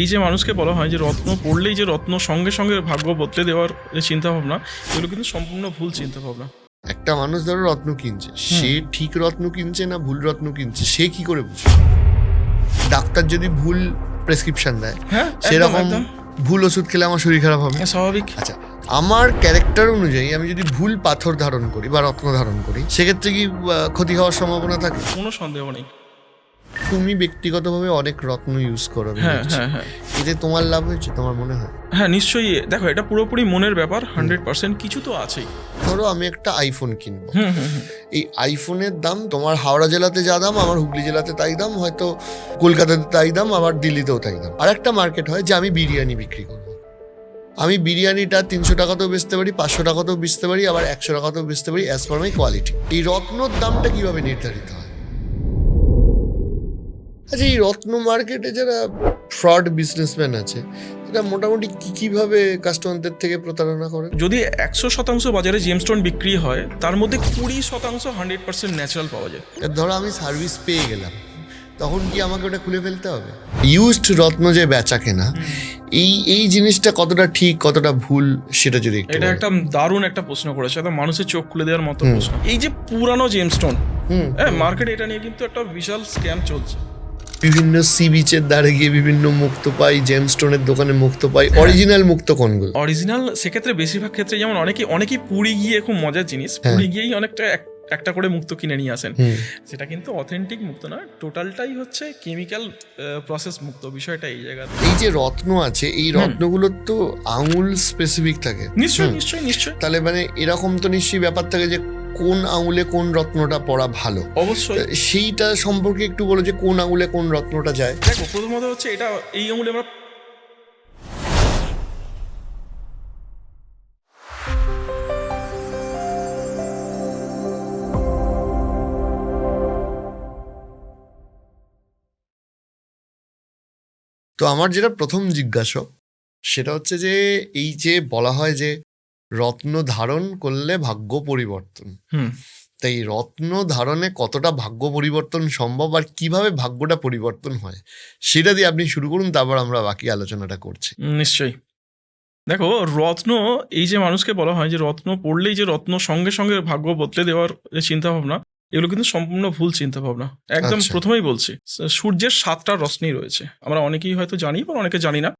এই যে মানুষকে বলা হয় যে রত্ন পড়লেই যে রত্ন সঙ্গে সঙ্গে ভাগ্য বদলে দেওয়ার যে চিন্তাভাবনা, এগুলো কিন্তু সম্পূর্ণ ভুল চিন্তাভাবনা। একটা মানুষ ধরো রত্ন কিনছে, সে ঠিক রত্ন কিনছে না ভুল রত্ন কিনছে সে কি করে বুঝবে? ডাক্তার যদি ভুল প্রেসক্রিপশন দেয়, হ্যাঁ, সেরকম ভুল ওষুধ খেলে আমার শরীর খারাপ হবে। স্বাভাবিক। আচ্ছা, আমার ক্যারেক্টার অনুযায়ী আমি যদি ভুল পাথর ধারণ করি বা রত্ন ধারণ করি, সেক্ষেত্রে কি ক্ষতি হওয়ার সম্ভাবনা থাকে? কোনো সন্দেহ নেই। তুমি ব্যক্তিগতভাবে অনেক রত্ন ইউজ করো, হ্যাঁ হ্যাঁ হ্যাঁ এতে তোমার লাভ হয়েছে তোমার মনে হয়? হ্যাঁ, নিশ্চয়ই। দেখো, এটা পুরোপুরি মনের ব্যাপার। 100% কিছু তো আছেই। ধরো আমি একটা আইফোন কিনবো, হুম হুম হুম এই আইফোনের দাম তোমার হাওড়া জেলাতে যা দাম, আমার হুগলি জেলাতে তাই দাম, হয়তো কলকাতাতে তাই দাম, আবার দিল্লিতেও তাই দাম। আর একটা মার্কেট হয় যে আমি বিরিয়ানি বিক্রি করবো, আমি বিরিয়ানিটা 300 টাকাতেও বেচতে পারি, 500 টাকাতেও বেচতে পারি, আবার 100 টাকাতেও বেচতে পারি, অ্যাজ পার মাই কোয়ালিটি। এই রত্নর দামটা কিভাবে নির্ধারিত হয়? আচ্ছা, এই রত্ন মার্কেটে যারা ফ্রড বিজনেসম্যান আছে, এটা মোটামুটি কিভাবে কাস্টমারদের থেকে প্রতারণা করে? যদি 100% বাজারে জেমস্টোন বিক্রি হয়, তার মধ্যে 20% 100% ন্যাচারাল পাওয়া যায়। ধরো আমি সার্ভিস পেয়ে গেলাম, তখন কি আমাকে ওটা খুলে ফেলতে হবে? ইউজড রত্ন যে বেচা কেনা, এই জিনিসটা কতটা ঠিক কতটা ভুল সেটা যদি একটু এটা একটা দারুণ একটা প্রশ্ন করেছে, এটা মানুষের চোখ খুলে দেওয়ার মতো প্রশ্ন। এই যে পুরানো জেমস্টোন, হ্যাঁ, মার্কেটে এটা নিয়ে কিন্তু একটা বিশাল স্ক্যাম চলছে। বিভিন্ন সি বিচের ধারে গিয়ে বিভিন্ন মুক্ত পাই, জেমস্টোনের দোকানে মুক্ত পাই, অরিজিনাল মুক্ত কোনগুলো? অরিজিনাল সেক্ষেত্রে বেশিরভাগ ক্ষেত্রে, যেমন অনেকেই পুরী গিয়ে, খুব মজার জিনিস, পুরী গিয়েই অনেকটা একটা করে মুক্ত কিনে নিয়ে আসেন। সেটা কিন্তু অথেন্টিক মুক্ত না, টোটালটাই হচ্ছে কেমিক্যাল প্রসেস মুক্ত। বিষয়টা এই জায়গাতে। এই যে রত্ন আছে, এই রত্নগুলোর তো আঙুল স্পেসিফিক থাকে। নিশ্চয়ই নিশ্চয়ই নিশ্চয়ই। তাহলে মানে এরকম তো নিশ্চয়ই ব্যাপার থাকে যে কোন আঙুলে কোন রত্নটা পড়া ভালো। অবশ্যই। সেইটা সম্পর্কে একটু বলো যে কোন আঙুলে কোন রত্নটা যায়। দেখো, প্রথমত হচ্ছে এটা এই আঙুলে আমরা তো আমার যেটা প্রথম জিজ্ঞাসা সেটা হচ্ছে যে এই যে বলা হয় যে রত্ন ধারণ করলে ভাগ্য পরিবর্তন, তাই রত্ন ধারণে কতটা ভাগ্য পরিবর্তন সম্ভব আর কিভাবে ভাগ্যটা পরিবর্তন হয় সেটা দিয়ে আপনি শুরু করুন, তারপর আমরা বাকি আলোচনাটা করছি। নিশ্চয়ই। দেখো, রত্ন, এই যে মানুষকে বলা হয় যে রত্ন পড়লেই যে রত্ন সঙ্গে সঙ্গে ভাগ্য বদলে দেওয়ার যে চিন্তাভাবনা, এগুলো কিন্তু সম্পূর্ণ ভুল চিন্তাভাবনা। একদম প্রথমেই বলছি, সূর্যের 7টা রশ্মি রয়েছে, আমরা অনেকেই হয়তো জানি বা অনেকে জানি না।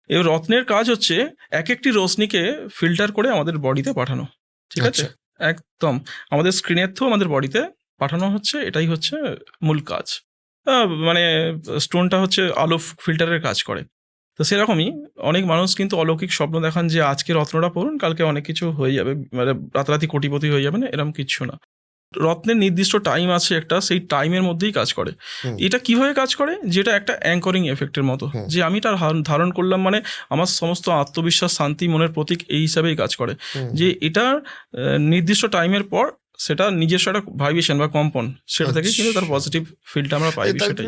এই রত্নের কাজ হচ্ছে এক একটি রশ্মিকে ফিল্টার করে আমাদের বডিতে পাঠানো। ঠিক আছে, একদম আমাদের স্ক্রিনের থ্রু আমাদের বডিতে পাঠানো হচ্ছে, এটাই হচ্ছে মূল কাজ। মানে স্টোনটা হচ্ছে আলো ফিল্টারের কাজ করে। তো সেরকমই অনেক মানুষ কিন্তু অলৌকিক স্বপ্ন দেখান যে আজকে রত্নটা পড়ুন, কালকে অনেক কিছু হয়ে যাবে, মানে রাতারাতি কোটিপতি হয়ে যাবে না, এরকম কিচ্ছু না। রত্নের নির্দিষ্ট টাইম আছে একটা, সেই টাইমের মধ্যেই কাজ করে। এটা কিভাবে কাজ করে? যেটা একটা অ্যাঙ্করিং এফেক্টের মতো, যে আমি তার ধারণ করলাম মানে আমার সমস্ত আত্মবিশ্বাস, শান্তি, মনের প্রতীক এই হিসাবেই কাজ করে। যে এটা নির্দিষ্ট টাইমের পর সেটা নিজস্ব একটা ভাইব্রেশন বা কম্পন, সেটা থেকে কিন্তু তার পজিটিভ ফিলটা আমরা পাই। সেটাই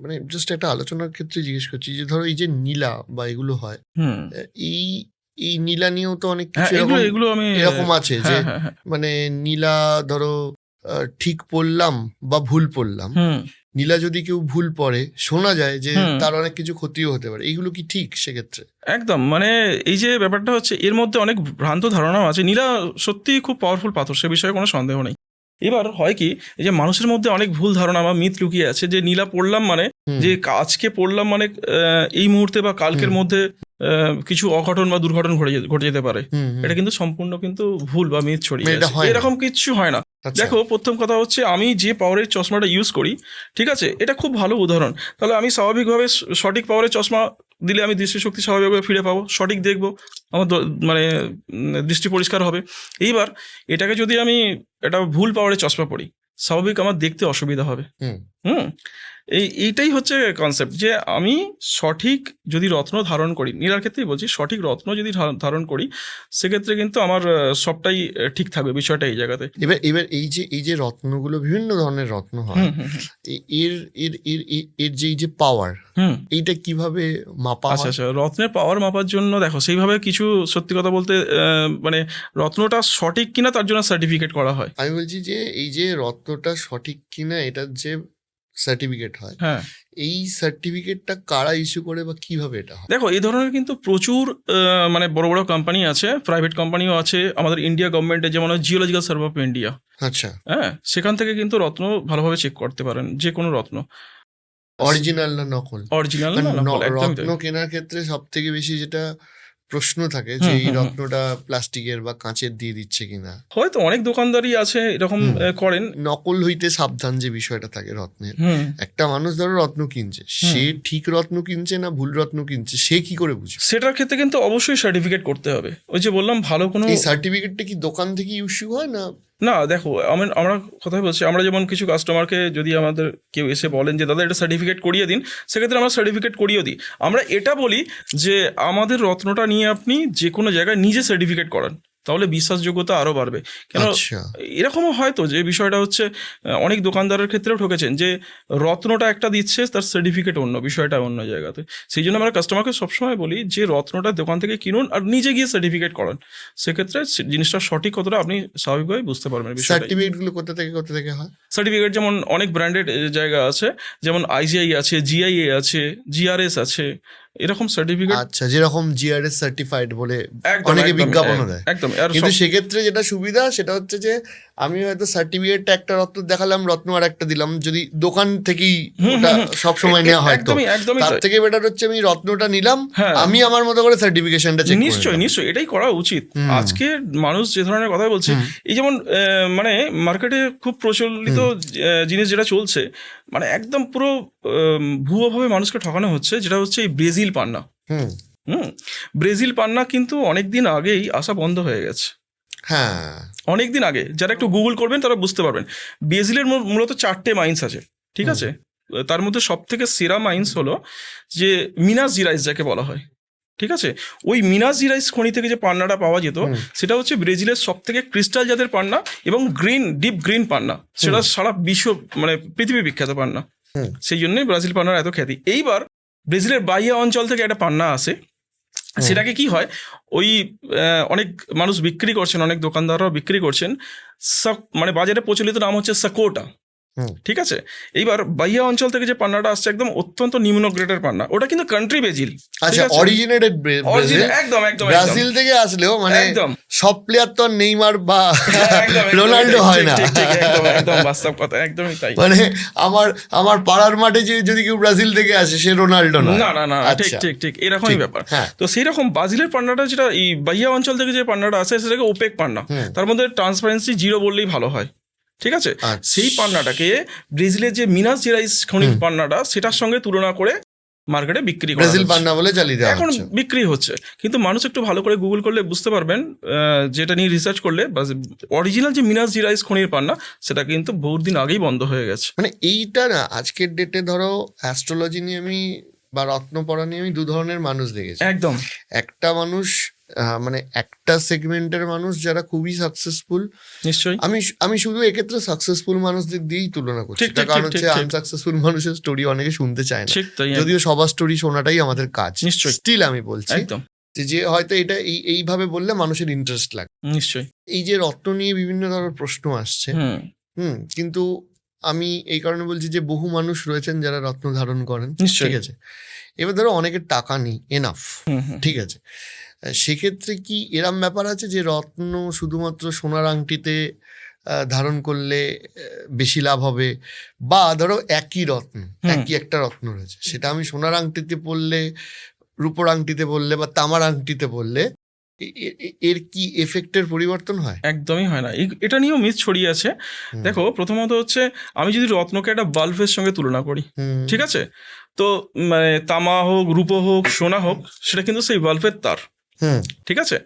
মানে জাস্ট একটা আলোচনার ক্ষেত্রে জিজ্ঞেস করছি যে ধরো এই যে নীলা বা এগুলো হয়, এই নীলা নিয়েও তো অনেক কিছু এরকম আছে যে মানে নীলা ধরো ঠিক পড়লাম বা ভুল পড়লাম, নীলা যদি কেউ ভুল পড়ে শোনা যায় যে তার অনেক কিছু ক্ষতিও হতে পারে, এইগুলো কি ঠিক সেক্ষেত্রে? একদম, মানে এই যে ব্যাপারটা হচ্ছে, এর মধ্যে অনেক ভ্রান্ত ধারণাও আছে। নীলা সত্যি খুব পাওয়ারফুল পাথর, সে বিষয়ে কোনো সন্দেহ নেই। এবার হয় কি, এই যে মানুষের মধ্যে অনেক ভুল ধারণা বা মিথ লুকিয়ে আছে যে নীলা পড়লাম মানে যে আজকে পড়লাম মানে এই মুহূর্তে বা কালকের মধ্যে কিছু অঘটন বা দুর্ঘটন ঘটে যেতে পারে। এটা কিন্তু সম্পূর্ণ কিন্তু ভুল বা মিথ ছড়িয়ে আছে, এরকম কিছু হয় না। দেখো, প্রথম কথা হচ্ছে আমি যে পাওয়ারের চশমাটা ইউজ করি, ঠিক আছে, এটা খুব ভালো উদাহরণ। তাহলে আমি স্বাভাবিকভাবে সঠিক পাওয়ারের চশমা দিলে আমি দৃষ্টিশক্তি স্বাভাবিকভাবে ফিরে পাবো, সঠিক দেখবো, আমার মানে দৃষ্টি পরিষ্কার হবে। এইবার এটাকে যদি আমি এটা ভুল পাওয়ারের চশমা পড়ি, স্বাভাবিক আমার দেখতে অসুবিধা হবে। এইটাই হচ্ছে কনসেপ্ট, যে আমি সঠিক যদি রত্ন ধারণ করি, নীলার ক্ষেত্রেই বলছি, সঠিক রত্ন যদি ধারণ করি, সেক্ষেত্রে কিন্তু আমার সবটাই ঠিক থাকবে। বিষয়টা এই জায়গাতে। এবার এই যে রত্নগুলো, বিভিন্ন ধরনের রত্ন হয়, এর এর এর এর যে এই যে পাওয়ার, এইটা কিভাবে মাপা? আচ্ছা, রত্নের পাওয়ার মাপার জন্য দেখো, সেইভাবে কিছু সত্যি কথা বলতে মানে রত্নটা সঠিক কিনা তার জন্য সার্টিফিকেট করা হয়। আমি বলছি যে এই যে রত্নটা সঠিক কিনা এটার যে সার্টিফিকেট হয়, হ্যাঁ, এই সার্টিফিকেটটা কারা ইস্যু করে বা কিভাবে এটা হয়? দেখো এই ধরনের কিন্তু প্রচুর মানে বড় বড় কোম্পানি আছে, প্রাইভেট কোম্পানিও আছে, আমাদের ইন্ডিয়া গভর্নমেন্টের যেমন জিওলজিক্যাল সার্ভে অফ ইন্ডিয়া, আচ্ছা, হ্যাঁ, সেখান থেকে কিন্তু রত্ন ভালোভাবে চেক করতে পারেন, যে কোনো রত্ন অরিজিনাল না নকল? অরিজিনাল না নকল, একদমই তাই। রত্ন কেনার ক্ষেত্রে সব থেকে বেশি যেটা প্রশ্ন থাকে যে এই রত্নটা প্লাস্টিকের বা কাঁচের দিয়ে দিচ্ছে কিনা। হয়তো অনেক দোকানদারই আছে এরকম করেন। নকল হইতে সাবধান যে বিষয়টা থাকে রত্নের, একটা মানুষ ধরো রত্ন কিনছে, সে ঠিক রত্ন কিনছে না ভুল রত্ন কিনছে, সে কি করে বুঝবে? সেটার ক্ষেত্রে কিন্তু অবশ্যই সার্টিফিকেট করতে হবে। ওই যে বললাম ভালো কোনো, এই সার্টিফিকেটটা কি দোকান থেকে ইস্যু হয় না? না দেখো আমরা কথা বলছি, আমরা যেমন কিছু কাস্টমারকে যদি আমাদের কেউ এসে বলেন যে দাদা এটা সার্টিফিকেট করিয়ে দিন, সেক্ষেত্রে আমরা সার্টিফিকেট করিয়ে দিই। আমরা এটা বলি যে আমাদের রত্নটা নিয়ে আপনি যে কোনো জায়গায় নিজে সার্টিফিকেট করান, তাহলে বিশ্বাসযোগ্যতা আরও বাড়বে। কেন এরকমও হয়তো যে বিষয়টা হচ্ছে অনেক দোকানদারের ক্ষেত্রেও ঠকেছেন যে রত্নটা একটা দিচ্ছে, তার সার্টিফিকেট অন্য, বিষয়টা অন্য জায়গাতে। সেই জন্য আমরা কাস্টমারকে সবসময় বলি যে রত্নটা দোকান থেকে কিনুন আর নিজে গিয়ে সার্টিফিকেট করান, সেক্ষেত্রে জিনিসটা সঠিক কতটা আপনি স্বাভাবিকভাবে বুঝতে পারবেন। সার্টিফিকেটগুলো কোথা থেকে হয়? সার্টিফিকেট যেমন অনেক ব্র্যান্ডেড জায়গা আছে, যেমন আইজিআই আছে, জিআইএ আছে, জিআরএস আছে, এরকম সার্টিফিকেট। আচ্ছা, যেরকম জিআরএস সার্টিফাইড বলে অনেকে বিজ্ঞাপনও দেয়। একদম। কিন্তু সেক্ষেত্রে যেটা সুবিধা সেটা হচ্ছে যে আমি হয়তো সার্টিফিকেটটা একটা রত্ন দেখালাম, রত্ন আর একটা দিলাম, যদি দোকান থেকেই ওটা সবসময় নেওয়া হয় তো তার থেকে বেটার হচ্ছে আমি রত্নটা নিলাম, আমি আমার মতো করে সার্টিফিকেশনটা চেক করি। নিশ্চয়ই এটাই করা উচিত। আজকে মানুষ যে ধরনের কথা বলছে, এই যেমন মানে মার্কেটে খুব প্রচলিত জিনিস যেটা চলছে, মানে একদম পুরো ভুয়োভাবে মানুষকে ঠকানো হচ্ছে, যেটা হচ্ছে এই ব্রেজিল পান্না। ব্রেজিল পান্না কিন্তু অনেকদিন আগেই আসা বন্ধ হয়ে গেছে। হ্যাঁ, অনেকদিন আগে। যারা একটু গুগল করবেন তারা বুঝতে পারবেন। ব্রেজিলের মূলত 4টে মাইন্স আছে, ঠিক আছে? তার মধ্যে সব থেকে সেরা মাইন্স হলো যে মিনাস জিরাইস, যাকে বলা হয়, ঠিক আছে? ওই মিনাস জিরাইস খনি থেকে যে পান্নাটা পাওয়া যেত, সেটা হচ্ছে ব্রেজিলের সব থেকে ক্রিস্টাল জাতের পান্না এবং ডিপ গ্রিন পান্না। সেটা সারা বিশ্ব মানে পৃথিবী বিখ্যাত পান্না, সেই জন্যই ব্রাজিল পান্নার এত খ্যাতি। এইবার ব্রাজিলের বাহিয়া অঞ্চল থেকে একটা পান্না আসে, সেটাকে কি হয়, ওই অনেক মানুষ বিক্রি করছেন, অনেক দোকানদাররাও বিক্রি করছেন, মানে বাজারে প্রচলিত নাম হচ্ছে সাকোটা, ঠিক আছে? এইবার বাহিয়া অঞ্চল থেকে যে পান্নাটা আসছে একদম অত্যন্ত নিম্ন গ্রেডের পান্না, ওটা কিন্তু কান্ট্রি ব্রেজিল। আচ্ছা, অরিজিনেটেড ব্রাজিল। একদম ব্রাজিল থেকে আসলেও মানে একদম সব প্লেয়ার তো নেইমার বা রোনাল্ডো হয় না। একদম বাস্তব কথা, একদমই তাই। মানে আমার পাড়ার মাঠে যদি কেউ ব্রাজিল থেকে আসে, সে রোনাল্ডো না। না, ঠিক এরকমই ব্যাপার। তো সেই রকম ব্রাজিলের পান্নাটা, যেটা এই বাহিয়া অঞ্চল থেকে যে পান্নাটা আসে, সেটাকে ওপেক পান্না, তার মধ্যে ট্রান্সপারেন্সি 0 বললেই ভালো হয়, ঠিক আছে? সেই পান্নাটাকে ব্রাজিলের যে মিনাস জেরাইস খনির পান্নাটা, সেটার সঙ্গে তুলনা করে মার্কেটে বিক্রি করা ব্রাজিল পান্না বলে চালিয়ে দেওয়া এখন বিক্রি হচ্ছে। কিন্তু মানুষ একটু ভালো করে গুগল করলে বুঝতে পারবেন, যেটা নিয়ে রিসার্চ করলে, অরিজিনাল যে মিনাস জেরাইস খনির পান্না, সেটা কিন্তু বহু দিন আগেই বন্ধ হয়ে গেছে। মানে এইটা না, আজকের ডেটে ধরো অ্যাস্ট্রোলজি নিয়ে আমি বা রত্ন পড়া নিয়ে আমি দু ধরনের মানুষ দেখেছি। একদম। একটা মানুষ মানে একটা সেগমেন্টের মানুষ যারা খুবই সাকসেসফুল, নিশ্চয়ই আমি শুধু এক্ষেত্রে সাকসেসফুল মানুষদের দিয়েই তুলনা করছি, তার কারণ হচ্ছে আনসাকসেসফুল মানুষের স্টোরি অনেকে শুনতে চায় না, যদিও সবার স্টোরি শোনাটাই আমাদের কাজ। নিশ্চয়ই, স্টিল আমি বলছি যে হয়তো এটা এইভাবে বললে মানুষের ইন্টারেস্ট লাগে। নিশ্চয়ই এই যে রত্ন নিয়ে বিভিন্ন ধরনের প্রশ্ন আসছে, কিন্তু আমি এই কারণে বলছি যে বহু মানুষ রয়েছেন যারা রত্ন ধারণ করেন, ঠিক আছে? এবার ধরো অনেকের টাকা নেই এনাফ, ঠিক আছে? সেক্ষেত্রে কি এরম ব্যাপার আছে যে রত্ন শুধুমাত্র সোনার আংটিতে ধারণ করলে বেশি লাভ হবে, বা ধরো একই একটা রত্ন রয়েছে, সেটা আমি সোনার আংটিতে পরলে, রূপোর আংটিতে পরলে বা তামার আংটিতে পরলে এর কি এফেক্টের পরিবর্তন হয়? একদমই হয় না। এটা নিয়েও মিথ ছড়িয়ে আছে। দেখো, প্রথমত হচ্ছে আমি যদি রত্নকে একটা বাল্বের সঙ্গে তুলনা করি, ঠিক আছে, তো মানে তামা হোক, রূপো হোক, সোনা হোক, সেটা কিন্তু সেই বাল্বের তার, ঠিক আছে?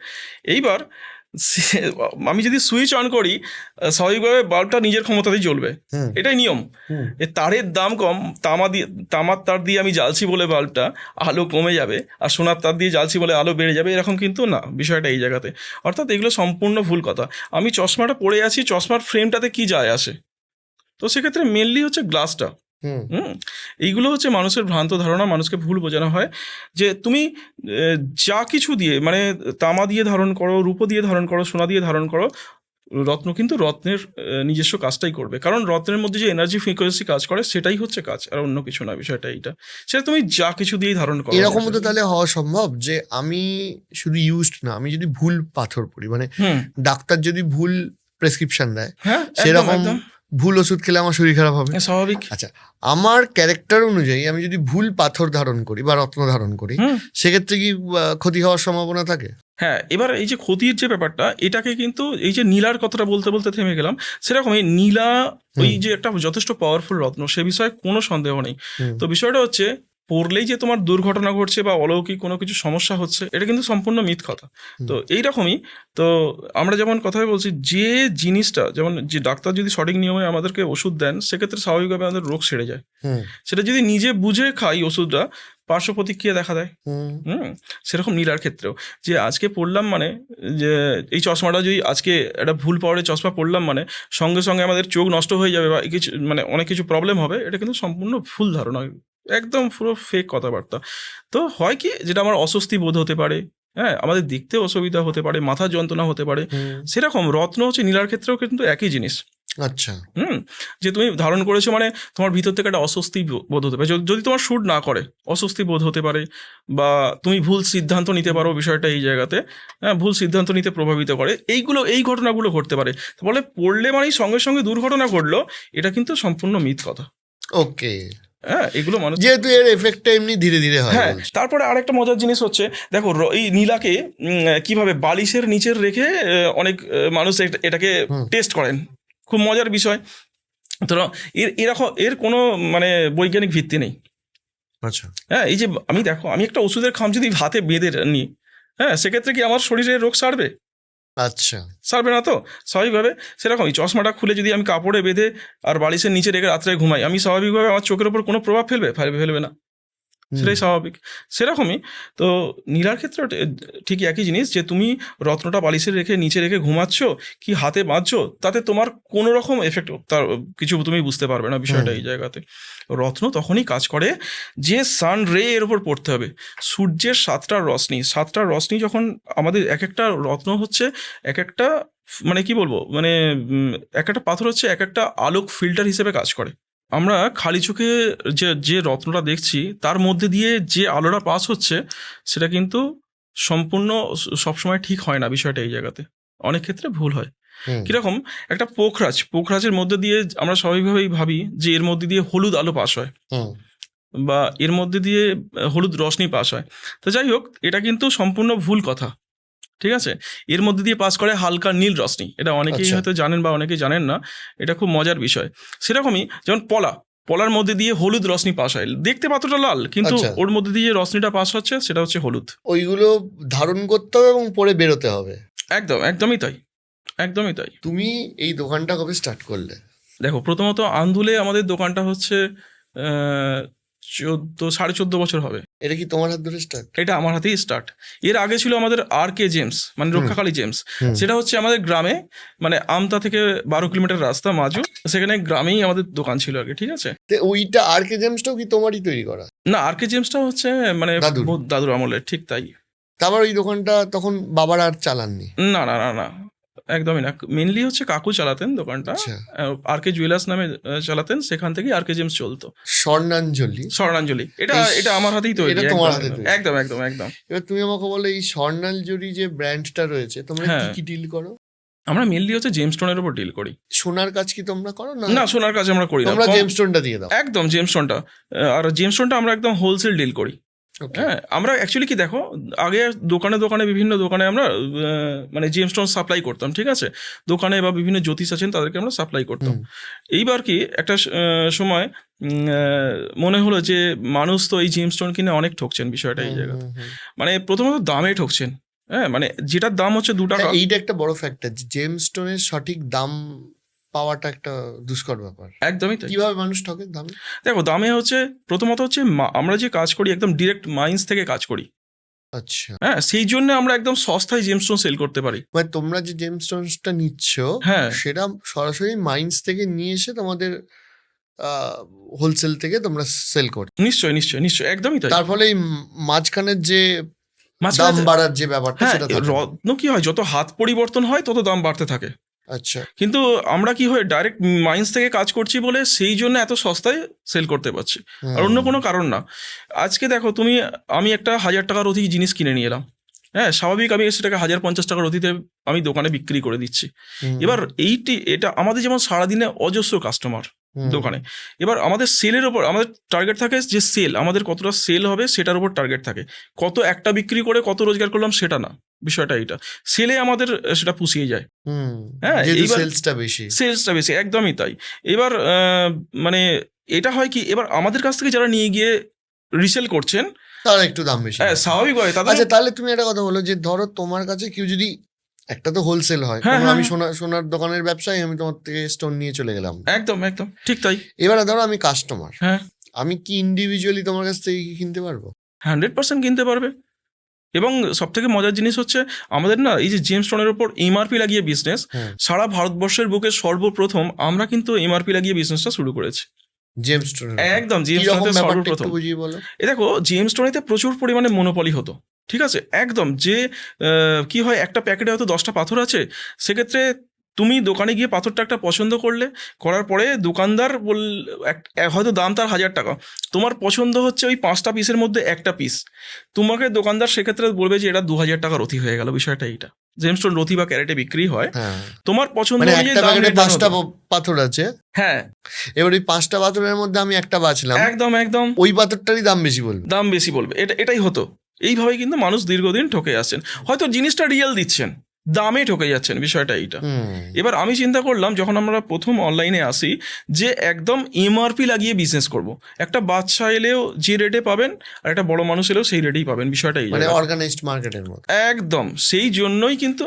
এইবার আমি যদি সুইচ অন করি, স্বাভাবিকভাবে বাল্বটা নিজের ক্ষমতাতেই জ্বলবে, এটাই নিয়ম। তারের দাম কম, তামার তার দিয়ে আমি জ্বালছি বলে বাল্বটা আলো কমে যাবে, আর সোনার তার দিয়ে জ্বালছি বলে আলো বেড়ে যাবে, এরকম কিন্তু না বিষয়টা এই জায়গাতে। অর্থাৎ এগুলো সম্পূর্ণ ভুল কথা। আমি চশমাটা পরে আছি, চশমার ফ্রেমটাতে কি যায় আসে? তো সেক্ষেত্রে মেনলি হচ্ছে গ্লাসটা। এইগুলো হচ্ছে মানুষের ভ্রান্ত ধারণা, মানুষকে ভুল বোঝানো হয় যে তুমি যা কিছু দিয়ে, মানে তামা দিয়ে ধারণ করো, রূপো দিয়ে ধারণ করো, সোনা দিয়ে ধারণ করো, রত্ন কিন্তু রত্নের নিজস্ব কাজটাই করবে, কারণ রত্নের মধ্যে যে এনার্জি ফ্রিকোয়েন্সি কাজ করে সেটাই হচ্ছে কাজ, আর অন্য কিছু না। বিষয়টা এইটা, সেটা তুমি যা কিছু দিয়েই ধারণ করো। এরকম তো তাহলে হওয়া সম্ভব যে আমি শুধু ইউজড না, আমি যদি ভুল পাথর পড়ি, মানে ডাক্তার যদি ভুল প্রেসক্রিপশন দেয়, হ্যাঁ সেরকম ভুল ওষুধ খেলে আমার শরীর খারাপ হবে, স্বাভাবিক। আচ্ছা, আমার ক্যারেক্টার অনুযায়ী আমি যদি ভুল পাথর ধারণ করি বা রত্ন ধারণ করি, সেক্ষেত্রে কি ক্ষতি হওয়ার সম্ভাবনা থাকে? হ্যাঁ, এবার এই যে ক্ষতির যে ব্যাপারটা, এটাকে কিন্তু এই যে নীলার কথাটা বলতে বলতে থেমে গেলাম, সেরকম এই নীলা ওই যে একটা যথেষ্ট পাওয়ারফুল রত্ন, সে বিষয়ে কোনো সন্দেহ নেই। তো বিষয়টা হচ্ছে, পড়লেই যে তোমার দুর্ঘটনা ঘটছে বা অলৌকিক কোনো কিছু সমস্যা হচ্ছে, এটা কিন্তু সম্পূর্ণ মিথ কথা। তো এইরকমই, তো আমরা যেমন কথাই বলছি, যে জিনিসটা যেমন যে ডাক্তার যদি সঠিক নিয়মে আমাদেরকে ওষুধ দেন, সেক্ষেত্রে স্বাভাবিকভাবে আমাদের রোগ সেরে যায়। সেটা যদি নিজে বুঝে খাই ওষুধটা, পার্শ্ব প্রতিক্রিয়া দেখা দেয়। সেরকম নীলার ক্ষেত্রেও, যে আজকে পড়লাম মানে, যে এই চশমাটা যদি আজকে একটা ভুল পাওয়ারের চশমা পড়লাম মানে সঙ্গে সঙ্গে আমাদের চোখ নষ্ট হয়ে যাবে বা কিছু মানে অনেক কিছু প্রবলেম হবে, এটা কিন্তু সম্পূর্ণ ভুল ধারণা, একদম পুরো ফেক কথাবার্তা। তো হয় কি, যেটা আমার অস্বস্তি বোধ হতে পারে, হ্যাঁ, আমাদের দেখতে অসুবিধা হতে পারে, মাথা যন্ত্রণা হতে পারে, সেরকম রত্ন হচ্ছে নীলার ক্ষেত্রেও কিন্তু একই জিনিস। আচ্ছা, যে তুমি ধারণ করেছো মানে তোমার ভিতর থেকে একটা অস্বস্তি বোধ হতে পারে, যদি তোমার শুট না করে অস্বস্তি বোধ হতে পারে, বা তুমি ভুল সিদ্ধান্ত নিতে পারো বিষয়টা এই জায়গাতে, হ্যাঁ, ভুল সিদ্ধান্ত নিতে প্রভাবিত করে, এই ঘটনাগুলো ঘটতে পারে। বলে পড়লে মানেই সঙ্গে সঙ্গে দুর্ঘটনা ঘটলো, এটা কিন্তু সম্পূর্ণ মিথ কথা। ওকে, হ্যাঁ, এগুলো মানুষ যেহেতু এর এফেক্টটা এমনি ধীরে ধীরে হয়। হ্যাঁ, তারপরে আরেকটা মজার জিনিস হচ্ছে, দেখো এই নীলাকে কিভাবে বালিশের নিচের রেখে অনেক মানুষ এটাকে টেস্ট করেন, খুব মজার বিষয়। তো এর কোনো মানে বৈজ্ঞানিক ভিত্তি নেই। আচ্ছা, হ্যাঁ, এই যে আমি একটা ওষুধের খাম যদি হাতে বেঁধে নিই, হ্যাঁ, সেক্ষেত্রে কি আমার শরীরে রোগ সারবে? আচ্ছা, সারবে না তো স্বাভাবিকভাবে। সেরকম এই চশমাটা খুলে যদি আমি কাপড়ে বেঁধে আর বালিশের নিচে রেখে রাত্রে ঘুমাই, আমি স্বাভাবিকভাবে আমার চোখের ওপর কোনো প্রভাব ফেলবে না, সেটাই স্বাভাবিক। সেরকমই তো নীলার ক্ষেত্রে ঠিকই একই জিনিস, যে তুমি রত্নটা বালিশে রেখে নিচে রেখে ঘুমাচ্ছ কি হাতে বাঁধছো, তাতে তোমার কোনো রকম এফেক্ট তার কিছু তুমি বুঝতে পারবে না বিষয়টা এই জায়গাতে। রত্ন তখনই কাজ করে যে সান রে এর ওপর পড়তে হবে, সূর্যের সাতটা রশ্মি যখন আমাদের, এক একটা রত্ন হচ্ছে এক একটা মানে কি বলবো মানে এক একটা পাথর হচ্ছে এক একটা আলোক ফিল্টার হিসেবে কাজ করে। আমরা খালি চোখে যে রত্নটা দেখছি, তার মধ্যে দিয়ে যে আলোটা পাস হচ্ছে, সেটা কিন্তু সম্পূর্ণ সবসময় ঠিক হয় না বিষয়টা এই জায়গাতে, অনেক ক্ষেত্রে ভুল হয়। কিরকম, একটা পোখরাজের মধ্যে দিয়ে আমরা স্বাভাবিকভাবেই ভাবি যে এর মধ্যে দিয়ে হলুদ আলো পাস হয়, বা এর মধ্যে দিয়ে হলুদ রশ্মি পাস হয়। তো যাই হোক, এটা কিন্তু সম্পূর্ণ ভুল কথা, ঠিক আছে। এর মধ্যে দিয়ে পাস করে হালকা নীল রশ্মি, এটা অনেকেই হয়তো জানেন বা অনেকেই জানেন না, এটা খুব মজার বিষয়। সেরকমই যেমন পলার মধ্যে দিয়ে হলুদ রশ্মি পাস হয়, দেখতে পাথরটা লাল, কিন্তু ওর মধ্যে দিয়ে রশ্মিটা পাস হচ্ছে, সেটা হচ্ছে হলুদ। ওইগুলো ধারণ করতে হবে এবং পরে বেরোতে হবে। একদমই তাই। তুমি এই দোকানটা কবে স্টার্ট করলে? দেখো, প্রথমত আন্দুলে আমাদের দোকানটা হচ্ছে 14.5 বছর হবে। এটা কি তোমার হাত ধরে স্টার্ট? এটা আমার হাতেই স্টার্ট। এর আগে ছিল আমাদের RK জেমস, মানে রক্ষাকালী জেমস, সেটা হচ্ছে আমাদের গ্রামে, মানে আমতা থেকে 12 কিলোমিটার রাস্তা মাজু, সেখানে গ্রামেই আমাদের দোকান ছিল আগে, ঠিক আছে। ওইটা RK জেমসটাও কি তোমারই তৈরি করা? না, RK জেমসটা হচ্ছে মানে দাদুর আমলের, ঠিক তাই। তারপর ওই দোকানটা তখন বাবার আর চালাননি? না, একদমই না, মেনলি হচ্ছে কাকু চালাতেন দোকানটা, RK জুয়েলার্স নামে চালাতেন, সেখান থেকে RK জেমস চলতো। স্বর্ণাঞ্জলি, এটা আমার হাতেই তৈরি, একদম। এবার তুমি আমাকে বলো, এই স্বর্ণাঞ্জলি যে ব্র্যান্ডটা রয়েছে, তোমরা কি ডিল করো? আমরা মেনলি হচ্ছে জেমস্টোনের উপর ডিল করি। সোনার কাজ কি তোমরা করো? না, সোনার কাজ আমরা করি না, তোমরা জেমস্টোনটা দিয়ে দাও। একদম জেমস্টোনটা, আর জেমস্টোনটা আমরা একদম হোলসেল ডিল করি। হ্যাঁ, আমরা অ্যাকচুয়ালি কি দেখো, আগে দোকানে বিভিন্ন দোকানে আমরা মানে জেমস্টোন সাপ্লাই করতাম, ঠিক আছে, দোকানে বা বিভিন্ন জ্যোতিষ আছেন তাদেরকে আমরা সাপ্লাই করতাম। এইবার কি একটা সময় মনে হলো যে মানুষ তো এই জেমস্টোন কিনে অনেক ঠকছেন বিষয়টা এই জায়গাতে, মানে প্রথমত দামে ঠকছেন। হ্যাঁ, মানে যেটার দাম হচ্ছে 2 টাকা, এইটা একটা বড় ফ্যাক্টর, জেমস্টোনের সঠিক দাম পাওয়াটা একটা দুষ্কর ব্যাপার। একদমই তাই। কিভাবে মানুষ ঠকে দামে? দেখো, দামে হচ্ছে প্রথমত হচ্ছে আমরা যে কাজ করি একদম ডিরেক্ট মাইন্স থেকে কাজ করি। আচ্ছা, হ্যাঁ, সেই জন্য আমরা একদম সস্তায় জেমস্টোন সেল করতে পারি। মানে তোমরা যে জেমস্টোনটা নিচ্ছ, হ্যাঁ, সেটা সরাসরি মাইন্স থেকে নিয়ে এসে তোমাদের হোলসেল থেকে তোমরা সেল করছো? নিশ্চয়ই, একদমই তাই। তার ফলে মাঝখানের যে দাম বাড়ার যে ব্যাপারটা, সেটা থাকে। রত্ন কি হয়, যত হাত পরিবর্তন হয় তত দাম বাড়তে থাকে। আচ্ছা, কিন্তু আমরা কি হয় ডাইরেক্ট মাইন্স থেকে কাজ করছি বলে সেই জন্য এত সস্তায় সেল করতে পারছি, আর অন্য কোনো কারণ না। আজকে দেখো আমি একটা 1000 টাকার অধিক জিনিস কিনে নিয়ে এলাম, হ্যাঁ স্বাভাবিক আমি সেটাকে 1050 টাকার অধিতে আমি দোকানে বিক্রি করে দিচ্ছি। এবার এটা আমাদের যেমন সারাদিনে অজস্র কাস্টমার দোকানে, এবার আমাদের সেলের ওপর আমাদের টার্গেট থাকে, যে সেল আমাদের কতটা সেল হবে সেটার উপর টার্গেট থাকে, কত একটা বিক্রি করে কত রোজগার করলাম সেটা না, বিষয়টা এটা সেলে আমাদের সেটা পুষিয়ে যায়। হ্যাঁ, এইবার সেলসটা বেশি, একদমই তাই। এবার মানে এটা হয় কি, এবার আমাদের কাছ থেকে যারা নিয়ে গিয়ে রিসেল করছেন তারা একটু দাম বেশি, হ্যাঁ স্বাভাবিক হয় তাদের। আচ্ছা, তাহলে তুমি একটা কথা বলো, যে ধরো তোমার কাছে কেউ যদি, একটা তো হোলসেল হয়, আমি সোনার দোকানের ব্যবসায়ী, আমি তোমার থেকে স্টোন নিয়ে চলে গেলাম, একদম একদম ঠিক তাই। এবারে ধরো আমি কাস্টমার, হ্যাঁ আমি কি ইন্ডিভিজুয়ালি তোমার কাছ থেকে কিনতে পারবো? 100% কিনতে পারবে। এবং সব থেকে মজার জিনিস হচ্ছে আমাদের না এই যে জেমস স্টোনের উপর এমআরপি লাগিয়ে বিজনেস, সারা ভারতবর্ষের বুকে সর্বপ্রথম আমরা কিন্তু এমআরপি লাগিয়ে বিজনেসটা শুরু করেছি। একদম জেমস স্টোনেতে সর্বপ্রথম। এই দেখো জেমস স্টোনেতে প্রচুর পরিমাণে মনোপলি হতো, ঠিক আছে, একদম যে কি হয় একটা প্যাকেটে হয়তো 10টা পাথর আছে, সেক্ষেত্রে তুমি দোকানে গিয়ে পাথরটা একটা পছন্দ করার পরে দোকানদার হয়তো দাম তার 1000 টাকা, তোমার পছন্দ হচ্ছে ওই 5টা পিসের মধ্যে একটা পিস, তোমাকে দোকানদার সেক্ষেত্রে বলবে যে এটা 2000 টাকা রথি হয়ে গেল। বিষয়টা এইটা, জেমস্টোন রথি বা ক্যারেটে বিক্রি হয়, তোমার পছন্দ অনুযায়ী দাম। 5টা পাথর আছে, হ্যাঁ, এবার ওই 5টা পাথরের মধ্যে আমি একটা বাছলাম, একদম একদম ওই পাথরটারই দাম বেশি বলবে, এটাই হতো। এইভাবেই কিন্তু মানুষ দীর্ঘদিন ঠকে আসছেন, হয়তো জিনিসটা রিয়েল দিচ্ছেন, দামে ঠকে যাচ্ছেন, বিষয়টা এইটা। এবার আমি চিন্তা করলাম যখন আমরা প্রথম অনলাইনে আসি যে একদম এমআরপি লাগিয়ে বিজনেস করব, একটা বাচ্চা এলেও যে রেটে পাবেন আর একটা বড় মানুষ এলেও সেই রেটেই পাবেন, বিষয়টা এই অর্গানাইজড মার্কেটের মতো একদম। সেই জন্যই কিন্তু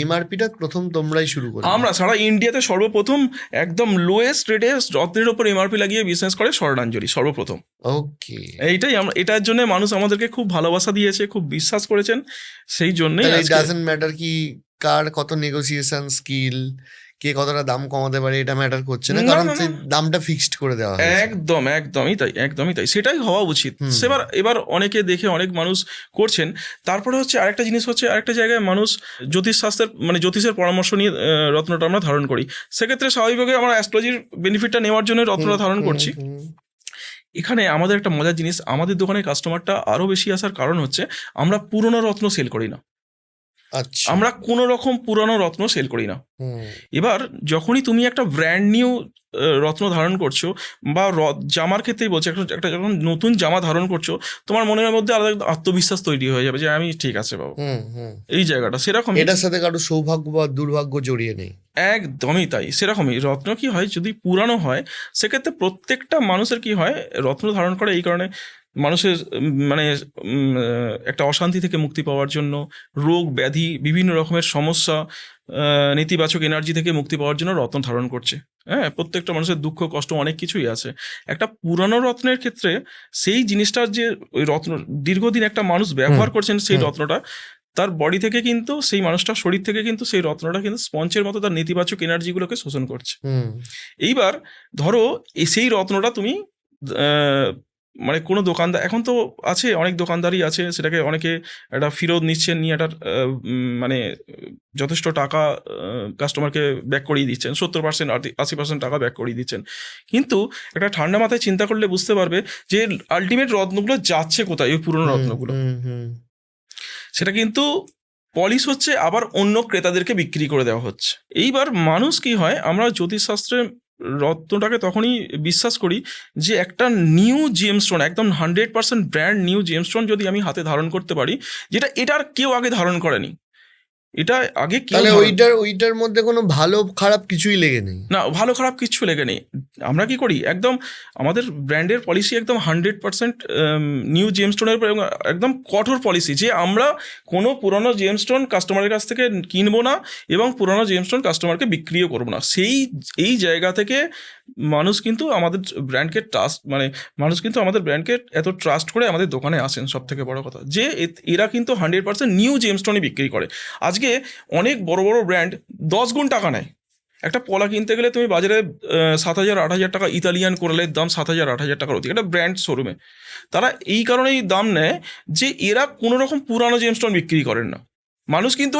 এমআরপিটা প্রথম তোমরাই শুরু করো। আমরা সারা ইন্ডিয়াতে সর্বপ্রথম একদম লোয়েস্ট রেটে রত্নের উপর এমআরপি লাগিয়ে বিজনেস করে স্বর্ণাঞ্জলি সর্বপ্রথম। ওকে, এইটাই এটার জন্য মানুষ আমাদেরকে খুব ভালোবাসা দিয়েছে, খুব বিশ্বাস করেছেন, সেই জন্যই ডাজন্ট ম্যাটার কি কার কত নেগোসিয়েশন স্কিল, কে কতটা দাম কমাতে পারে, এটা ম্যাটার করছে না, কারণ দামটা ফিক্সড করে দেওয়া হয়। একদমই তাই, সেটাই হওয়া উচিত। এবার অনেকে দেখে অনেক মানুষ করছেন। তারপরে হচ্ছে আরেকটা জিনিস হচ্ছে, আরেকটা জায়গায় মানুষ জ্যোতিষের পরামর্শ নিয়ে রত্নটা আমরা ধারণ করি, সেক্ষেত্রে স্বাভাবিকভাবে আমরা অ্যাস্ট্রোলজির বেনিফিটটা নেওয়ার জন্য রত্নটা ধারণ করছি। এখানে আমাদের একটা মজার জিনিস, আমাদের দোকানের কাস্টমারটা আরো বেশি আসার কারণ হচ্ছে আমরা পুরনো রত্ন সেল করি না। আমরা কোনো রকম পুরানো রত্ন সেল করি না। এবার যখনই তুমি একটা ব্র্যান্ড নিউ রত্ন ধারণ করছো, বা জামার ক্ষেত্রেই বলছি, একটা যখন নতুন জামা ধারণ করছো, তোমার মনের মধ্যে আলাদা আত্মবিশ্বাস তৈরি হয়ে যাবে যে আমি ঠিক আছে বাবু, এই জায়গাটা সেরকম। এটার সাথে কারো সৌভাগ্য বা দুর্ভাগ্য জড়িয়ে নেই। একদমই তাই, সেরকমই রত্ন কি হয়, যদি পুরানো হয় সেক্ষেত্রে প্রত্যেকটা মানুষের কি হয়, রত্ন ধারণ করে এই কারণে মানুষের একটা অশান্তি থেকে মুক্তি পাওয়ার জন্য, রোগ ব্যাধি বিভিন্ন রকমের সমস্যা, নেতিবাচক এনার্জি থেকে মুক্তি পাওয়ার জন্য রত্ন ধারণ করছে। হ্যাঁ, প্রত্যেকটা মানুষের দুঃখ কষ্ট অনেক কিছুই আছে। একটা পুরানো রত্নের ক্ষেত্রে সেই জিনিসটার যে ওই রত্ন দীর্ঘদিন একটা মানুষ ব্যবহার করছেন, সেই রত্নটা তার বডি থেকে কিন্তু, সেই মানুষটার শরীর থেকে কিন্তু সেই রত্নটা কিন্তু স্পঞ্জের মতো তার নেতিবাচক এনার্জিগুলোকে শোষণ করছে। এইবার ধরো সেই রত্নটা তুমি কোনো দোকানদার, এখন তো আছে অনেক দোকানদারই আছে, সেটাকে অনেকে একটা ফেরত নিচ্ছেন, নিয়ে একটা যথেষ্ট টাকা কাস্টমারকে ব্যাক করিয়ে দিচ্ছেন, 70% 80% টাকা ব্যাক করিয়ে দিচ্ছেন। কিন্তু একটা ঠান্ডা মাথায় চিন্তা করলে বুঝতে পারবে যে আলটিমেট রত্নগুলো যাচ্ছে কোথায়, ওই পুরনো রত্নগুলো। সেটা কিন্তু পলিশ হচ্ছে, আবার অন্য ক্রেতাদেরকে বিক্রি করে দেওয়া হচ্ছে। এইবার মানুষ কি হয়, আমরা জ্যোতিষশাস্ত্রে রত্নটাকে তখনই বিশ্বাস করি যে একটা নিউ জেমস্টোন, একদম 100% ব্র্যান্ড নিউ জেমস্টোন যদি আমি হাতে ধারণ করতে পারি, যেটা এটার কেউ আগে ধারণ করেনি, এটা আগে ওইটার মধ্যে কোনো ভালো খারাপ কিছুই লেগে নেই, না ভালো খারাপ কিছু লেগে নেই। আমরা কি করি, একদম আমাদের ব্র্যান্ডের পলিসি একদম 100% নিউ জেমস্টোনের উপর, একদম কঠোর পলিসি যে আমরা কোনো পুরনো জেমস্টোন কাস্টমারের কাছ থেকে কিনবো না, এবং পুরনো জেমস্টোন কাস্টমারকে বিক্রিও করবো না। এই জায়গা থেকে মানুষ কিন্তু আমাদের ব্র্যান্ডকে মানুষ কিন্তু আমাদের ব্র্যান্ডকে এত ট্রাস্ট করে আমাদের দোকানে আসেন। সব থেকে বড় কথা যে এরা কিন্তু 100% নিউ জেমস্টোনই বিক্রি করে। আজকে অনেক বড় বড় ব্র্যান্ড 10 গুণ টাকা নেয়। একটা পলা কিনতে গেলে তুমি বাজারে 7,000-8,000 টাকা, ইতালিয়ান কোরালের দাম 7,000-8,000 টাকার অধিক, একটা ব্র্যান্ড শোরুমে। তারা এই কারণেই দাম নেয় যে এরা কোনো রকম পুরানো জেমস্টোন বিক্রি করেন না। মানুষ কিন্তু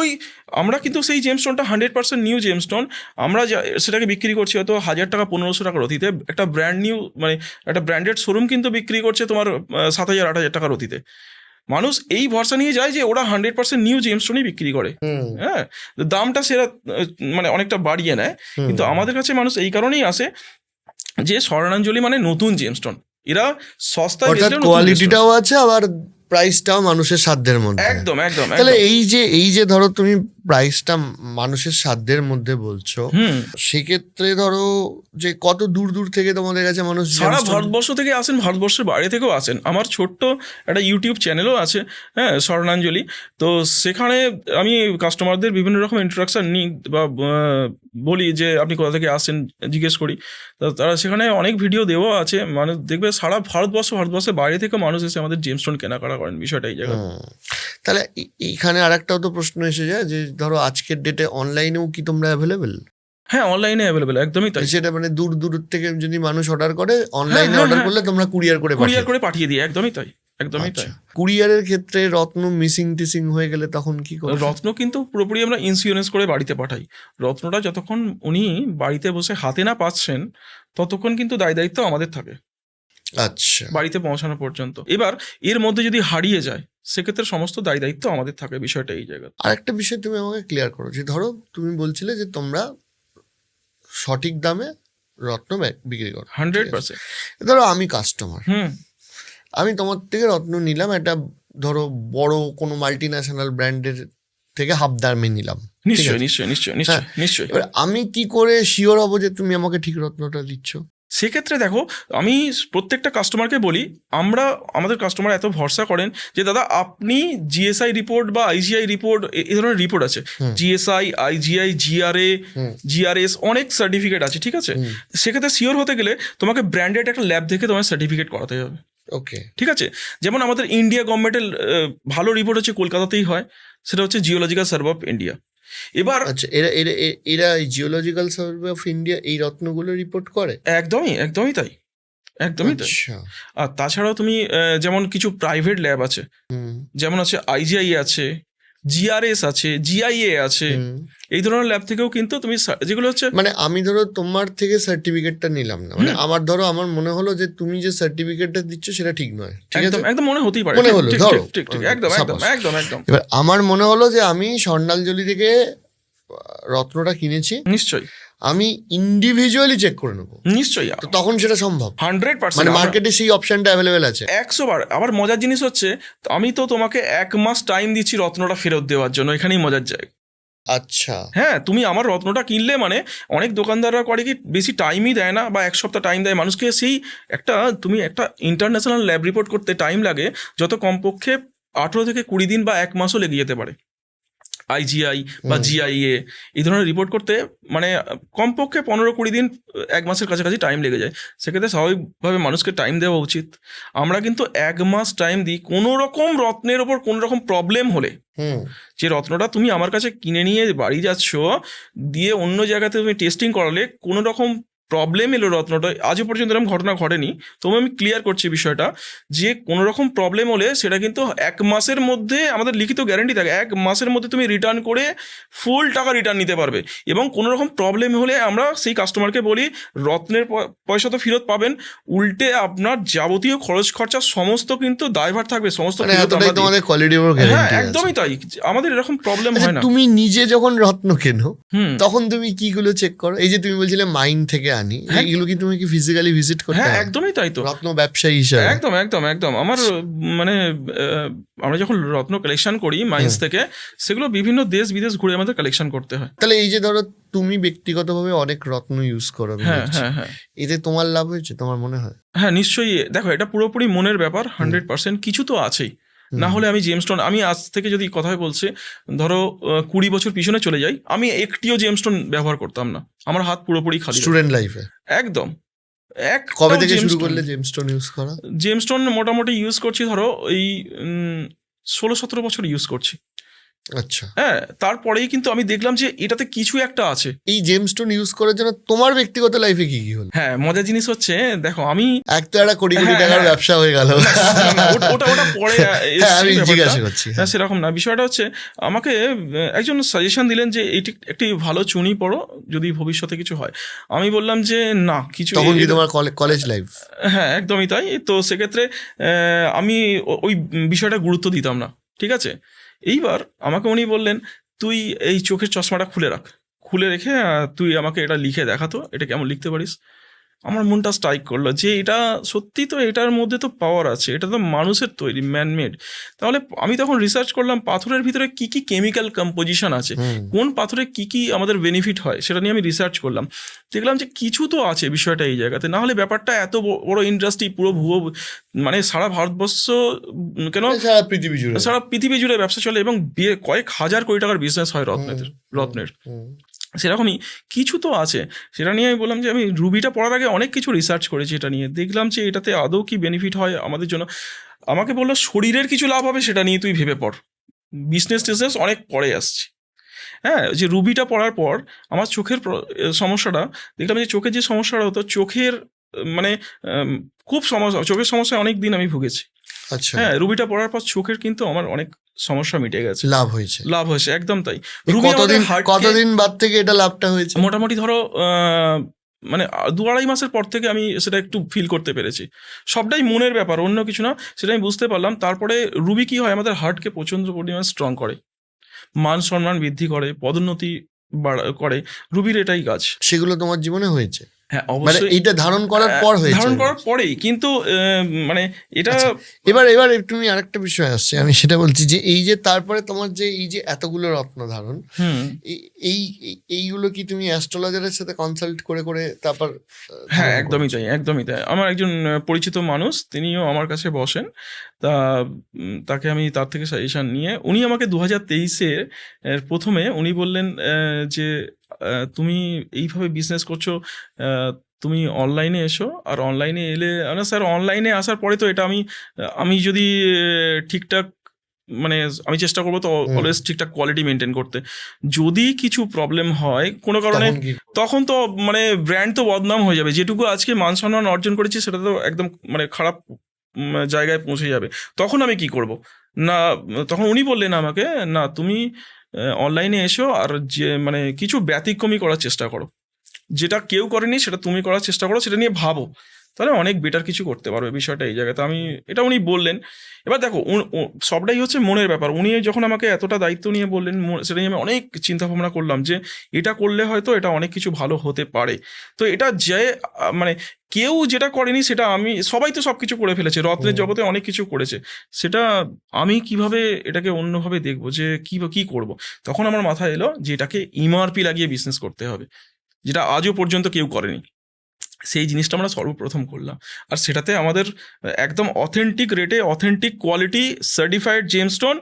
আমরা কিন্তু সেই জেমস্টোনটা 100% নিউ জেমস্টোন আমরা সেটাকে বিক্রি করছি হয়তো 1000 টাকা 1500 টাকার অতীতে, একটা ব্র্যান্ড নিউ মানে একটা ব্র্যান্ডেড শোরুম কিন্তু বিক্রি করছে তোমার 7000 8000 টাকার অতীতে। মানুষ এই ভরসা নিয়ে যায় যে ওরা 100% নিউ জেমস্টোনই বিক্রি করে, হ্যাঁ, দামটা সেরা মানে অনেকটা বাড়িয়ে নেয়। কিন্তু আমাদের কাছে মানুষ এই কারণেই আসে যে স্বর্ণাঞ্জলি মানে নতুন জেমস্টোন, এরা সস্তায় কোয়ালিটিটাও আছে আবার প্রাইসটাও মানুষের সাধ্যের মধ্যে। একদম একদম। তাহলে এই যে ধরো তুমি প্রাইসটা মানুষের সাধ্যের মধ্যে বলছো, সেক্ষেত্রে ধরো যে কত দূর দূর থেকে তোমাদের কাছে মানুষ সারা ভারতবর্ষ থেকে আসেন, ভারতবর্ষের বাইরে থেকেও আসেন। আমার ছোট্ট একটা ইউটিউব চ্যানেলও আছে, হ্যাঁ, স্বর্ণাঞ্জলি। তো সেখানে আমি কাস্টমারদের বিভিন্ন রকম ইন্টারাকশন নিই বা বলি যে আপনি কোথা থেকে আসেন জিজ্ঞেস করি। তো তারা সেখানে অনেক ভিডিও দেওয়া আছে, মানে দেখবে সারা ভারতবর্ষের বাইরে থেকে মানুষ এসে আমাদের জেমস্টোন কেনাকাটা করেন, বিষয়টা এই জায়গায়। তাহলে এখানে আরেকটাও তো প্রশ্ন এসে যায় যে ধরো আজকের ডেটে অনলাইনেও কি তোমরা অ্যাভেলেবেল? হ্যাঁ, অনলাইনে অ্যাভেলেবেল, একদমই তাই। সেটা মানে দূর দূর থেকে যদি মানুষ অর্ডার করে, অনলাইনে অর্ডার করলে তোমরা কুরিয়ার করে পাঠিয়ে দিই, একদমই তাই, একদমই তাই। কুরিয়ারের ক্ষেত্রে রত্ন মিসিং টিসিং হয়ে গেলে তখন কি করো? রত্ন কিন্তু পুরোপুরি আমরা ইন্স্যুরেন্স করে বাড়িতে পাঠাই। রত্নটা যতক্ষণ উনি বাড়িতে বসে হাতে না পাচ্ছেন ততক্ষণ কিন্তু দায়িত্ব আমাদের থাকে, আচ্ছা, বাড়িতে পৌঁছানো পর্যন্ত। এবার এর মধ্যে যদি হারিয়ে যায় সেক্ষেত্রে সমস্ত দায়িত্ব আমাদের থাকে, বিষয়টা এই জায়গায়। আরেকটা বিষয় তুমি আমাকে ক্লিয়ার করো, যে ধরো তুমি বলছিলে যে তোমরা সঠিক দামে রত্ন বিক্রি করো 100%। ধরো আমি কাস্টমার, আমি তোমার থেকে রত্ন নিলাম, একটা ধরো বড় কোনো মাল্টি ন্যাশনাল ব্র্যান্ডের থেকে হাফ দামে নিলাম, নিশ্চয়ই নিশ্চয়ই নিশ্চয়ই নিশ্চয়ই নিশ্চয়ই। এবার আমি কি করে শিওর হব যে তুমি আমাকে ঠিক রত্নটা দিচ্ছ? সেক্ষেত্রে দেখো, আমি প্রত্যেকটা কাস্টমারকে বলি, আমাদের কাস্টমার এত ভরসা করেন যে দাদা আপনি জিএসআই রিপোর্ট বা আইজিআই রিপোর্ট, এই ধরনের রিপোর্ট আছে, জিএসআই, আইজিআই, জিআরএ, জিআরএস, অনেক সার্টিফিকেট আছে, ঠিক আছে। সেক্ষেত্রে শিওর হতে গেলে তোমাকে ব্র্যান্ডেড একটা ল্যাব থেকে তোমার সার্টিফিকেট করাতে হবে, ওকে, ঠিক আছে। যেমন আমাদের ইন্ডিয়া গভর্নমেন্টের ভালো রিপোর্ট হচ্ছে কলকাতাতেই হয়, সেটা হচ্ছে জিওলজিক্যাল সার্ভে অফ ইন্ডিয়া। এবার আচ্ছা, এরা জিওলজিক্যাল সার্ভে অফ ইন্ডিয়া এই রত্নগুলো রিপোর্ট করে? একদমই একদমই তাই, একদমই তাই। আর তাছাড়াও তুমি যেমন কিছু প্রাইভেট ল্যাব আছে, যেমন আছে আইজিআই আছে, জিআরএস আছে, জিআইএ আছে, এই ধরনের ল্যাব থেকেও কিন্তু তুমি যেগুলো হচ্ছে, মানে আমি ধরো তোমার থেকে সার্টিফিকেটটা নিলাম না, মানে আমার মনে হলো যে তুমি যে সার্টিফিকেটটা দিচ্ছ সেটা ঠিক নয়, ঠিক আছে, একদম মনে হতেই পারে, মনে হলো, ধরো ঠিক ঠিক, একদম একদম একদম একদম। এবার আমার মনে হলো যে আমি স্বর্ণাঞ্জলি থেকে রত্নটা কিনেছি, নিশ্চয়ই আমি ইন্ডিভিজুয়ালি চেক করে নেবো, নিশ্চয়ই, তো তখন সেটা সম্ভব 100%। মানে মার্কেটে সেই অপশনটা অ্যাভেলেবেল আছে 100 বার। আবার মজার জিনিস হচ্ছে, আমি তো তোমাকে 1 মাস টাইম দিচ্ছি রত্নটা ফেরত দেওয়ার জন্য, এখানেই মজার জায়গা। আচ্ছা, হ্যাঁ, তুমি আমার রত্নটা কিনলে মানে অনেক দোকানদাররা করে কি বেশি টাইমই দেয় না, বা 1 সপ্তাহ টাইম দেয় মানুষকে। সেই তুমি একটা ইন্টারন্যাশনাল ল্যাব রিপোর্ট করতে টাইম লাগে যত কমপক্ষে 18 থেকে 20 দিন বা 1 মাসও লেগে যেতে পারে। আইজিআই বা জিআইএ এই ধরনের রিপোর্ট করতে মানে কমপক্ষে 15-20 দিন, 1 মাসের কাছাকাছি টাইম লেগে যায়। সেক্ষেত্রে স্বাভাবিকভাবে মানুষকে টাইম দেওয়া উচিত। আমরা কিন্তু 1 মাস টাইম দিই। কোনো রকম রত্নের ওপর কোনো রকম প্রবলেম হলে, যে রত্নটা তুমি আমার কাছে কিনে নিয়ে বাড়ি যাচ্ছ, দিয়ে অন্য জায়গাতে তুমি টেস্টিং করালে কোনো রকম প্রবলেম এলো রত্নটা, আজও পর্যন্ত এরকম ঘটনা ঘটেনি, তবু আমি ক্লিয়ার করছি বিষয়টা, যে কোনো রকম প্রবলেম হলে সেটা কিন্তু 1 মাসের মধ্যে আমাদের লিখিত গ্যারান্টি থাকে, 1 মাসের মধ্যে তুমি রিটার্ন করে ফুল টাকা রিটার্ন নিতে পারবে। এবং কোনো রকম প্রবলেম হলে আমরা সেই কাস্টমারকে বলি রত্নের পয়সা তো ফেরত পাবেন, উল্টে আপনার যাবতীয় খরচ খরচা সমস্ত কিন্তু দায়ভার থাকবে, সমস্ত। হ্যাঁ, একদমই তাই, আমাদের এরকম প্রবলেম হয় না। তুমি নিজে যখন রত্ন কেনো তখন তুমি কিগুলো চেক করো? এই যে তুমি বলছিলে মাইন থেকে আনি, এগুলো কি তুমি কি ফিজিক্যালি ভিজিট করতে? হ্যাঁ, একদমই তাই। তো রত্ন ব্যবসায়ী হিসেবে একদম একদম একদম আমার মানে আমরা যখন রত্ন কালেকশন করি মাইন্স থেকে, সেগুলো বিভিন্ন দেশ বিদেশ ঘুরে আমাদের কালেকশন করতে হয়। তাহলে এই যে ধরো তুমি ব্যক্তিগতভাবে অনেক রত্ন ইউজ করো, হ্যাঁ হ্যাঁ হ্যাঁ, এতে তোমার লাভ হয়েছে তোমার মনে হয়? হ্যাঁ, নিশ্চয়ই। দেখো, এটা পুরোপুরি মনের ব্যাপার, 100%। কিছু তো আছেই, না হলে আমি জেমস্টোন, আমি আজ থেকে যদি কথাই বলছি, ধরো 20 বছর পিছনে চলে যাই, আমি একটিও জেমস্টোন ব্যবহার করতাম না, আমার হাত পুরোপুরি খালি। স্টুডেন্ট লাইফে একদম। কবে থেকে শুরু করলে জেমস্টোন ইউজ করা? জেমস্টোন মোটামুটি ইউজ করছি ধরো এই 16-17 বছর ইউজ করছি। আচ্ছা, হ্যাঁ, তারপরেই কিন্তু আমি দেখলাম যে এটাতে কিছু একটা আছে। এই জেমস্টোন ইউজ করার জন্য তোমার ব্যক্তিগত লাইফে কি কি হলো? হ্যাঁ, মজার জিনিস হচ্ছে, দেখো আমি এক তো একটা কোটি কোটি টাকার ব্যবসা হয়ে গেল। ওটা পরে আমি জিজ্ঞাসা করছি। সেরকম না, বিষয়টা হচ্ছে আমাকে একজন সাজেশন দিলেন যে এইটি একটি ভালো চুনি পড়ো যদি ভবিষ্যতে কিছু হয়। আমি বললাম যে না, কিছু তখন কি তোমার কলেজ লাইফ? হ্যাঁ, একদমই তাই। তো সেক্ষেত্রে আমি ওই বিষয়টা গুরুত্ব দিতাম না, ঠিক আছে। এইবার আমাকে উনি বললেন, তুই এই চোখের চশমাটা খুলে রাখ, খুলে রেখে তুই আমাকে এটা লিখে দেখাতো, এটা কেমন লিখতে পারিস। আমার মনটা স্ট্রাইক করলো যে এটা সত্যি তো, এটার মধ্যে তো পাওয়ার আছে, এটা তো মানুষের তৈরি, ম্যানমেড। তাহলে আমি তখন রিসার্চ করলাম পাথরের ভিতরে কি কি কেমিক্যাল কম্পোজিশন আছে, কোন পাথরে কি কি আমাদের বেনিফিট হয়, সেটা নিয়ে আমি রিসার্চ করলাম। দেখলাম যে কিছু তো আছে বিষয়টা এই জায়গাতে, না হলে ব্যাপারটা এত বড় ইন্ডাস্ট্রি পুরো ভুয়ো, মানে সারা ভারতবর্ষ কেন সারা পৃথিবী জুড়ে ব্যবসা চলে এবং কয়েক হাজার কোটি টাকার বিজনেস হয় রত্নের। সেরকমই কিছু তো আছে, সেটা নিয়ে আমি বললাম যে আমি রুবিটা পড়ার আগে অনেক কিছু রিসার্চ করেছি, এটা নিয়ে দেখলাম যে এটাতে আদৌ কি বেনিফিট হয় আমাদের জন্য। আমাকে বললো শরীরের কিছু লাভ হবে, সেটা নিয়ে তুই ভেবে পড়, বিজনেস অনেক পরে আসছে। হ্যাঁ, যে রুবিটা পড়ার পর আমার চোখের সমস্যাটা দেখলাম, যে চোখের যে সমস্যাটা হতো, চোখের মানে খুব সমস্যা, চোখের সমস্যায় অনেক দিন আমি ভুগেছি। আচ্ছা, হ্যাঁ, রুবিটা পড়ার পর চোখের কিন্তু আমার অনেক সমস্যা মিটে গেছে, লাভ হয়েছে, একদম তাই। কতদিন বাদ থেকে এটা লাভটা হয়েছে? মোটামুটি ধরো মানে 2-2.5 মাসের পর থেকে আমি সেটা একটু ফিল করতে পেরেছি। সবটাই মনের ব্যাপার, অন্য কিছু না, সেটা আমি বুঝতে পারলাম। তারপরে রুবি কি হয়, আমাদের হার্টকে প্রচণ্ড পরিমাণ স্ট্রং করে, মান সম্মান বৃদ্ধি করে, পদোন্নতি করে, রুবির এটাই কাজ। সেগুলো তোমার জীবনে হয়েছে? হ্যাঁ, অবশ্যই। এটা ধারণ করার পর হয়েছে? ধারণ করার পরেই, কিন্তু মানে এটা এবার তুমি আরেকটা বিষয় আসছে, আমি সেটা বলছি যে এই যে তারপরে তোমার যে এই যে এতগুলো রত্ন ধারণ, এইগুলো কি তুমি অ্যাস্ট্রোলজারের সাথে কনসাল্ট করে করে তারপর? হ্যাঁ, একদমই তাই, একদমই তাই। আমার একজন পরিচিত মানুষ, তিনিও আমার কাছে বসেন, তাকে আমি তার থেকে সাজেশন নিয়ে, উনি আমাকে 2023-এর প্রথমে উনি বললেন যে তুমি এইভাবে বিজনেস করছো, তুমি অনলাইনে এসো। আর অনলাইনে এলে স্যার, অনলাইনে আসার পরে তো এটা আমি যদি ঠিকঠাক, মানে আমি চেষ্টা করবো তো অলওয়েজ ঠিকঠাক কোয়ালিটি মেনটেন করতে। যদি কিছু প্রবলেম হয় কোনো কারণে, তখন তো মানে ব্র্যান্ড তো বদনাম হয়ে যাবে, যেটুকু আজকে মান সম্মান অর্জন করেছি সেটা তো একদম মানে খারাপ জায়গায় পৌঁছে যাবে। তখন আমি কি করব না, তখন উনি বললেন আমাকে, না তুমি অনলাইনে এসো, আর যে মানে কিছু ব্যতিক্রমী করার চেষ্টা করো, যেটা কেউ করেনি সেটা তুমি করার চেষ্টা করো, সেটা নিয়ে ভাবো, তাহলে অনেক বেটার কিছু করতে পারবে। বিষয়টা এই জায়গাতে আমি, এটা উনি বললেন। এবার দেখো, সবটাই হচ্ছে মনের ব্যাপার। উনি যখন আমাকে এতটা দায়িত্ব নিয়ে বললেন, সেটা নিয়ে আমি অনেক চিন্তা ভাবনা করলাম যে এটা করলে হয়তো এটা অনেক কিছু ভালো হতে পারে। তো এটা যে মানে কেউ যেটা করেনি সেটা আমি, সবাই তো সব কিছু করে ফেলেছে, রত্নের জগতে অনেক কিছু করেছে, সেটা আমি কিভাবে এটাকে অন্যভাবে দেখবো, যে কি করব। তখন আমার মাথায় এলো যে এটাকে এমআরপি লাগিয়ে বিজনেস করতে হবে, যেটা আজও পর্যন্ত কেউ করেনি। সেই জিনিসটা আমরা সর্বপ্রথম করলাম, আর সেটাতে আমাদের একদম অথেন্টিক রেটে, অথেন্টিক কোয়ালিটি, সার্টিফাইড জেমস্টোন,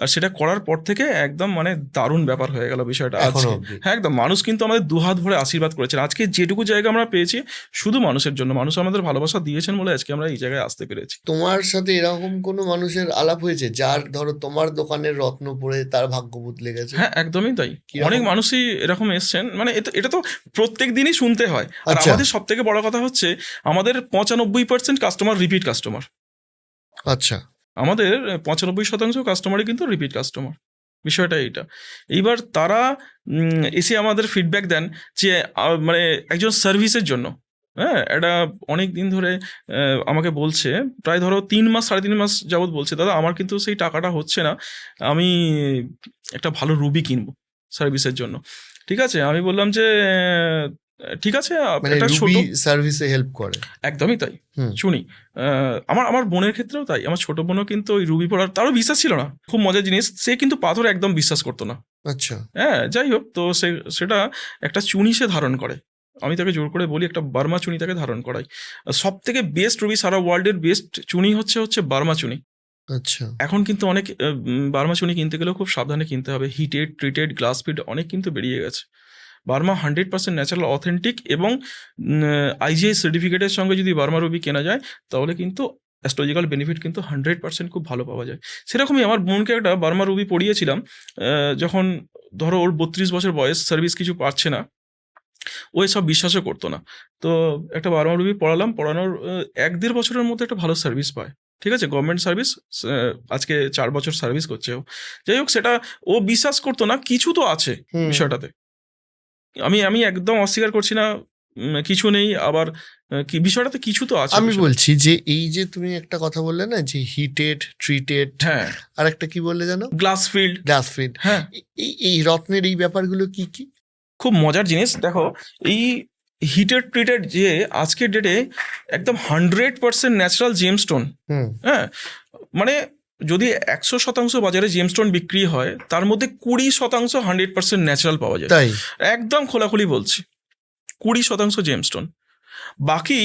আর সেটা করার পর থেকে একদম মানে দারুণ ব্যাপার হয়ে গেল বিষয়টা আজকে। হ্যাঁ, একদম মানুষ কিন্তু আমাদের দুহাত ভরে আশীর্বাদ করেছেন। আজকে যেটুকু জায়গা আমরা পেয়েছি শুধু মানুষের জন্য, মানুষ আমাদের ভালোবাসা দিয়েছেন বলে আজকে আমরা এই জায়গায় আসতে পেরেছি। তোমার সাথে এরকম কোনো মানুষের আলাপ হয়েছে যার ধরো তোমার দোকানের রত্ন পড়ে তার ভাগ্য বদলে গেছে? হ্যাঁ, একদমই তাই। অনেক মানুষই এরকম এসছেন, মানে এটা তো প্রত্যেক দিনই শুনতে হয়। আর আমাদের সব থেকে বড় কথা হচ্ছে, আমাদের 95% কাস্টমার রিপিট কাস্টমার। আচ্ছা, আমাদের 95% কাস্টমারই কিন্তু রিপিট কাস্টমার, বিষয়টা এইটা। এইবার তারা এসে আমাদের ফিডব্যাক দেন যে মানে একজন সার্ভিসের জন্য, হ্যাঁ, এটা অনেক দিন ধরে আমাকে বলছে, প্রায় ধরো 3 মাস 3.5 মাস যাবৎ বলছে, দাদা আমার কিন্তু সেই টাকাটা হচ্ছে না, আমি একটা ভালো রুবি কিনবো সার্ভিসের জন্য। ঠিক আছে, আমি বললাম যে ঠিক আছে, একটা ছোট সার্ভিসে হেল্প করে। একদমই তাই, শুনি। আমার বোনের ক্ষেত্রেও তাই, আমার ছোট বোনও কিন্তু ওই রুবি পড়ার, তারও বিশ্বাস ছিল না। খুব মজার জিনিস, সে কিন্তু পাথর একদম বিশ্বাস করতো না। আচ্ছা, হ্যাঁ, যাই হোক, তো সেটা একটা চুনি সে ধারণ করে। আমি তাকে জোর করে বলি একটা বার্মা চুনি তাকে ধারণ করাই। সব থেকে বেস্ট রুবি, সারা ওয়ার্ল্ডের বেস্ট চুনি হচ্ছে বার্মা চুনি। আচ্ছা, এখন কিন্তু অনেক বার্মা চুনি কিনতে গেলেও খুব সাবধানে কিনতে হবে, হিটেড, ট্রিটেড, গ্লাস ফিড অনেক কিন্তু বেরিয়ে গেছে। বার্মা 100% ন্যাচারাল, অথেন্টিক এবং আইজিআই সার্টিফিকেটের সঙ্গে যদি বার্মা রুবি কেনা যায়, তাহলে কিন্তু অ্যাস্ট্রোলজিক্যাল বেনিফিট কিন্তু 100% খুব ভালো পাওয়া যায়। সেরকমই আমার বোনকে একটা বার্মা রুবি পড়িয়েছিলাম, যখন ধরো ওর 32 বছর বয়স, সার্ভিস কিছু পাচ্ছে না, ও এসব বিশ্বাসও করতো না। তো একটা বার্মা রুবি পড়ানোর 1-1.5 বছরের মধ্যে একটা ভালো সার্ভিস পায়। ঠিক আছে, গভর্নমেন্ট সার্ভিস, আজকে 4 বছর সার্ভিস করছে ও। যাই হোক, সেটা ও বিশ্বাস করতো না, কিছু তো আছে বিষয়টাতে। আমি একদম অস্বীকার করছি না কিছু নেই, আবার কি বিষয়টাতে কিছু তো আছে। আমি বলছি যে এই যে তুমি একটা কথা বললে না যে হিটেড ট্রিটেড, হ্যাঁ, আর একটা কি বললে জানো, গ্লাস ফিল্ড, হ্যাঁ, এই রত্নের এই ব্যাপারগুলো কি কি? খুব মজার জিনিস। দেখো, এই হিটেড ট্রিটেড যে আজকের ডেটে একদম 100% ন্যাচারাল জেমস্টোন। হ্যাঁ, মানে যদি 100% বাজারে জেমস্টোন বিক্রি হয়, তার মধ্যে 20% 100% ন্যাচারাল পাওয়া যায়। তাই একদম খোলাখুলি বলছি, 20% জেমস্টোন। বাকি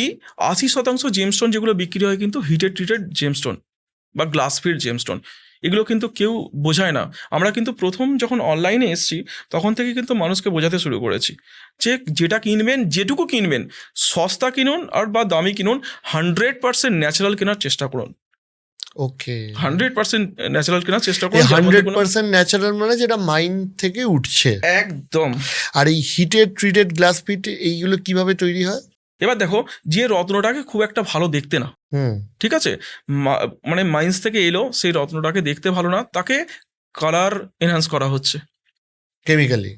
80% জেমস্টোন যেগুলো বিক্রি হয় কিন্তু হিটেড ট্রিটেড জেমস্টোন বা গ্লাস ফিল্ড জেমস্টোন। এগুলো কিন্তু কেউ বোঝায় না। আমরা কিন্তু প্রথম যখন অনলাইনে এসছি তখন থেকে কিন্তু মানুষকে বোঝাতে শুরু করেছি যে যেটা কিনবেন, যেটুকু কিনবেন, সস্তা কিনুন আর বা দামি কিনুন, 100% ন্যাচারাল কেনার চেষ্টা করুন। ওকে, 100% ন্যাচারাল কেনার চেষ্টা করুন। 100% ন্যাচারাল মানে যেটা মাইন্ড থেকে উঠছে একদম। আর এই হিটেড ট্রিটেড গ্লাস ফিট এইগুলো কিভাবে তৈরি হয়? এবার দেখো, যে রত্নটাকে খুব একটা ভালো দেখতে না, ঠিক আছে, মানে মাইন্স থেকে এলো, সেই রত্নটাকে দেখতে ভালো না, তাকে কালার এনহ্যান্স করা হচ্ছে কেমিক্যালি,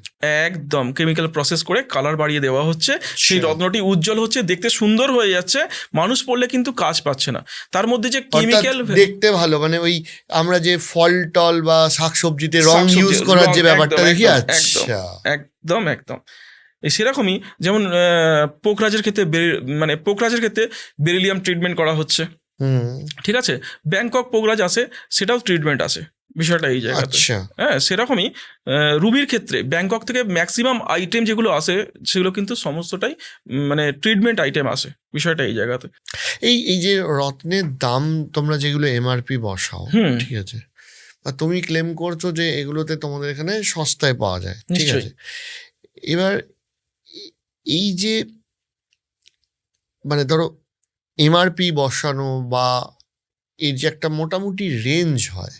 একদম কেমিক্যাল প্রসেস করে কালার বাড়িয়ে দেওয়া হচ্ছে। সেই রত্নটি উজ্জ্বল হচ্ছে, দেখতে সুন্দর হয়ে যাচ্ছে, মানুষ পড়লে কিন্তু কাজ পাচ্ছে না। তার মধ্যে যে কেমিক্যাল দেখতে ভালো, মানে ওই আমরা যে ফল টল বা শাকসবজিতে রং ইউজ করার যে ব্যাপারটা দেখি, আচ্ছা, একদম একদম সেরকমই। যেমন পোকরাজের ক্ষেত্রে মানে পোকরাজের ক্ষেত্রে বেরিলিয়াম ট্রিটমেন্ট করা হচ্ছে, ঠিক আছে, ব্যাংকক পোকরাজ আছে, সেটাও ট্রিটমেন্ট আছে বিষয়টা এই জায়গাতে। হ্যাঁ, সেরকমই রুবির ক্ষেত্রে ব্যাংকক থেকে ম্যাক্সিমাম আইটেম যেগুলো আসে সেগুলো কিন্তু সমস্তটাই মানে ট্রিটমেন্ট আইটেম আসে, বিষয়টা এই জায়গাতে। এই যে রত্নের দাম তোমরা যেগুলো এমআরপি বসাও, ঠিক আছে, বা তুমি ক্লেম করছো যে এগুলোতে তোমাদের এখানে সস্তায় পাওয়া যায়, ঠিক আছে, এবার এই যে মানে ধরো এমআরপি বসানো বা এই যে একটা মোটামুটি রেঞ্জ হয়,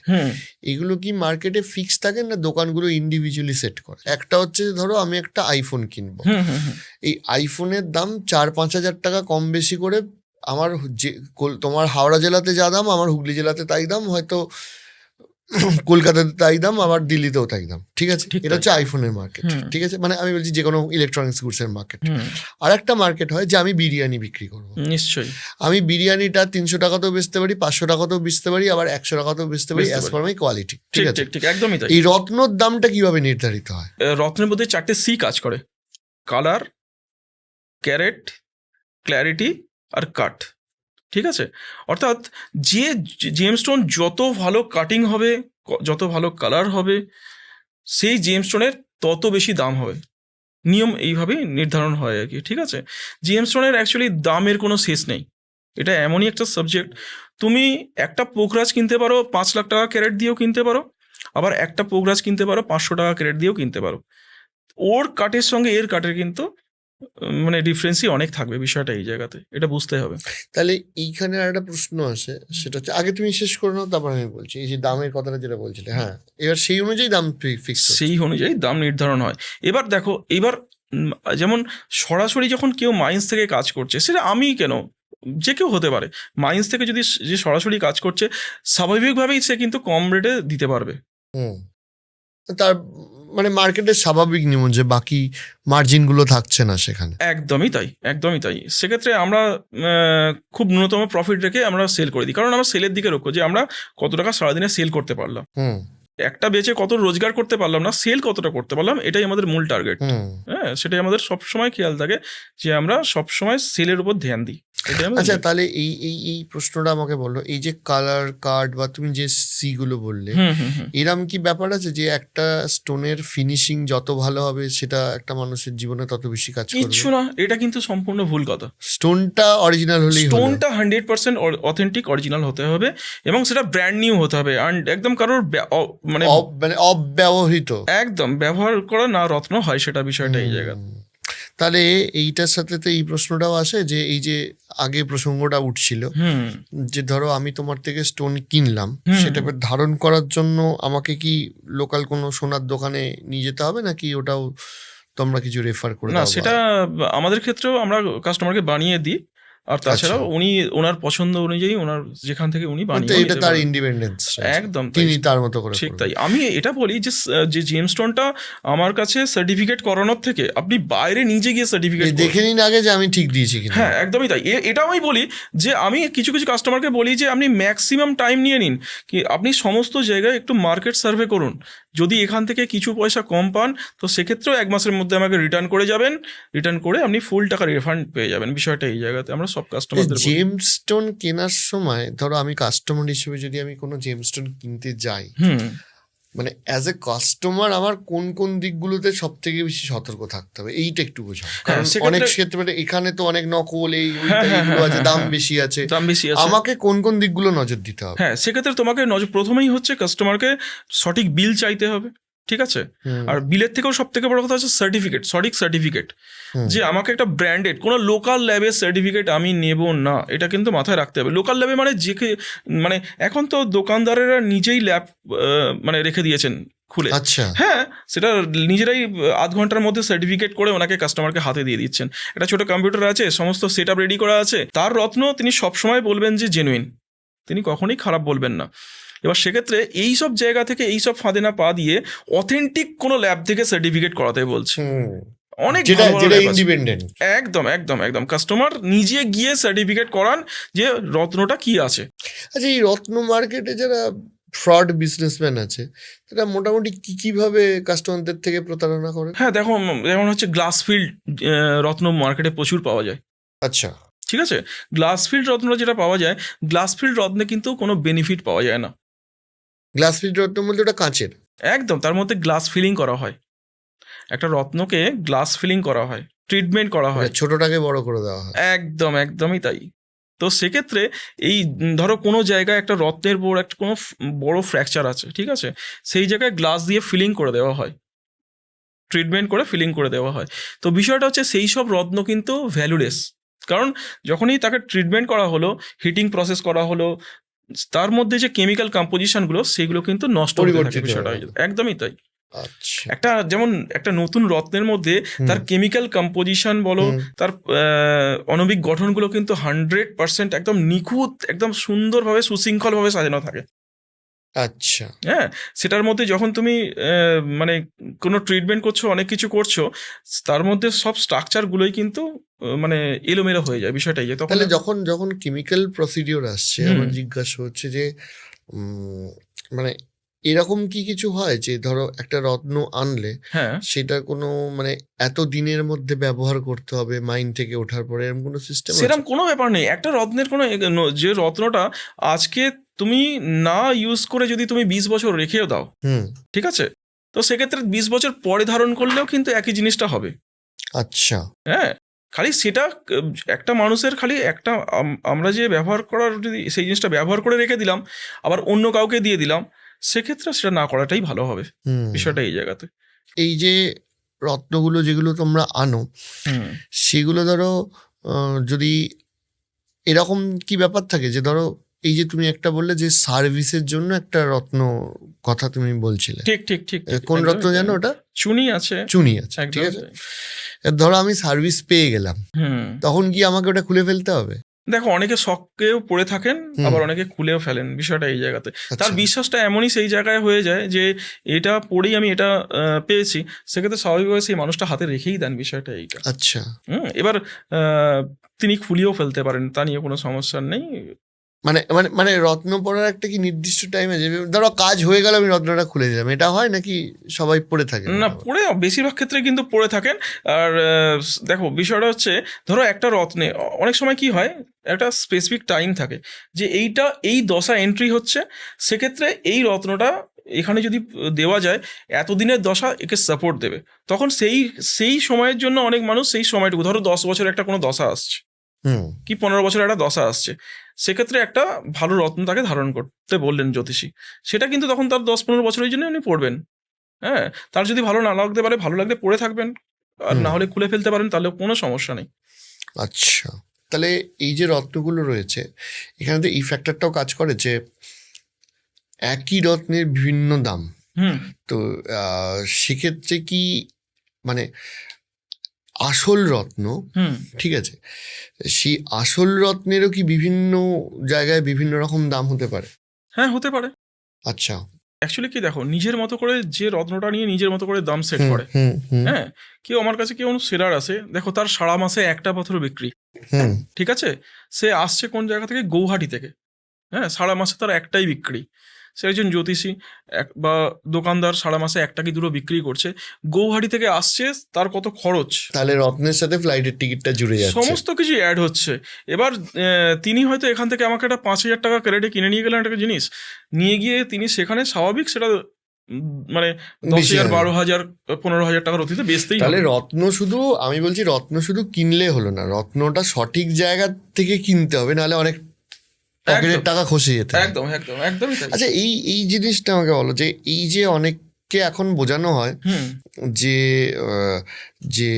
এগুলো কি মার্কেটে ফিক্স থাকে না দোকানগুলো ইন্ডিভিজুয়ালি সেট করে? একটা হচ্ছে ধরো আমি একটা আইফোন কিনবো, এই আইফোনের দাম 4-5 হাজার টাকা কম বেশি করে আমার যে তোমার হাওড়া জেলাতে যা দাম আমার হুগলি জেলাতে তাই দাম, হয়তো কলকাতাতে তাই দাম, আবার দিল্লিতেও তাই দাম, ঠিক আছে, এটা হচ্ছে আইফোনের মার্কেট, ঠিক আছে, মানে আমি বলছি যে কোনো ইলেকট্রনিক্স গুডসের মার্কেট। আর একটা মার্কেট হয় যে আমি বিরিয়ানি বিক্রি করবো, নিশ্চয়ই আমি বিরিয়ানিটা 300 টাকাতেও বেচতে পারি, 500 টাকাতেও বেচতে পারি, আবার 100 টাকাতেও বেচতে পারি, অ্যাজ পার মাই কোয়ালিটি, ঠিক আছে, ঠিক একদমই তাই। এই রত্নর দামটা কিভাবে নির্ধারিত হয়? রত্নের মধ্যে 4টে সি কাজ করে: কালার, ক্যারেট, ক্ল্যারিটি আর কাট, ঠিক আছে। অর্থাৎ যে জেমস্টোন যত ভালো কাটিং হবে, যত ভালো কালার হবে, সেই জেমস্টোনের তত বেশি দাম হবে। নিয়ম এইভাবেই নির্ধারণ হয় আর কি, ঠিক আছে। জেমস্টোনের অ্যাকচুয়ালি দামের কোনো শেষ নেই, এটা এমনই একটা সাবজেক্ট। তুমি একটা পোকরাজ কিনতে পারো 5 লাখ টাকা ক্যারেট দিয়েও কিনতে পারো, আবার একটা পোকরাজ কিনতে পারো 500 টাকা ক্যারেট দিয়েও কিনতে পারো। ওর কাটের সঙ্গে এর কাটের কিন্তু মানে ডিফারেন্সই অনেক থাকবে, বিষয়টা এই জায়গাতে এটা বুঝতে হবে। তাহলে এইখানে আর একটা প্রশ্ন আছে, সেটা হচ্ছে, আগে তুমি শেষ করে নাও তারপর আমি বলছি। এই যে দামের কথাটা যেটা বলছিলে, হ্যাঁ, এবার সেই অনুযায়ী দাম ফিক্স, সেই অনুযায়ী দাম নির্ধারণ হয়। এবার দেখো, এবার যেমন সরাসরি যখন কেউ মাইন্স থেকে কাজ করছে, সেটা আমি কেন, যে কেউ হতে পারে, মাইন্স থেকে যদি যে সরাসরি কাজ করছে, স্বাভাবিকভাবেই সে কিন্তু কম রেটে দিতে পারবে। তার মানে মার্কেটের স্বাভাবিক নিয়ম যে বাকি মার্জিনগুলো থাকছে না সেখানে। একদমই তাই, একদমই তাই। সেক্ষেত্রে আমরা খুব ন্যূনতম প্রফিট রেখে আমরা সেল করে দিই, কারণ আমরা সেলের দিকে লক্ষ্য, যে আমরা কত টাকা সারাদিনে সেল করতে পারলাম, একটা বেচে কত রোজগার করতে পারলাম না, সেল কতটা করতে পারলাম, এটাই আমাদের মূল টার্গেট। হ্যাঁ, সেটাই আমাদের সবসময় খেয়াল থাকে যে আমরা সবসময় সেলের উপর ধ্যান দিই। আচ্ছা, তাহলে এই প্রশ্নটা আমাকে বললো, এই যে কালার কার্ড বা তুমি যে সি গুলো বললে, এরম কি ব্যাপার আছে যে একটা স্টোনের ফিনিশিং যত ভালো হবে সেটা একটা মানুষের জীবনে তত বেশি কাজ করবে? কিচ্ছু না, এটা কিন্তু সম্পূর্ণ ভুল কথা। স্টোনটা অরিজিনাল হলেই, স্টোনটা 100% অথেন্টিক অরিজিনাল হতে হবে, এবং সেটা ব্র্যান্ড নিউ হতে হবে, আর একদম কারোর মানে অব্যবহৃত, একদম ব্যবহার করা না রত্ন হয়, সেটা বিষয়টা এই জায়গা। তাহলে এইটার সাথে তো এই প্রশ্নটাও আসে যে এই যে আগে প্রসঙ্গটা উঠছিল যে ধরো আমি তোমার থেকে স্টোন কিনলাম, সেটা ধারণ করার জন্য আমাকে কি লোকাল কোনো সোনার দোকানে নিয়ে যেতে হবে নাকি ওটাও তোমরা কিছু রেফার করে না? সেটা আমাদের ক্ষেত্রেও আমরা কাস্টমারকে বানিয়ে দিই, আর তাছাড়াও উনি ওনার পছন্দ অনুযায়ী ওনার যেখান থেকে উনি বানিয়ে, এটা তার ইন্ডিপেন্ডেন্স, একদম তিনি তার মতো করে। ঠিক তাই। আমি এটা বলি যে জেমস্টোনটা আমার কাছে সার্টিফিকেট করানোর থেকে আপনি বাইরে নিজে গিয়ে সার্টিফিকেট দেখে নিন আগে যে আমি ঠিক দিয়েছি কিনা। হ্যাঁ, একদমই তাই। এটাও আমি বলি যে আমি কিছু কিছু কাস্টমারকে বলি যে আপনি ম্যাক্সিমাম টাইম নিয়ে নিন, কি আপনি সমস্ত জায়গায় একটু মার্কেট সার্ভে করুন, যদি এখান থেকে কিছু পয়সা কম পান তো সেক্ষেত্রেও 1 মাসের মধ্যে আমাকে রিটার্ন করে যাবেন, রিটার্ন করে আপনি ফুল টাকা রিফান্ড পেয়ে যাবেন। বিষয়টা এই জায়গাতে আমরা সব কাস্টমারদের বলি। জেমস্টোন কেনার সময় ধরো আমি কাস্টমার হিসেবে যদি আমি কোনো জেমস্টোন কিনতে যাই, মানে অ্যাজ এ কাস্টমার আমার কোন কোন দিকগুলোতে সব থেকে বেশি সতর্ক থাকতে হবে এইটা একটু বোঝাও। কারণ অনেক ক্ষেত্রে মানে এখানে তো অনেক নকল এইগুলো আছে, দাম বেশি আছে, আমাকে কোন কোন দিকগুলো নজর দিতে হবে? হ্যাঁ, সেক্ষেত্রে তোমাকে প্রথমেই হচ্ছে কাস্টমারকে সঠিক বিল চাইতে হবে, ঠিক আছে? আর বিলের থেকেও সব থেকে বড় কথা হচ্ছে সার্টিফিকেট, সঠিক সার্টিফিকেট, যে আমাকে একটা ব্র্যান্ডেড কোনো লোকাল ল্যাবের সার্টিফিকেট আমি নেব না, এটা কিন্তু মাথায় রাখতে হবে। লোকাল ল্যাবে মানে মানে এখন তো দোকানদারেরা নিজেই ল্যাব মানে রেখে দিয়েছেন খুলে। আচ্ছা, হ্যাঁ, সেটা নিজেরাই আধ ঘন্টার মধ্যে সার্টিফিকেট করে ওনাকে কাস্টমারকে হাতে দিয়ে দিচ্ছেন। একটা ছোট কম্পিউটার আছে, সমস্ত সেট আপ রেডি করা আছে, তার রত্ন তিনি সবসময় বলবেন যে জেনুইন, তিনি কখনোই খারাপ বলবেন না। এবার সেক্ষেত্রে এই সব জায়গা থেকে এই সব ফাঁদে না পা দিয়ে অথেন্টিক কোনো ল্যাব থেকে সার্টিফিকেট করাতে বলছে। অনেক ইন্ডিপেন্ডেন্ট, একদম একদম একদম কাস্টমার নিজে গিয়ে সার্টিফিকেট করান যে রত্নটা কি আছে। আচ্ছা, এই রত্ন মার্কেটে যারা ফ্রড বিজনেসম্যান আছে তারা মোটামুটি কিভাবে কাস্টমারদের থেকে প্রতারণা করে? হ্যাঁ, দেখো, যেমন হচ্ছে গ্লাস ফিল্ড রত্ন মার্কেটে প্রচুর পাওয়া যায়। আচ্ছা, ঠিক আছে, গ্লাস ফিল্ড রত্নটা যেটা পাওয়া যায়, গ্লাস ফিল্ড রত্নে কিন্তু কোনো বেনিফিট পাওয়া যায় না। গ্লাস ফিল্ড রত্ন বলতে ওটা কাঁচের? একদম, তার মধ্যে গ্লাস ফিলিং করা হয়, একটা রত্নকে গ্লাস ফিলিং করা হয়, ট্রিটমেন্ট করা হয়, ছোটটাকে বড় করে দেওয়া হয়। একদম, একদমই তাই। তো সেক্ষেত্রে এই ধরো কোনো জায়গায় একটা রত্নের পর একটা কোনো বড় ফ্র্যাকচার আছে, ঠিক আছে, সেই জায়গায় গ্লাস দিয়ে ফিলিং করে দেওয়া হয়, ট্রিটমেন্ট করে ফিলিং করে দেওয়া হয়। তো বিষয়টা হচ্ছে সেই সব রত্ন কিন্তু ভ্যালুলেস, কারণ যখনই তাকে ট্রিটমেন্ট করা হলো, হিটিং প্রসেস করা হলো, তার মধ্যে যে কেমিক্যাল কম্পোজিশনগুলো সেগুলো কিন্তু নষ্ট হয়ে থাকে। বিষয়টা একদমই তাই। একটা যেমন একটা নতুন রত্নের মধ্যে তার কেমিক্যাল কম্পোজিশন বলো, তার আণবিক গঠনগুলো কিন্তু 100% একদম নিখুঁত, একদম সুন্দরভাবে সুশৃঙ্খলভাবে সাজানো থাকে। আচ্ছা, হ্যাঁ, সেটার মধ্যে যখন তুমি মানে কোনো ট্রিটমেন্ট করছো, অনেক কিছু করছো, তার মধ্যে সব স্ট্রাকচারগুলোই কিন্তু মানে এলোমেলো হয়ে যায়। বিষয়টাই যে তাহলে যখন কেমিক্যাল প্রসিডিওর আসছে, আমার জিজ্ঞাসা হচ্ছে যে মানে এরকম কি কিছু হয় যে ধরো একটা রত্ন আনলে সেটা কোনো মানে এত দিনের মধ্যে ব্যবহার করতে হবে মাইন থেকে ওঠার পরে, এরকম কোনো সিস্টেম? সেরকম কোনো ব্যাপার নেই। একটা রত্নের কোনো যে রত্নটা আজকে তুমি না ইউজ করে যদি তুমি 20 বছর রেখেও দাও, ঠিক আছে, তো সেক্ষেত্রে 20 বছর পরে ধারণ করলেও কিন্তু একই জিনিসটা হবে। আচ্ছা, হ্যাঁ, খালি সেটা একটা মানুষের খালি একটা আমরা যে ব্যবহার করার যদি সেই জিনিসটা ব্যবহার করে রেখে দিলাম আবার অন্য কাউকে দিয়ে দিলাম, সেক্ষেত্রে সেটা না করাটাই ভালো হবে। বিষয়টা এই জায়গাতে। এই যে রত্নগুলো যেগুলো তোমরা আনো, সেগুলো ধরো যদি এরকম কি ব্যাপার থাকে যে ধরো এই যে তুমি একটা বললে যে সার্ভিসের জন্য একটা রত্ন কথা তুমি বলছিলে, ঠিক ঠিক ঠিক। কোন রত্ন জানো ওটা? চুনি আছে, চুনি আছে, ঠিক আছে। ধরো আমি সার্ভিস পেয়ে গেলাম, তখন কি আমাকে ওটা খুলে ফেলতে হবে? দেখো, অনেকে শখেও পড়ে থাকেন, আবার অনেকে খুলেও ফেলেন। বিষয়টা এই জায়গাতে তার বিশ্বাসটা এমনই সেই জায়গায় হয়ে যায় যে এটা পড়েই আমি এটা পেয়েছি, সেক্ষেত্রে স্বাভাবিকভাবে সেই মানুষটা হাতে রেখেই দেন। বিষয়টা এইটা। আচ্ছা, এবার তিনি খুলিয়েও ফেলতে পারেন, তা নিয়ে কোনো সমস্যা নেই। মানে মানে মানে রত্ন পড়ার একটা কি নির্দিষ্ট টাইম আছে? ধরো কাজ হয়ে গেল, আমি রত্নটা খুলে দিলাম, এটা হয় নাকি সবাই পড়ে থাকে? না, পড়ে বেশিরভাগ ক্ষেত্রে কিন্তু পড়ে থাকেন। আর দেখো, বিষয়টা হচ্ছে ধরো একটা রত্নে অনেক সময় কি হয়, একটা স্পেসিফিক টাইম থাকে যে এইটা এই দশা এন্ট্রি হচ্ছে, সেক্ষেত্রে এই রত্নটা এখানে যদি দেওয়া যায় এতদিনের দশা একে সাপোর্ট দেবে, তখন সেই সময়ের জন্য অনেক মানুষ সেই সময়টুকু, ধরো 10 বছর একটা কোনো দশা আসছে, কি 15 বছর একটা দশা আসছে, সেক্ষেত্রে একটা ভালো রত্ন তাকে ধারণ করতে বললেন জ্যোতিষী, সেটা কিন্তু তখন তার 10-15 বছরের জন্য উনি পড়বেন। হ্যাঁ, তার যদি ভালো না লাগতে পারে, ভালো লাগলে পড়ে থাকবেন, আর না হলে খুলে ফেলতে পারেন, তাহলে কোনো সমস্যা নেই। আচ্ছা, তাহলে এই যে রত্নগুলো রয়েছে এখানে তো এই ফ্যাক্টরটাও কাজ করে যে একই রত্নের বিভিন্ন দাম। তো সেক্ষেত্রে কি মানে আসল রত্ন, ঠিক আছে, সেই আসল রত্নেরও কি বিভিন্ন জায়গায় বিভিন্ন রকম দাম হতে পারে? হ্যাঁ, হতে পারে। আচ্ছা, অ্যাকচুয়ালি কি দেখো, নিজের মতো করে যে রত্নটা নিয়ে নিজের মতো করে দাম সেট করে। হ্যাঁ, কেউ আমার কাছে কেউ সেলার আছে, দেখো তার সারা মাসে একটা পাথর বিক্রি, ঠিক আছে, সে আসছে কোন জায়গা থেকে, গৌহাটি থেকে। হ্যাঁ, সারা মাসে তার একটাই বিক্রি। সে একজন জ্যোতিষী বা দোকানদার, সারা মাসে একটা কি দুটো বিক্রি করছে, গৌহাটি থেকে আসছে, তার কত খরচ, তাহলে রত্নের সাথে ফ্লাইটের টিকিটটা জুড়ে যাচ্ছে, সমস্ত কিছু অ্যাড হচ্ছে। এবার তিনি হয়তো এখান থেকে আমাকে একটা 5,000 টাকা ক্যারেটে কিনে নিয়ে গেলেন একটা জিনিস, নিয়ে গিয়ে তিনি সেখানে স্বাভাবিক সেটা মানে 10,000, 12,000, 15,000 টাকার অতীতে বেচতেই। তাহলে রত্ন শুধু, আমি বলছি রত্ন শুধু কিনলে হলো না, রত্নটা সঠিক জায়গা থেকে কিনতে হবে, নাহলে অনেক পকেটের টাকা খসে যেতে। একদম একদম একদম। আচ্ছা, এই জিনিসটা আমাকে বলো, যে এই যে অনেককে এখন বোঝানো হয় যে যে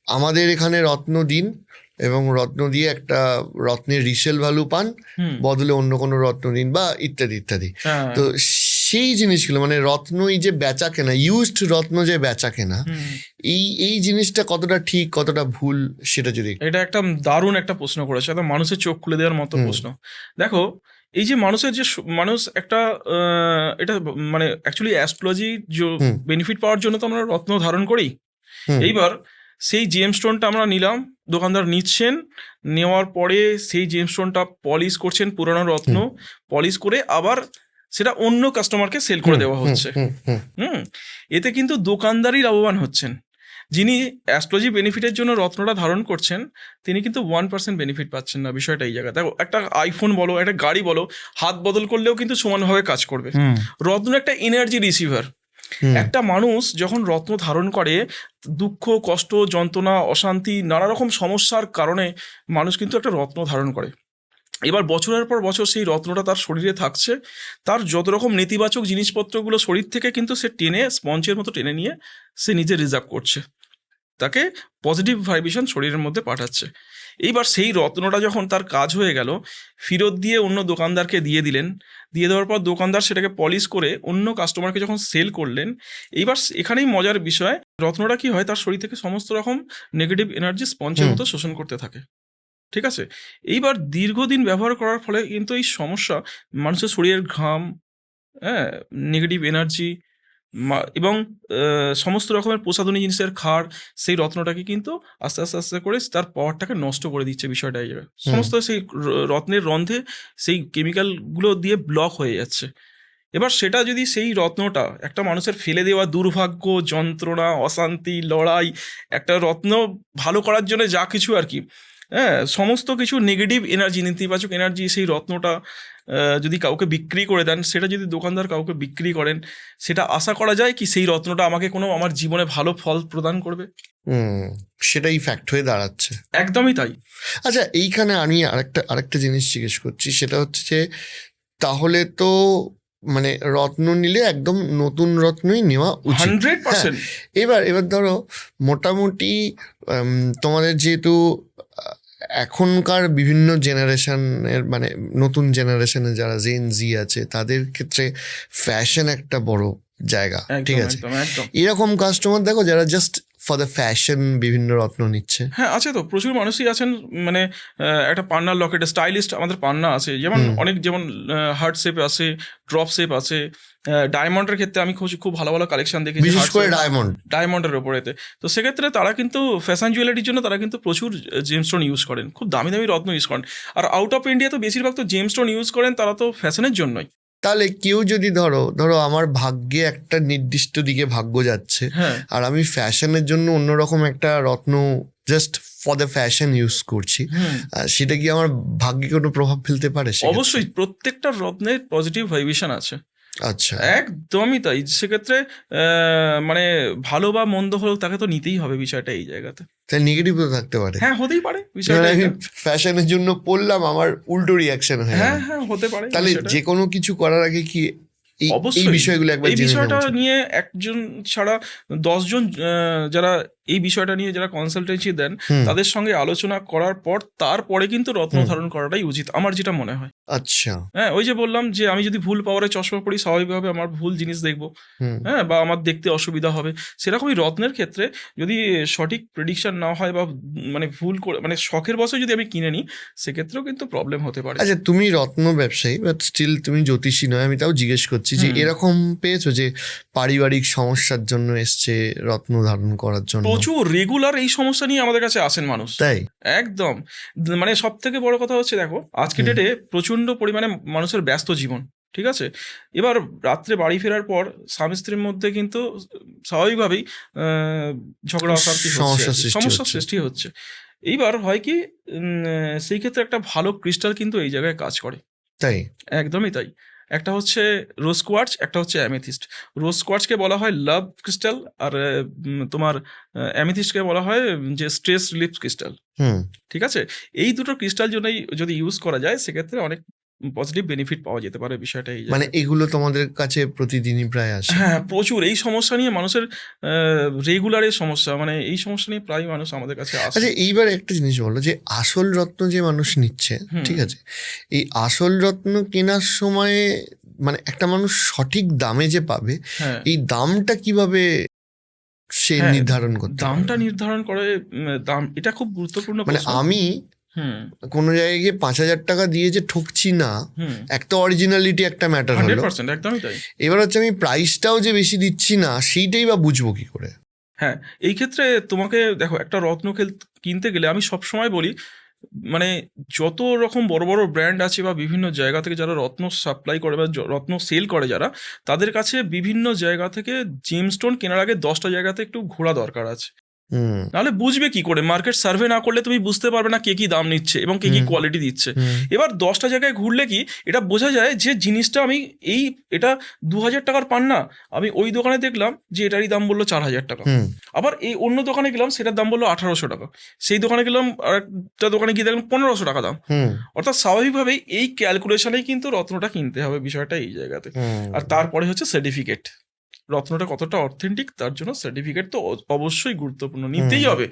আমাদের এখানে রত্ন দিন এবং রত্ন দিয়ে একটা রত্নের রিসেল ভ্যালু পান, বদলে অন্য কোনো রত্ন দিন বা ইত্যাদি ইত্যাদি। তো সেই জিনিসগুলো মানে রত্ন, এই যে বেচা কেনা, ইউজড রত্ন যে বেচা কেনা, এই জিনিসটা কতটা ঠিক কতটা ভুল সেটা যদি। এটা একটা দারুণ একটা প্রশ্ন করেছে, একদম মানুষের চোখ খুলে দেওয়ার মতো প্রশ্ন। দেখো, এই যে মানুষের যে মানুষ একটা এটা মানে অ্যাকচুয়ালি অ্যাস্ট্রোলজি বেনিফিট পাওয়ার জন্য তো আমরা রত্ন ধারণ করি। এইবার সেই জেম স্টোনটা আমরা নিলাম, দোকানদার নিচ্ছেন, নেওয়ার পরে সেই জেম স্টোনটা পলিশ করছেন, পুরোনো রত্ন পলিশ করে আবার সেটা অন্য কাস্টমারকে সেল করে দেওয়া হচ্ছে। এতে কিন্তু দোকানদারই লাভবান হচ্ছেন। যিনি অ্যাস্ট্রোলজি বেনিফিটের জন্য রত্নটা ধারণ করছেন, তিনি কিন্তু 1% বেনিফিট পাচ্ছেন না। বিষয়টা এই জায়গায় দেখো, একটা আইফোন বলো, একটা গাড়ি বলো, হাত বদল করলেও কিন্তু সমানভাবে কাজ করবে। রত্ন একটা এনার্জি রিসিভার। একটা মানুষ যখন রত্ন ধারণ করে, দুঃখ, কষ্ট, যন্ত্রণা, অশান্তি, নানা রকম সমস্যার কারণে মানুষ কিন্তু একটা রত্ন ধারণ করে। এবার বছরের পর বছর সেই রত্নটা তার শরীরে থাকছে, তার যত রকম নেতিবাচক জিনিসপত্রগুলো শরীর থেকে কিন্তু সে টেনে, স্পঞ্জের মতো টেনে নিয়ে সে নিজে রিজার্ভ করছে, তাকে পজিটিভ ভাইব্রেশন শরীরের মধ্যে পাঠাচ্ছে। এইবার সেই রত্নটা যখন তার কাজ হয়ে গেল, ফেরত দিয়ে অন্য দোকানদারকে দিয়ে দিলেন, দিয়ে দেওয়ার পর দোকানদার সেটাকে পলিশ করে অন্য কাস্টমারকে যখন সেল করলেন, এইবার এখানেই মজার বিষয়, রত্নটা কি হয়, তার শরীর থেকে সমস্ত রকম নেগেটিভ এনার্জি স্পঞ্জের মতো শোষণ করতে থাকে, ঠিক আছে। এইবার দীর্ঘদিন ব্যবহার করার ফলে কিন্তু এই সমস্যা, মানুষের শরীরের ঘাম, হ্যাঁ, নেগেটিভ এনার্জি এবং সমস্ত রকমের প্রসাধনী জিনিসের ক্ষার, সেই রত্নটাকে কিন্তু আস্তে আস্তে আস্তে করে তার পাওয়ারটাকে নষ্ট করে দিচ্ছে। বিষয়টা এই জায়গায় সমস্ত সেই রত্নের রন্ধে সেই কেমিক্যালগুলো দিয়ে ব্লক হয়ে যাচ্ছে। এবার সেটা যদি সেই রত্নটা একটা মানুষের ফেলে দেওয়া দুর্ভাগ্য, যন্ত্রণা, অশান্তি, লড়াই, একটা রত্ন ভালো করার জন্য যা কিছু আর কি, হ্যাঁ, সমস্ত কিছু নেগেটিভ এনার্জি, নেতিবাচক এনার্জি, সেই রত্নটা যদি কাউকে বিক্রি করে দেন, সেটা যদি দোকানদার কাউকে বিক্রি করেন, সেটা আশা করা যায় কি সেই রত্নটা আমাকে কোনো আমার জীবনে ভালো ফল প্রদান করবে? সেটাই ফ্যাক্ট হয়ে দাঁড়াচ্ছে। একদমই তাই। আচ্ছা, এইখানে আমি আরেকটা জিনিস জিজ্ঞেস করছি, সেটা হচ্ছে যে তাহলে তো মানে রত্ন নিলে একদম নতুন রত্নই নেওয়া উচিত। 100%। এবার ধরো মোটামুটি তোমাদের যেহেতু এখনকার বিভিন্ন জেনারেশনের মানে নতুন জেনারেশনে যারা জেন জি আছে, তাদের ক্ষেত্রে ফ্যাশন একটা বড় জায়গা, ঠিক আছে। এরকম কাস্টমার দেখো যারা জাস্ট ফর দ্য ফ্যাশন বিভিন্ন রত্ন নিচ্ছে। হ্যাঁ, আছে তো, প্রচুর মানুষই আছেন। মানে একটা পান্নার লকেট, স্টাইলিস্ট আমাদের পান্না আছে, যেমন অনেক, যেমন হার্ট শেপ আছে, ড্রপ শেপ আছে। ডায়মন্ডের ক্ষেত্রে আমি খুব ভালো ভালো কালেকশন দেখেছি, বিশেষ করে ডায়মন্ডের ওপরেতে। তো সেক্ষেত্রে তারা কিন্তু ফ্যাশন জুয়েলারির জন্য তারা কিন্তু প্রচুর জেমস্টোন ইউজ করেন, খুব দামি দামি রত্ন ইউজ করেন। আর আউট অফ ইন্ডিয়া তো বেশিরভাগ তো জেমস্টোন ইউজ করেন, তারা তো ফ্যাশনের জন্যই। তাহলে কেউ যদি ধরো আমার ভাগ্যে একটা নির্দিষ্ট দিকে ভাগ্য যাচ্ছে, আর আমি ফ্যাশনের জন্য অন্যরকম একটা রত্ন just for the fashion use করছি, সেটা কি আমার ভাগ্যে কোনো প্রভাব ফেলতে পারে? অবশ্যই, প্রত্যেকটা রত্নের পজিটিভ ভাইব্রেশন আছে। আচ্ছা, একদমই তাই। সেক্ষেত্রে মানে ভালো বা মন্দ হলেও তাকে তো নিতেই হবে, বিষয়টা এই জায়গাতে। তাই নেগেটিভও থাকতে পারে। হ্যাঁ, হতেই পারে। বিষয়টা ফ্যাশনের জন্য পড়লাম, আমার উল্টো রিয়াকশন হয়। হ্যাঁ, হতে পারে। তাহলে যে কোনো কিছু করার আগে কি এই বিষয়গুলো একবার এই বিষয়টা নিয়ে একজন ছাড়া 10 জন যারা এই বিষয়টা নিয়ে যারা কনসালটেন্সি দেন তাদের সঙ্গে আলোচনা করার পর তারপরে কিন্তু রত্ন ধারণ করাটাই উচিত, আমার যেটা মনে হয়। আচ্ছা, হ্যাঁ, ওই যে বললাম যে আমি যদি ভুল পাওয়ারে চশমা পড়ি, স্বাভাবিকভাবে আমার ভুল জিনিস দেখবো, হ্যাঁ, বা আমার দেখতে অসুবিধা হবে। সেরকমই রত্নের ক্ষেত্রে যদি সঠিক প্রেডিকশন না হয় বা মানে ভুল করে মানে শখের বশে যদি আমি কিনে নিই, সেক্ষেত্রেও কিন্তু প্রবলেম হতে পারে। আচ্ছা, তুমি রত্ন ব্যবসায়ী, বাট স্টিল তুমি জ্যোতিষী নয়, আমি তাও জিজ্ঞেস করছি যে এরকম পেয়েছো যে পারিবারিক সমস্যার জন্য এসছে রত্ন ধারণ করার জন্য? প্রচুর রেগুলার এই সমস্যা নিয়ে আমাদের কাছে আসেন মানুষ। তাই? একদম, মানে সব থেকে বড় কথা হচ্ছে, দেখো আজকে ডেটে প্রচন্ড পরিমাণে মানুষের ব্যস্ত জীবন, ঠিক আছে? এবার রাত্রে বাড়ি ফেরার পর স্বামী স্ত্রীর মধ্যে কিন্তু স্বাভাবিকভাবেই ঝগড়া অশান্তি হচ্ছে, সমস্যার সৃষ্টি হচ্ছে। এইবার হয় কি, সেই ক্ষেত্রে একটা ভালো ক্রিস্টাল কিন্তু এই জায়গায় কাজ করে। তাই? একদমই তাই। একটা হচ্ছে রোজ কোয়ার্টজ, একটা হচ্ছে অ্যামেথিস্ট। রোজ কোয়ার্টজকে বলা হয় লাভ ক্রিস্টাল, আর তোমার অ্যামেথিস্টকে বলা হয় যে স্ট্রেস রিলিফ ক্রিস্টাল। ঠিক আছে? এই দুটো ক্রিস্টাল যদি ইউজ করা যায়, সেক্ষেত্রে অনেক পজিটিভ বেনিফিট পাওয়া যেতে পারে। বিষয়টা এই মানে এগুলো তোমাদের কাছে প্রতিদিনই প্রায় আসে? হ্যাঁ, প্রচুর। এই সমস্যা নিয়ে মানুষের রেগুলারের সমস্যা, মানে এই সমস্যা নিয়ে প্রায় মানুষ আমাদের কাছে আসে। আচ্ছা, এইবার একটা জিনিস বলো, যে আসল রত্ন যে মানুষ নিচ্ছে, ঠিক আছে, এই আসল রত্ন কেনার সময় মানে একটা মানুষ সঠিক দামে যে পাবে, এই দামটা কিভাবে সে নির্ধারণ করতে? দামটা নির্ধারণ করে, দাম এটা খুব গুরুত্বপূর্ণ। মানে আমি কোনো জায়গায় গিয়ে 5,000 টাকা দিয়ে যে ঠকছি না, একটা অরিজিনালিটি একটা ম্যাটার হলো। 100%, একদমই তাই। এবার হচ্ছে আমি প্রাইসটাও যে বেশি দিচ্ছি না, সেইটাই বা বুঝবো কি করে? হ্যাঁ, এই ক্ষেত্রে তোমাকে দেখো, একটা রত্ন কিনতে গেলে আমি সবসময় বলি, মানে যত রকম বড় বড় ব্র্যান্ড আছে বা বিভিন্ন জায়গা থেকে যারা রত্ন সাপ্লাই করে বা রত্ন সেল করে যারা, তাদের কাছে বিভিন্ন জায়গা থেকে জেমস্টোন কেনার আগে 10টা জায়গাতে একটু ঘোরা দরকার আছে। নাহলে বুঝবে কি করে? মার্কেট সার্ভে না করলে তুমি বুঝতে পারবে না কে কি দাম নিচ্ছে এবং কে কি কোয়ালিটি দিচ্ছে। এবার 10টা জায়গায় ঘুরলে কি এটা বোঝা যায় যে জিনিসটা আমি এটা 2,000 টাকার পান্না, আমি ওই দোকানে দেখলাম যে এটারই দাম বললো 4,000 টাকা। আবার এই অন্য দোকানে গেলাম, সেটার দাম বললো 1,800 টাকা। সেই দোকানে গেলাম, আর একটা দোকানে গিয়ে দেখলাম 1,500 টাকা দাম। অর্থাৎ স্বাভাবিকভাবেই এই ক্যালকুলেশনেই কিন্তু রত্নটা কিনতে হবে, বিষয়টা এই জায়গাতে। আর তারপরে হচ্ছে সার্টিফিকেট, রত্নটা কতটা অথেন্টিক তার জন্য সার্টিফিকেট তো অবশ্যই গুরুত্বপূর্ণ, নিতেই হবে।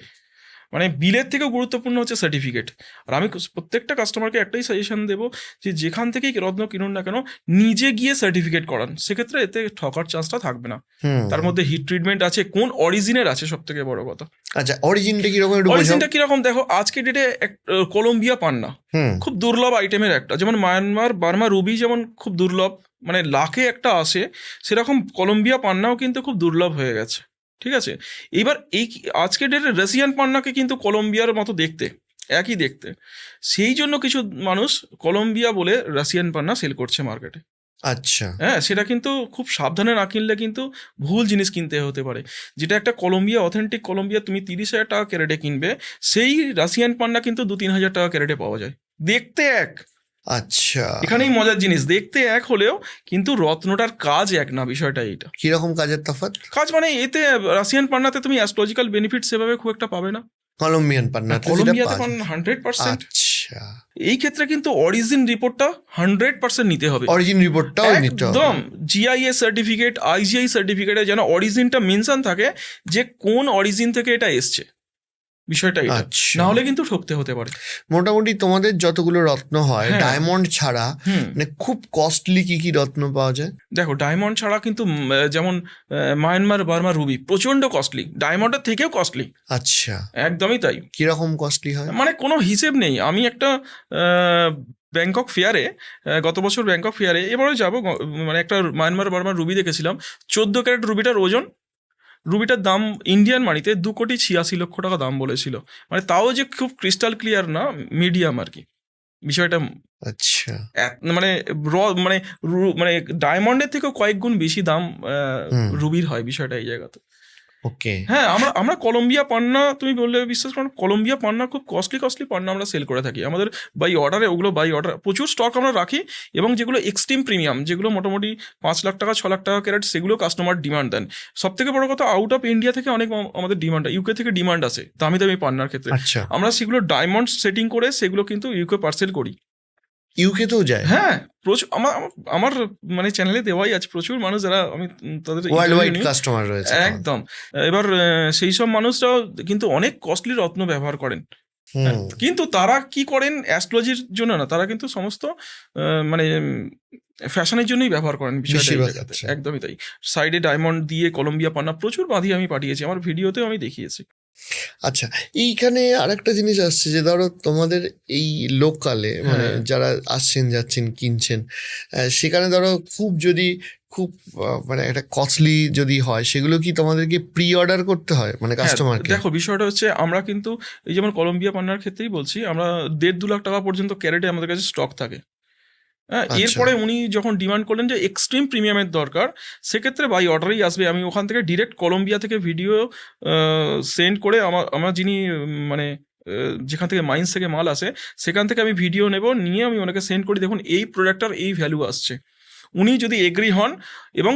মানে বিলের থেকেও গুরুত্বপূর্ণ হচ্ছে সার্টিফিকেট। আর আমি প্রত্যেকটা কাস্টমারকে একটাই সাজেশন দেবো যে যেখান থেকেই রত্ন কিনুন না কেন, নিজে গিয়ে সার্টিফিকেট করান, সেক্ষেত্রে এতে ঠকার চান্সটা থাকবে না। তার মধ্যে হিট ট্রিটমেন্ট আছে, কোন অরিজিনের আছে, সব থেকে বড় কথা। আচ্ছা, অরিজিনটা কিরকম? অরিজিনটা কিরকম দেখো, আজকে ডেটে কলম্বিয়া পান্না খুব দুর্লভ আইটেমের একটা, যেমন মায়ানমার বার্মা রুবি যেমন খুব দুর্লভ, মানে লাখে একটা আসে, সেরকম কলম্বিয়া পান্নাও কিন্তু খুব দুর্লভ হয়ে গেছে। ঠিক আছে? এবার এই আজকে ডেটে রাশিয়ান পান্নাকে কিন্তু কলম্বিয়ার মতো দেখতে, একই দেখতে, সেই জন্য কিছু মানুষ কলম্বিয়া বলে রাশিয়ান পান্না সেল করছে মার্কেটে। আচ্ছা, হ্যাঁ, সেটা কিন্তু খুব সাবধানে না কিনলে কিন্তু ভুল জিনিস কিনতে হতে পারে। যেটা একটা কলম্বিয়া, অথেন্টিক কলম্বিয়া তুমি 30,000 টাকা ক্যারেটে কিনবে, সেই রাশিয়ান পান্না কিন্তু 2-3 হাজার টাকা ক্যারেটে পাওয়া যায়, দেখতে এক। আচ্ছা, এখানেই মজার জিনিস, দেখতে এক হলেও কিন্তু রত্নটার কাজ এক না, বিষয়টা এইটা। কিরকম কাজের তফাৎ? কাজ মানে এতে রাশিয়ান পান্নাতে তুমি অ্যাস্ট্রোলজিক্যাল বেনিফিট সেভাবে খুব একটা পাবে না, কলম্বিয়াতে পান 100%। আচ্ছা, এই ক্ষেত্রে কিন্তু অরিজিন রিপোর্টটা 100% নিতে হবে। অরিজিন রিপোর্টটাও নিতে হবে একদম। জিআইএ সার্টিফিকেট, আইজিআই সার্টিফিকেটে যেন অরিজিনটা মেনশন থাকে যে কোন অরিজিন থেকে এটা এসছে, বিষয়টা এটা। না হলে কিন্তু ঠকতে হতে পারে। মোটামুটি তোমাদের যতগুলো রত্ন হয়, ডায়মন্ড ছাড়া মানে খুব কস্টলি কি কি রত্ন পাওয়া যায়? দেখো, ডায়মন্ড ছাড়া কিন্তু যেমন মায়ানমার বার্মা রুবি প্রচন্ড কস্টলি, ডায়মন্ডের থেকেও কস্টলি। আচ্ছা, একদমই তাই। কিরকম কস্টলি হয়? মানে কোনো হিসেব নেই। আমি একটা ব্যাংকক ফেয়ারে, গত বছর ব্যাংকক ফেয়ারে, এবারে যাবো, মানে একটা মায়ানমার বার্মার রুবি দেখেছিলাম। 14 ক্যারেট রুবিটার ওজন, রুবিটার দাম ইন্ডিয়ান মানিতে 2,86,00,000 টাকা দাম বলেছিল। মানে তাও যে খুব ক্রিস্টাল ক্লিয়ার না, মিডিয়াম আর কি বিষয়টা। আচ্ছা, মানে মানে ডায়মন্ডের থেকেও কয়েক গুণ বেশি দাম রুবির হয়, বিষয়টা এই জায়গাতে। ওকে। হ্যাঁ, আমরা কলম্বিয়া পান্না, তুমি বললে বিশ্বাস করো, কলম্বিয়া পান্না খুব কস্টলি পান্না আমরা সেল করে থাকি আমাদের বাই অর্ডারে। ওগুলো বাই অর্ডার প্রচুর স্টক আমরা রাখি, এবং যেগুলো এক্সট্রিম প্রিমিয়াম, যেগুলো মোটামুটি 5 লাখ টাকা 6 লাখ টাকা ক্যারেট, সেগুলো কাস্টমার ডিমান্ড দেন। সব থেকে বড় কথা, আউট অফ ইন্ডিয়া থেকে অনেক আমাদের ডিমান্ড, ইউকে থেকে ডিমান্ড আসে দামি পান্নার ক্ষেত্রে। আমরা সেগুলো ডায়মন্ড সেটিং করে সেগুলো কিন্তু ইউকে পার্সেল করি। ইউকেতেও যায়? হ্যাঁ, প্রচুর। আমার মানে চ্যানেলে দেওয়াই আছে প্রচুর মানুষ যারা আমি তাদের ওয়ার্ল্ড ওয়াইড কাস্টমার রয়েছে একদম। এবার সেই সব মানুষরাও কিন্তু অনেক কস্টলি রত্ন ব্যবহার করেন, কিন্তু তারা কি করেন অ্যাস্ট্রোলজির জন্য না, তারা কিন্তু সমস্ত মানে ফ্যাশনের জন্যই ব্যবহার করেন বিষয়টা। একদমই তাই। সাইডে ডায়মন্ড দিয়ে কলম্বিয়া পান্না প্রচুর বাঁধিয়ে আমি পাঠিয়েছি, আমার ভিডিওতেও আমি দেখিয়েছি। আচ্ছা, এইখানে আরেকটা জিনিস আসছে যে ধরো তোমাদের এই লোকালে মানে যারা আসছেন যাচ্ছেন কিনছেন, সেখানে ধরো খুব মানে একটা কস্টলি যদি হয়, সেগুলো কি তোমাদেরকে প্রি অর্ডার করতে হয় মানে কাস্টমারকে? দেখো বিষয়টা হচ্ছে, আমরা কিন্তু এই যেমন কলম্বিয়া পান্নার ক্ষেত্রেই বলছি, আমরা 1.5-2 লাখ টাকা পর্যন্ত ক্যারেটে আমাদের কাছে স্টক থাকে। এরপরে উনি যখন ডিমান্ড করলেন যে এক্সট্রিম প্রিমিয়ামের দরকার, সেক্ষেত্রে বাই অর্ডারেই আসবে। আমি ওখান থেকে ডিরেক্ট কলম্বিয়া থেকে ভিডিও সেন্ড করে আমার যিনি মানে যেখান থেকে মাইন্স থেকে মাল আসে সেখান থেকে আমি ভিডিও নিয়ে আমি ওনাকে সেন্ড করি, দেখুন এই প্রোডাক্টটার এই ভ্যালু আসছে। উনি যদি এগ্রি হন এবং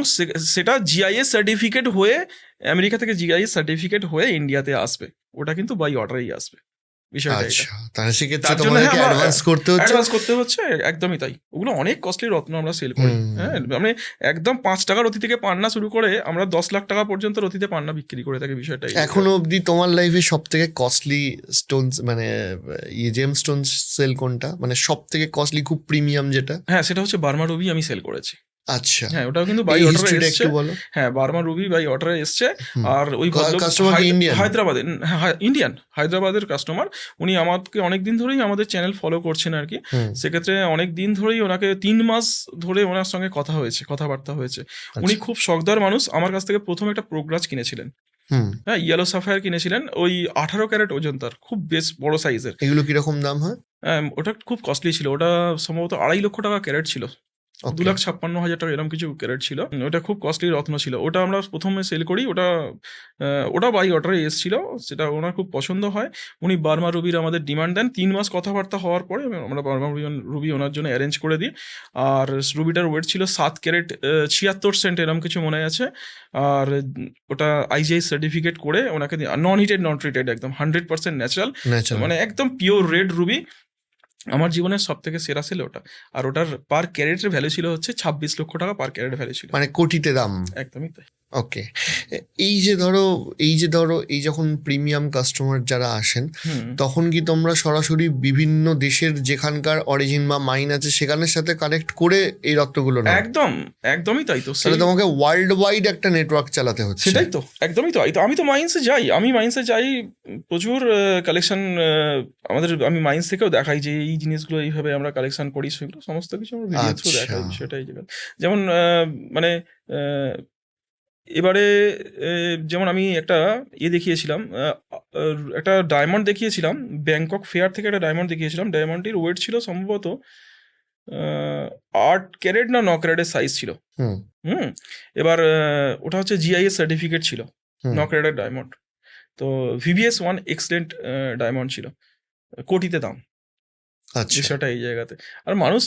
সেটা জিআইএস সার্টিফিকেট হয়ে, আমেরিকা থেকে জিআইএস সার্টিফিকেট হয়ে ইন্ডিয়াতে আসবে, ওটা কিন্তু বাই অর্ডারেই আসবে। অ্যাডভান্স করতে হচ্ছে, একদমই তাই। ওগুলো অনেক কস্টলি রত্ন আমরা সেল করি। হ্যাঁ, মানে একদম 5 টাকার রতি থেকে পান্না শুরু করে আমরা 10 লাখ টাকা পর্যন্ত রতিতে পান্না বিক্রি করে থাকি। বিষয়টা এখনো অবধি তোমার লাইফে সব থেকে কস্টলি স্টোনস মানে জেম স্টোনস সেল কোনটা, মানে সব থেকে কস্টলি খুব প্রিমিয়াম যেটা? হ্যাঁ, সেটা হচ্ছে বার্মা রুবি আমি সেল করেছি। আচ্ছা, হ্যাঁ, ওটাও কিন্তু বাই অর্ডারে এসেছে। হ্যাঁ, বার্মা রুবি বাই অর্ডারে এসেছে। আর ওই হায়দ্রাবাদের হায়দ্রাবাদের কাস্টমার, উনি আমাকে অনেকদিন ধরেই আমাদের চ্যানেল ফলো করছেন আর কি। সেক্ষেত্রে অনেক দিন ধরেই ওনাকে 3 মাস ধরে ওনার সঙ্গে কথাবার্তা হয়েছে। উনি খুব শখদার মানুষ। আমার কাছ থেকে প্রথম একটা প্রোগ্রাজ কিনেছিলেন। হ্যাঁ, ইয়েলো সাফায়ার কিনেছিলেন, ওই 18 ক্যারেট ওজন, তার খুব বেশ বড় সাইজের। এগুলো কিরকম দাম হয়? ওটা খুব কস্টলি ছিল, ওটা সম্ভবত 2.5 লক্ষ টাকা ক্যারেট ছিল, 2,56,000 টাকা এরকম কিছু ক্যারেট ছিল। ওটা খুব কস্টলি রত্ন ছিল। ওটা আমরা প্রথমে সেল করি, ওটা বাই অর্ডারে এসেছিল, সেটা ওনার খুব পছন্দ হয়। উনি বার্মা রুবির আমাদের ডিমান্ড দেন। 3 মাস কথাবার্তা হওয়ার পরে আমরা বার্মা রুবি ওনার জন্য অ্যারেঞ্জ করে দিই। আর রুবিটার ওয়েট ছিল 7 ক্যারেট 76 সেন্ট এরকম কিছু মনে আছে। আর ওটা আইজিআই সার্টিফিকেট করে ওনাকে নন হিটেড নন ট্রিটেড, একদম 100% ন্যাচারাল, মানে একদম পিওর রেড রুবি। আমার জীবনের সব থেকে সেরা ছিল ওটা। আর ওটার পার ক্যারেটের ভ্যালু ছিল হচ্ছে 26 লক্ষ টাকা পার ক্যারেট ভ্যালু ছিল, মানে কোটিতে দাম। একদমই তাই। ওকে, এই যে ধরো এই যখন প্রিমিয়াম কাস্টমার যারা আসেন, তখন কি তোমরা সরাসরি বিভিন্ন দেশের যেখানকার অরিজিন বা মাইন আছে সেখানের সাথে কানেক্ট করে এই রত্নগুলো নাও? একদমই তাই। তো তাহলে তোমাকে ওয়ার্ল্ড ওয়াইড একটা নেটওয়ার্ক চালাতে হচ্ছে। সেটাই তো, একদমই তো। আমি তো মাইন্সে যাই প্রচুর কালেকশন আমি মাইন্স থেকেও দেখাই যে এই জিনিসগুলো এইভাবে আমরা কালেকশন করি, সেগুলো সমস্ত কিছু আমরা ভিডিও থ্রু দেখাই। সেটাই যেমন মানে এবারে যেমন আমি একটা দেখিয়েছিলাম, একটা ডায়মন্ড দেখিয়েছিলাম ব্যাংকক ফেয়ার থেকে, একটা ডায়মন্ড দেখিয়েছিলাম। ডায়মন্ডটির ওয়েট ছিল সম্ভবত 8 ক্যারেট না 9 ক্যারেটের সাইজ ছিল। এবার ওটা হচ্ছে জিআইএস সার্টিফিকেট ছিল, 9 ক্যারেটের ডায়মন্ড। তো VVS1 এক্সেলেন্ট ডায়মন্ড ছিল, কোটিতে দাম। বিষয়টা এই জায়গাতে। আর মানুষ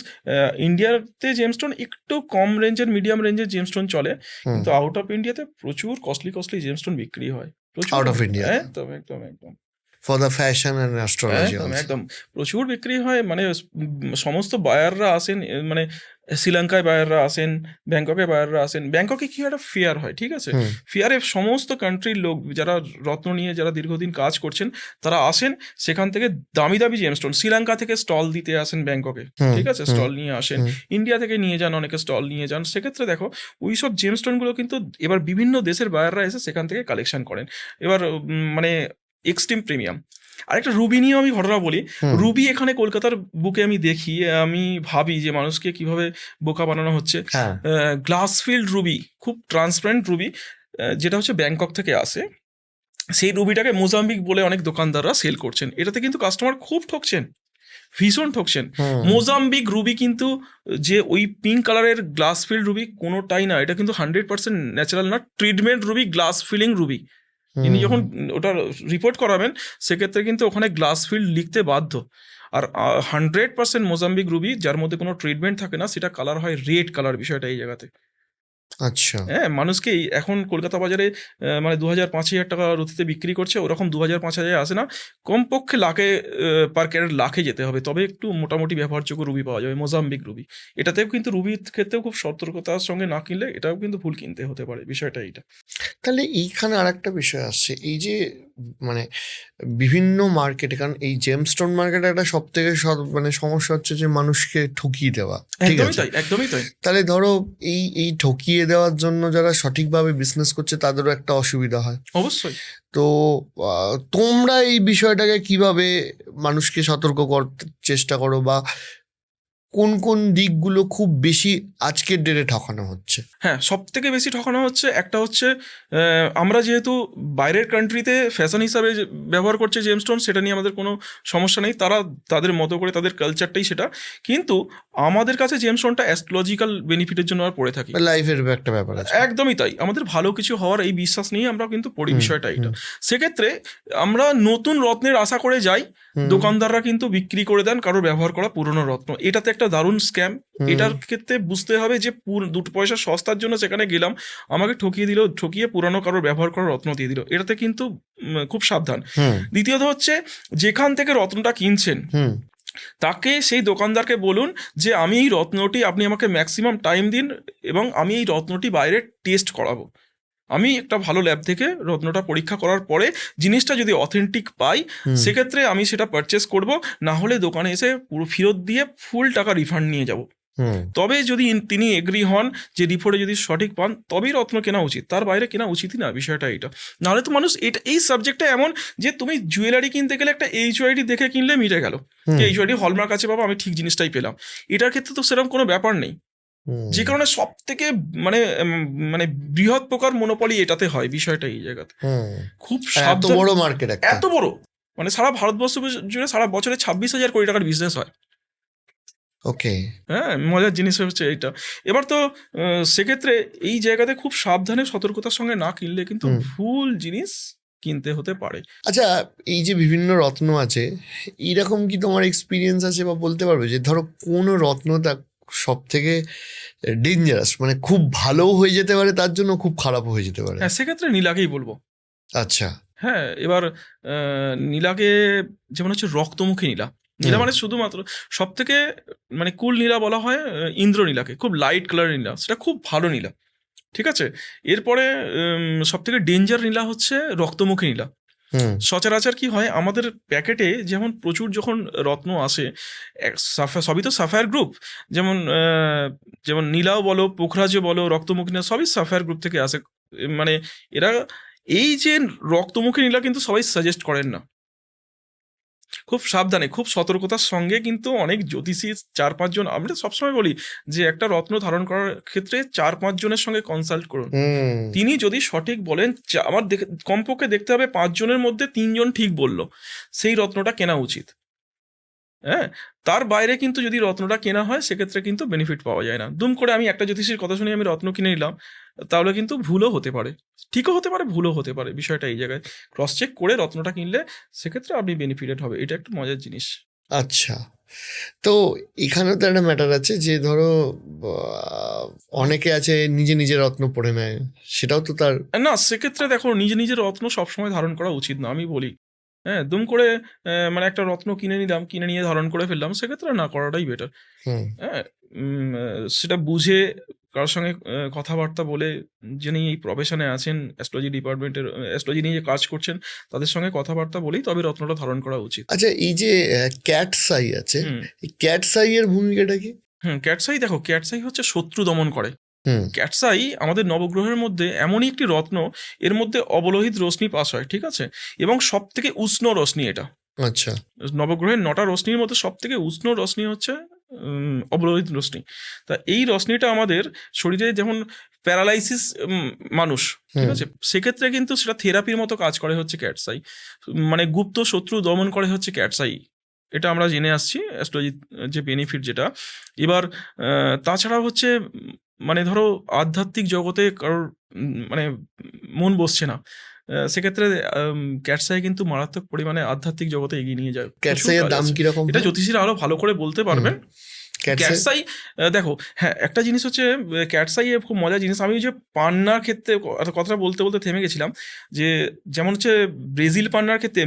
ইন্ডিয়াতে জেমস্টোন একটু কম রেঞ্জের, মিডিয়াম রেঞ্জের জেমস্টোন চলে, কিন্তু আউট অফ ইন্ডিয়াতে প্রচুর কস্টলি জেমস্টোন বিক্রি হয়। আউট অফ ইন্ডিয়া একদম for the fashion and astrology একদম প্রচুর বিক্রি হয়। মানে সমস্ত বায়াররা আসেন, মানে শ্রীলঙ্কায় বায়াররা আসেন, ব্যাংককে বায়াররা আসেন। ব্যাংককে কি একটা ফেয়ার হয়, ঠিক আছে? ফেয়ারে সমস্ত কান্ট্রির লোক যারা রত্ন নিয়ে যারা দীর্ঘদিন কাজ করছেন তারা আসেন, সেখান থেকে দামি জেমস্টোন শ্রীলঙ্কা থেকে স্টল দিতে আসেন ব্যাংককে, ঠিক আছে? স্টল নিয়ে আসেন, ইন্ডিয়া থেকে নিয়ে যান, অনেকে স্টল নিয়ে যান। সেক্ষেত্রে দেখো ওই সব জেমস্টোনগুলো কিন্তু এবার বিভিন্ন দেশের বায়াররা এসে সেখান থেকে কালেকশন করেন। এবার মানে এক্সট্রিম প্রিমিয়াম। আরেকটা রুবি নিয়েও আমি ঘটনা বলি। রুবি এখানে কলকাতার বুকে আমি দেখি, আমি ভাবি যে মানুষকে কিভাবে বোকা বানানো হচ্ছে। গ্লাসফিল্ড রুবি, খুব ট্রান্সপারেন্ট রুবি, যেটা হচ্ছে ব্যাংকক থেকে আসে। সেই রুবিটাকে মোজাম্বিক বলে অনেক দোকানদাররা সেল করছেন। এটাতে কিন্তু কাস্টমার খুব ঠকছেন, ভীষণ ঠকছেন। মোজাম্বিক রুবি কিন্তু যে ওই পিঙ্ক কালারের গ্লাসফিল্ড রুবি কোনোটাই না, এটা কিন্তু 100% ন্যাচারাল না, treatment ruby, glass filling ruby. ইনি যখন ওটা রিপোর্ট করাবেন সেক্ষেত্রে কিন্তু ওখানে গ্লাস ফিল্ড লিখতে বাধ্য। আর 100% মোজাম্বিক রুবি যার মধ্যে কোনো ট্রিটমেন্ট থাকে না, সেটা কালার হয় রেড কালার। বিষয়টা এই জায়গাতে আচ্ছা, হ্যাঁ, মানুষকে এখন কলকাতা বাজারে মানে 2,000-5,000 টাকা রুটিতে বিক্রি করছে, ওরকম 2,000-5,000 আসে না, কমপক্ষে লাখে পার ক্যারেট লাখে যেতে হবে, তবে একটু মোটামুটি ব্যবহারযোগ্য রুবি পাওয়া যাবে, মোজাম্বিক রুবি। এটাতেও কিন্তু রুবির ক্ষেত্রেও খুব সতর্কতার সঙ্গে না কিনলে এটাও কিন্তু ভুল কিনতে হতে পারে, বিষয়টা এইটা। তাহলে এইখানে আর একটা বিষয় আসছে, এই যে মানে বিভিন্ন মার্কেটে, কারণ এই জেমস্টোন মার্কেটে একটা সব থেকে মানে সমস্যা হচ্ছে যে মানুষকে ঠকিয়ে দেওয়া। ঠিক একদমই আছে, তাই, একদমই তাই। তাহলে ধরো এই ঠকিয়ে দেওয়ার জন্য যারা সঠিকভাবে বিজনেস করছে তাদেরও একটা অসুবিধা হয়। অবশ্যই। তো তোমরা এই বিষয়টাকে কিভাবে মানুষকে সতর্ক করতে চেষ্টা করো, বা কোন কোন দিকগুলো খুব বেশি আজকের ডেটে ঠকানো হচ্ছে? হ্যাঁ, সব থেকে বেশি ঠকানো হচ্ছে, একটা হচ্ছে আমরা যেহেতু বাইরের কান্ট্রিতে ফ্যাশন হিসাবে ব্যবহার করছে জেমস্টোন, সেটা নিয়ে আমাদের কোনো সমস্যা নেই, তারা তাদের মতো করে, তাদের কালচারটাই সেটা, কিন্তু আমাদের কাছে জেমস্টোনটা অ্যাস্ট্রোলজিক্যাল বেনিফিটের জন্য আর পড়ে থাকি। লাইফের একটা ব্যাপার আছে। একদমই তাই, আমাদের ভালো কিছু হওয়ার এই বিশ্বাস নিয়ে আমরা কিন্তু পড়ি, বিষয়টা এটা। সেক্ষেত্রে আমরা নতুন রত্নের আশা করে যাই, দোকানদাররা কিন্তু বিক্রি করে দেন কারোর ব্যবহার করা পুরনো রত্ন। এটাতে একটা দারুণ স্ক্যাম। এটার ক্ষেত্রে বুঝতে হবে যে 2 পয়সা সস্তার জন্য সেখানে গেলাম, আমাকে ঠকিয়ে পুরানো কারোর ব্যবহার করা রত্ন দিয়ে দিল, এটাতে কিন্তু খুব সাবধান। দ্বিতীয়ত হচ্ছে, যেখান থেকে রত্নটা কিনছেন তাকে, সেই দোকানদারকে বলুন যে আমি এই রত্নটি, আপনি আমাকে ম্যাক্সিমাম টাইম দিন এবং আমি এই রত্নটি বাইরে টেস্ট করাবো। আমি একটা ভালো ল্যাব থেকে রত্নটা পরীক্ষা করার পরে জিনিসটা যদি অথেন্টিক পাই, সেক্ষেত্রে আমি সেটা পারচেস করব, না হলে দোকানে এসে পুরো ফেরত দিয়ে ফুল টাকা রিফান্ড নিয়ে যাব। তবে যদি তিনি এগ্রি হন যে রিপোর্টে যদি সঠিক পান, তবেই রত্ন কেনা উচিত, তার বাইরে কেনা উচিতই না, বিষয়টা এটা। নাহলে তো মানুষ এই সাবজেক্টটা এমন যে তুমি জুয়েলারি কিনতে গেলে একটা HYD দেখে কিনলে মিটে গেল, HYD হলমার্ক আছে বাবা, আমি ঠিক জিনিসটাই পেলাম। এটার ক্ষেত্রে তো সেরকম কোনো ব্যাপার নেই, যে কারণে সব থেকে মানে মানে বৃহৎ প্রকার মনোপলি এটাতে হয়, বিষয়টা এই জায়গাতে। খুব এত বড় মার্কেট, এত বড়, মানে সারা ভারতবর্ষ জুড়ে সারা বছরে 26,000 কোটি টাকার বিজনেস হয়। ওকে, হ্যাঁ, মজার জিনিস হচ্ছে এইটা। এবার তো সেক্ষেত্রে এই জায়গাতে খুব সাবধানে সতর্কতার সঙ্গে না কিনলে কিন্তু ভুল জিনিস কিনতে হতে পারে। আচ্ছা, এই যে বিভিন্ন রত্ন আছে, এইরকম কি তোমার এক্সপিরিয়েন্স আছে, বা বলতে পারবে যে ধরো কোন রত্নটা সব থেকে ডেঞ্জারাস, মানে খুব ভালো হয়ে যেতে পারে তার জন্য, খুব খারাপ হয়ে যেতে পারে? হ্যাঁ, সেক্ষেত্রে নীলাকেই বলবো। আচ্ছা, হ্যাঁ, এবার নীলাকে, যেমন হচ্ছে রক্তমুখী নীলা, নীলা মানে শুধুমাত্র সব থেকে মানে কুল নীলা বলা হয় ইন্দ্রনীলাকে, খুব লাইট কালার নীলা, সেটা খুব ভালো নীলা। ঠিক আছে, এরপরে সব থেকে ডেঞ্জার নীলা হচ্ছে রক্তমুখী নীলা। সচরাচর কি হয়, আমাদের প্যাকেটে যেমন প্রচুর যখন রত্ন আসে, সবই তো সাফায়ার গ্রুপ, যেমন নীলাও বলো, পোখরাজও বলো, রক্তমুখী নীলা সবই সাফায়ার গ্রুপ থেকে আসে। মানে এরা এই যে রক্তমুখী নীলা কিন্তু সবাই সাজেস্ট করেন না, খুব সাবধানে, খুব সতর্কতার সঙ্গে, কিন্তু অনেক জ্যোতিষী 4-5 জন, আমরা সবসময় বলি যে একটা রত্ন ধারণ করার ক্ষেত্রে 4-5 জনের সঙ্গে কনসাল্ট করুন। তিনি যদি সঠিক বলেন, আমার কমপক্ষে দেখতে হবে 5 জনের মধ্যে 3 জন ঠিক বললো, সেই রত্নটা কেনা উচিত। হ্যাঁ, তার বাইরে কিন্তু যদি রত্নটা কেনা হয়, সেক্ষেত্রে কিন্তু বেনিফিট পাওয়া যায় না। দুম করে আমি একটা জ্যোতিষীর কথা শুনে আমি রত্ন কিনে নিলাম, তাহলে কিন্তু ভুলও হতে পারে, ঠিকও হতে পারে, ভুলও হতে পারে। বিষয়টা এই জায়গায় ক্রস চেক করে রত্নটা কিনলে সেক্ষেত্রে আপনি বেনিফিটেড হবে, এটা একটা মজার জিনিস। আচ্ছা, তো এখানেও তো একটা ম্যাটার আছে যে ধরো অনেকে আছে নিজে নিজে রত্ন পড়ে নেয়, সেটাও তো তার না। সেক্ষেত্রে দেখো, নিজের রত্ন সবসময় ধারণ করা উচিত না, আমি বলি। হ্যাঁ, দুম করে মানে একটা রত্ন কিনে নিয়ে ধারণ করে ফেললাম, সেক্ষেত্রে না করাটাই বেটার। হ্যাঁ, সেটা বুঝে কারোর সঙ্গে কথাবার্তা বলে, যিনি এই প্রফেশনে আছেন, অ্যাস্ট্রোলজি ডিপার্টমেন্টের অ্যাস্ট্রোলজি নিয়ে কাজ করছেন, তাদের সঙ্গে কথাবার্তা বলেই তবে রত্নটা ধারণ করা উচিত। আচ্ছা, এই যে ক্যাটস আই আছে, এই ক্যাটস আই এর ভূমিকাটা কি? ক্যাটস আই, দেখো, ক্যাটস আই হচ্ছে শত্রু দমন করে। ক্যাটস আই আমাদের নবগ্রহের মধ্যে এমনই একটি রত্ন, এর মধ্যে অবলোহিত রশ্মি পাস হয়, ঠিক আছে, এবং সব থেকে উষ্ণ রশ্মি এটা। আচ্ছা, নবগ্রহের 9টা রশ্মির মধ্যে সব থেকে উষ্ণ রশ্মি হচ্ছে অবলোহিত রশ্মি। তা এই রশ্মিটা আমাদের শরীরে যেমন প্যারালাইসিস মানুষ, ঠিক আছে, সেক্ষেত্রে কিন্তু সেটা থেরাপির মতো কাজ করে হচ্ছে ক্যাটস আই, মানে গুপ্ত শত্রু দমন করে হচ্ছে ক্যাটস আই। এটা আমরা জেনে আসছি অ্যাস্ট্রোলজি যে বেনিফিট যেটা। এবার তাছাড়া হচ্ছে, মানে ধরো আধ্যাত্মিক জগতে কারোর মানে মন বসছে না, সেক্ষেত্রে ক্যাটস আই কিন্তু মারাত্মক পরিমাণে আধ্যাত্মিক জগতে এগিয়ে নিয়ে যায়। ক্যাটস আই এর দাম কিরকম? এটা জ্যোতিষীরা আরো ভালো করে বলতে পারবেন। ক্যাটসাই দেখো, হ্যাঁ একটা জিনিস হচ্ছে ক্যাটসাই খুব মজার জিনিস। আমি ওই যে পান্নার ক্ষেত্রে কথাটা বলতে বলতে থেমে গেছিলাম, যে যেমন হচ্ছে ব্রাজিল পান্নার ক্ষেত্রে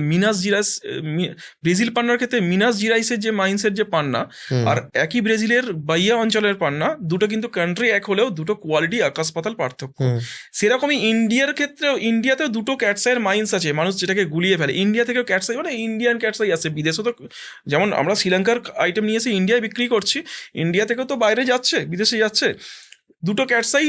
মিনাস জিরাইসের যে মাইন্সের যে পান্না, আর একই ব্রাজিলের বাইয়া অঞ্চলের পান্না, দুটো কিন্তু কান্ট্রি এক হলেও দুটো কোয়ালিটি আকাশ পাতাল পার্থক্য। সেরকমই ইন্ডিয়ার ক্ষেত্রেও, ইন্ডিয়াতেও দুটো ক্যাটসাইয়ের মাইন্স আছে, মানুষ যেটাকে গুলিয়ে ফেলে। ইন্ডিয়া থেকেও ক্যাটসাই, মানে ইন্ডিয়ান ক্যাটসাই আছে, বিদেশে তো যেমন আমরা শ্রীলঙ্কার আইটেম নিয়ে এসে ইন্ডিয়ায় বিক্রি করছি, ইন্ডিয়া থেকেও তো বাইরে যাচ্ছে, বিদেশে যাচ্ছে। দুটো ক্যাটসাই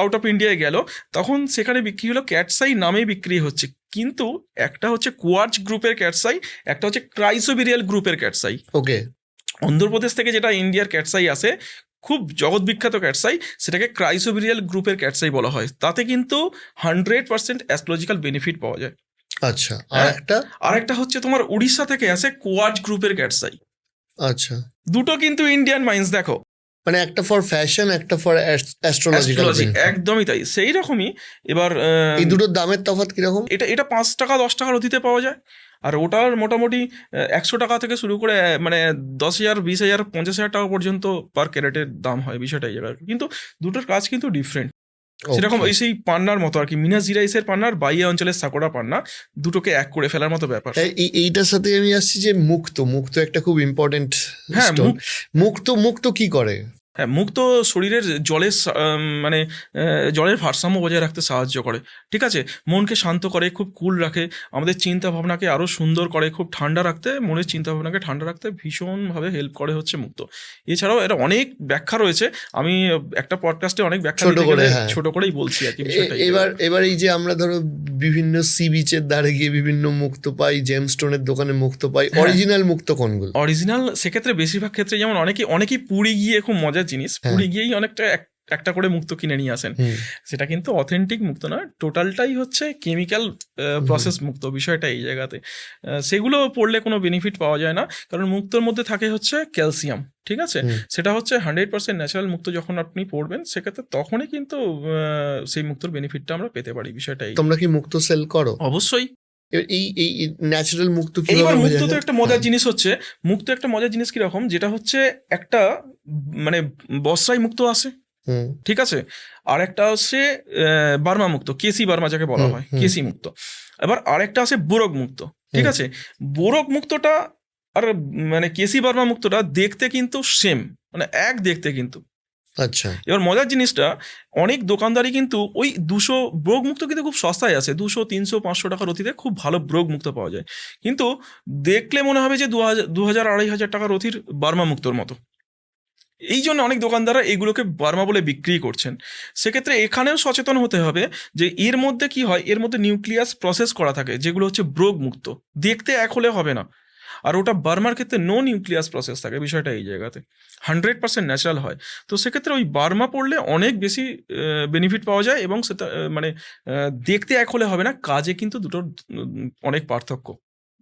আউট অফ ইন্ডিয়ায় গেল, তখন সেখানে বিক্রি হলো ক্যাটসাই নামে বিক্রি হচ্ছে, কিন্তু একটা হচ্ছে কোয়ার্চ গ্রুপের ক্যাটসাই, একটা হচ্ছে ক্রাইসোবেরিয়াল গ্রুপের ক্যাটসাই। ওকে, অন্ধ্রপ্রদেশ থেকে যেটা ইন্ডিয়ার ক্যাটসাই আসে, খুব জগৎ বিখ্যাত ক্যাটসাই, সেটাকে ক্রাইসোবেরিয়াল গ্রুপের ক্যাটসাই বলা হয়। তাতে কিন্তু 100% অ্যাস্ট্রোলজিক্যাল বেনিফিট পাওয়া যায়। আচ্ছা, আর একটা হচ্ছে তোমার উড়িষ্যা থেকে আসে কোয়ার্চ গ্রুপের ক্যাটসাই। আচ্ছা, দুটো কিন্তু ইন্ডিয়ান মাইন্স, দেখো, মানে একটা ফর ফ্যাশন, একটা ফর অ্যাস্ট্রোলজি। একদমই তাই, সেই রকমই। এবার এই দুটোর দামের তফাৎ কিরকম? এটা 5 টাকা 10 টাকার অতীতে পাওয়া যায়, আর ওটার মোটামুটি 100 টাকা থেকে শুরু করে মানে 10,000, 20,000, 50,000 টাকা পর্যন্ত পার ক্যারেটের দাম হয়, বিষয়টা এই জায়গায়। কিন্তু দুটোর কাজ কিন্তু ডিফারেন্ট। সেরকম এই সেই পান্নার মতো আর কি, মিনাস জিরাইসের পান্নার বাইয়া অঞ্চলের সাকোরা পান্না, দুটোকে এক করে ফেলার মতো ব্যাপার। এইটার সাথে আমি আসছি যে মুক্ত একটা খুব ইম্পর্টেন্ট। হ্যাঁ, মুক্ত কি করে? হ্যাঁ, মুক্ত শরীরের মানে জলের ভারসাম্য বজায় রাখতে সাহায্য করে, ঠিক আছে। মনকে শান্ত করে, খুব কুল রাখে, আমাদের চিন্তা ভাবনাকে আরও সুন্দর করে, খুব ঠান্ডা রাখতে, মনের চিন্তা ভাবনাকে ঠান্ডা রাখতে ভীষণভাবে হেল্প করে হচ্ছে মুক্ত। এছাড়াও এর অনেক ব্যাখ্যা রয়েছে, আমি একটা পডকাস্টে অনেক ব্যাখ্যা ছোট করেই বলছি আর কি। এবার এই যে আমরা ধরো বিভিন্ন সি বিচের ধারে গিয়ে বিভিন্ন মুক্ত পাই, জেমস্টোনের দোকানে মুক্ত পাই, অরিজিনাল মুক্ত কোনগুলো? অরিজিনাল সেক্ষেত্রে বেশিরভাগ ক্ষেত্রে, যেমন অনেকেই পুরী গিয়ে, খুব মজার জিনিস, পুরী গিয়েই অনেকটা একটা করে মুক্ত কিনে নিয়ে আসেন, সেটা কিন্তু অথেন্টিক মুক্ত না, টোটালটাই হচ্ছে কেমিক্যাল প্রসেস মুক্ত। বিষয়টা এই জায়গাতে, সেগুলো পড়লে কোনো বেনিফিট পাওয়া যায় না, কারণ মুক্তর মধ্যে থাকে হচ্ছে ক্যালসিয়াম, ঠিক আছে। সেটা হচ্ছে 100% ন্যাচারাল মুক্ত। যখন আপনি পড়বেন সেক্ষেত্রে তখনই কিন্তু সেই মুক্তর বেনিফিটটা আমরা পেতে পারি। বিষয়টা এই। তোমরা কি মুক্ত সেল করো? অবশ্যই। এই ন্যাচারাল মুক্ত কি? এইবার মুক্ত তো একটা মজার জিনিস হচ্ছে, মুক্ত একটা মজার জিনিস কিরকম, যেটা হচ্ছে একটা মানে বসরাই মুক্ত আছে, ঠিক আছে, আর একটা হচ্ছে বার্মা মুক্ত, কেসি বার্মা যাকে বলা হয়, কেসি মুক্ত। এবার আরেকটা আছে বোরক মুক্ত, ঠিক আছে। বোরক মুক্তটা আর মানে কেসি বার্মা মুক্তটা দেখতে কিন্তু সেম, মানে এক দেখতে কিন্তু। আচ্ছা, এবার মজার জিনিসটা, অনেক দোকানদারি কিন্তু ওই 200 ব্রোক মুক্ত কিন্তু খুব সস্তায় আছে, 200, 300, 500 টাকার অতীতে খুব ভালো ব্রোক মুক্ত পাওয়া যায়, কিন্তু দেখলে মনে হবে যে 2,000, 2,500 টাকার অথির বার্মা মুক্তর মতো। এই জন্য অনেক দোকানদাররা এগুলোকে বার্মা বলে বিক্রি করছেন। সেক্ষেত্রে এখানেও সচেতন হতে হবে যে এর মধ্যে কি হয়, এর মধ্যে নিউক্লিয়াস প্রসেস করা থাকে, যেগুলো হচ্ছে ব্রোক মুক্ত, দেখতে এক হলে হবে না, আর ওটা বার্মার ক্ষেত্রে নো নিউক্লিয়াস প্রসেস থাকে। বিষয়টা এই জায়গাতে 100% ন্যাচারাল হয়। তো সেক্ষেত্রে ওই বার্মা পড়লে অনেক বেশি বেনিফিট পাওয়া যায়, এবং সেটা মানে দেখতে এক হলে হবে না, কাজে কিন্তু দুটোর অনেক পার্থক্য,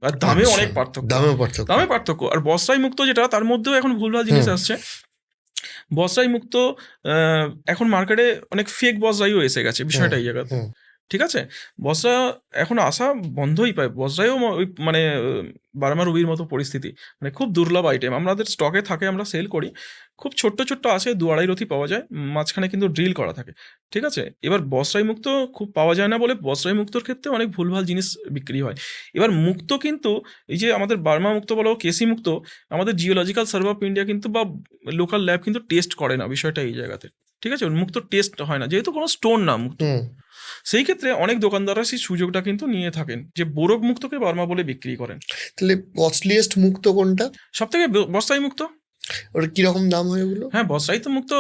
আর দামেও অনেক পার্থক্য, দামে পার্থক্য। আর বসরাই মুক্ত যেটা, তার মধ্যেও এখন ভুলভাল জিনিস আসছে। বসরাই মুক্ত এখন মার্কেটে অনেক ফেক বসরাইও এসে গেছে। বিষয়টা এই জায়গাতে, ঠিক আছে। বসরা এখন আসা বন্ধই পায়, বসরাইও ওই মানে বার্মা রুবির মতো পরিস্থিতি, মানে খুব দুর্লভ আইটেম, আমাদের স্টকে থাকে, আমরা সেল করি, খুব ছোট্ট আসে, 2-2.5 রতি পাওয়া যায়, মাঝখানে কিন্তু ড্রিল করা থাকে, ঠিক আছে। এবার বসরাই মুক্ত খুব পাওয়া যায় না বলে বসরাই মুক্তর ক্ষেত্রে অনেক ভুলভাল জিনিস বিক্রি হয়। এবার মুক্ত কিন্তু এই যে আমাদের বার্মা মুক্ত বলো, কেসি মুক্ত, আমাদের জিওলজিক্যাল সার্ভে অফ ইন্ডিয়া কিন্তু বা লোকাল ল্যাব কিন্তু টেস্ট করে না। বিষয়টা এই জায়গাতে, ঠিক আছে। মুক্ত টেস্ট হয় না, যেহেতু কোনো স্টোন না মুক্ত। সেই ক্ষেত্রে অনেক দোকানদাররা সেই সুযোগটা কিন্তু নিয়ে থাকেন, যে বোরক মুক্তকে বার্মা বলে বিক্রি করেন। তাহলে কস্টলিয়েস্ট মুক্ত কোনটা? সব থেকে বসরাই মুক্ত। ওটা কিরকম দাম হয় ওগুলো? হ্যাঁ, বসরাই তো মুক্ত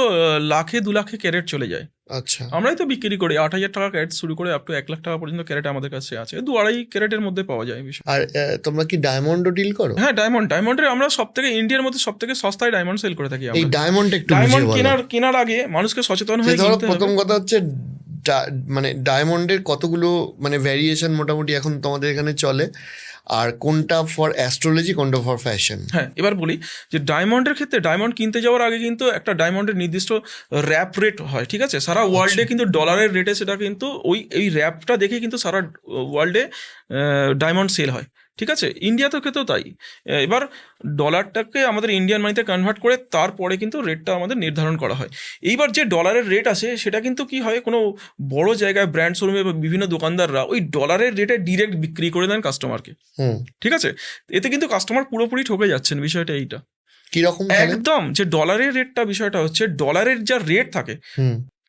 1,00,000, 2,00,000 ক্যারেট চলে যায়। আচ্ছা, আমরাই তো বিক্রি করি 8,000 টাকা ক্যারেট শুরু করে আপ টু 1,00,000 টাকা পর্যন্ত ক্যারেট আমাদের কাছে আছে, 2-2.5 ক্যারেটের মধ্যে পাওয়া যায়। আর তোমরা কি ডায়মন্ডও ডিল করো? হ্যাঁ, ডায়মন্ডের আমরা সব থেকে ইন্ডিয়ার মধ্যে সব থেকে সস্তায় ডায়মন্ড সেল করে থাকি। এই ডায়মন্ড কেনার আগে মানুষকে সচেতন হয়ে ধরো, প্রথম কথা হচ্ছে মানে ডায়মন্ডের কতগুলো মানে ভ্যারিয়েশন মোটামুটি এখন তোমাদের এখানে চলে, আর কোনটা ফর অ্যাস্ট্রোলজি, কোনটা ফর ফ্যাশন? হ্যাঁ, এবার বলি যে ডায়মন্ডের ক্ষেত্রে, ডায়মন্ড কিনতে যাওয়ার আগে কিন্তু একটা ডায়মন্ডের নির্দিষ্ট র্যাপ রেট হয়, ঠিক আছে। সারা ওয়ার্ল্ডে কিন্তু ডলারের রেটে সেটা কিন্তু ওই র্যাপটা দেখে কিন্তু সারা ওয়ার্ল্ডে ডায়মন্ড সেল হয়, ঠিক আছে, ইন্ডিয়াতেও ক্ষেত্রেও তাই। এবার ডলারটাকে আমাদের ইন্ডিয়ান মানিতে কনভার্ট করে তারপরে কিন্তু রেটটা আমাদের নির্ধারণ করা হয়। এইবার যে ডলারের রেট আছে সেটা কিন্তু কি হয়, কোনো বড় জায়গায় ব্র্যান্ড শোরুমে বা বিভিন্ন দোকানদাররা ওই ডলারের রেটে ডিরেক্ট বিক্রি করে দেন কাস্টমারকে। ঠিক আছে, এতে কিন্তু কাস্টমার পুরোপুরি ঠকে যাচ্ছেন, বিষয়টা এইটা। কিরকম? একদম, যে ডলারের রেটটা, বিষয়টা হচ্ছে ডলারের যা রেট থাকে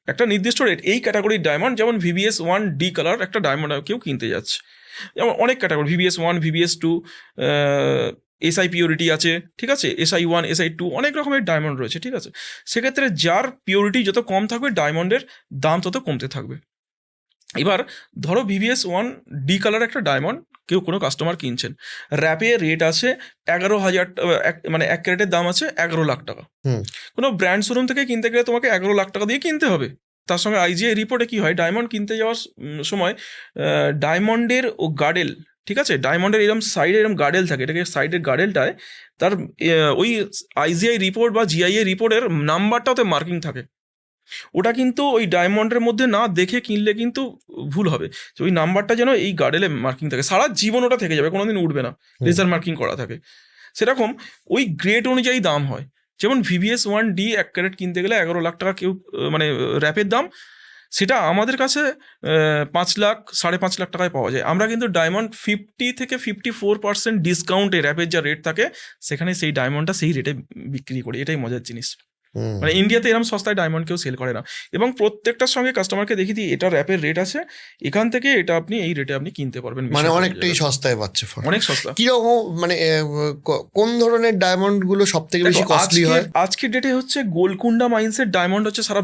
একটা নির্দিষ্ট রেট, এই ক্যাটাগরির ডায়মন্ড, যেমন VVS1D কালার একটা ডায়মন্ড কেউ কিনতে যাচ্ছে, যেমন অনেক category, VVS1, VVS2, SI purity আছে, ঠিক আছে, SI1, SI2, অনেক রকমের ডায়মন্ড রয়েছে। ঠিক আছে, সেক্ষেত্রে যার পিওরিটি যত কম থাকবে ডায়মন্ডের দাম তত কমতে থাকবে। এবার ধরো VVS1D কালার একটা ডায়মন্ড কেউ কোনো কাস্টমার কিনছেন, র্যাপে রেট আছে 11,000, মানে 1 ক্যারেটের দাম আছে 11 লাখ টাকা। কোনো ব্র্যান্ড শোরুম থেকে কিনতে গেলে তোমাকে 11 লাখ টাকা দিয়ে কিনতে হবে। তার সঙ্গে IGI রিপোর্টে কি হয়, ডায়মন্ড কিনতে যাওয়ার সময় ডায়মন্ডের ও গার্ডেল, ঠিক আছে, ডায়মন্ডের এরকম সাইডে এরকম গার্ডেল থাকে, এটাকে সাইডের গার্ডেলটায় তার ওই IGI রিপোর্ট বা GIA রিপোর্টের নাম্বারটা ওতে মার্কিং থাকে। ওটা কিন্তু ওই ডায়মন্ডের মধ্যে না দেখে কিনলে কিন্তু ভুল হবে, যে ওই নাম্বারটা যেন এই গার্ডেলে মার্কিং থাকে, সারা জীবন ওটা থেকে যাবে, কোনোদিন উঠবে না, লেজার মার্কিং করা থাকে। সেরকম ওই গ্রেড অনুযায়ী দাম হয়। যেমন VVS1D 1 ক্যারেট কিনতে গেলে 11 লাখ টাকা কেউ, মানে র্যাপের দাম, সেটা আমাদের কাছে 5 লাখ 5.5 লাখ টাকায় পাওয়া যায়। আমরা কিন্তু ডায়মন্ড 50 থেকে 54% ডিসকাউন্টে র্যাপের যা রেট থাকে সেখানে সেই ডায়মন্ডটা সেই রেটে বিক্রি করি। এটাই মজার জিনিস, মানে ইন্ডিয়াতে এরকম সস্তায় ডায়মন্ড কেউ সেল করে না, এবং প্রত্যেকটার সঙ্গে কাস্টমারকে দেখি দিই এটা র্যাপের রেট আছে, এখান থেকে এটা আপনি এই রেটে আপনি কিনতে পারবেন, মানে অনেকটাই সস্তায় পাচ্ছে, অনেক সস্তা। কিরকম, মানে কোন ধরনের ডায়মন্ড গুলো সব থেকে বেশি কস্টলি হয়? আজকের ডেটে হচ্ছে গোলকুন্ডা মাইন্সের ডায়মন্ড হচ্ছে সারা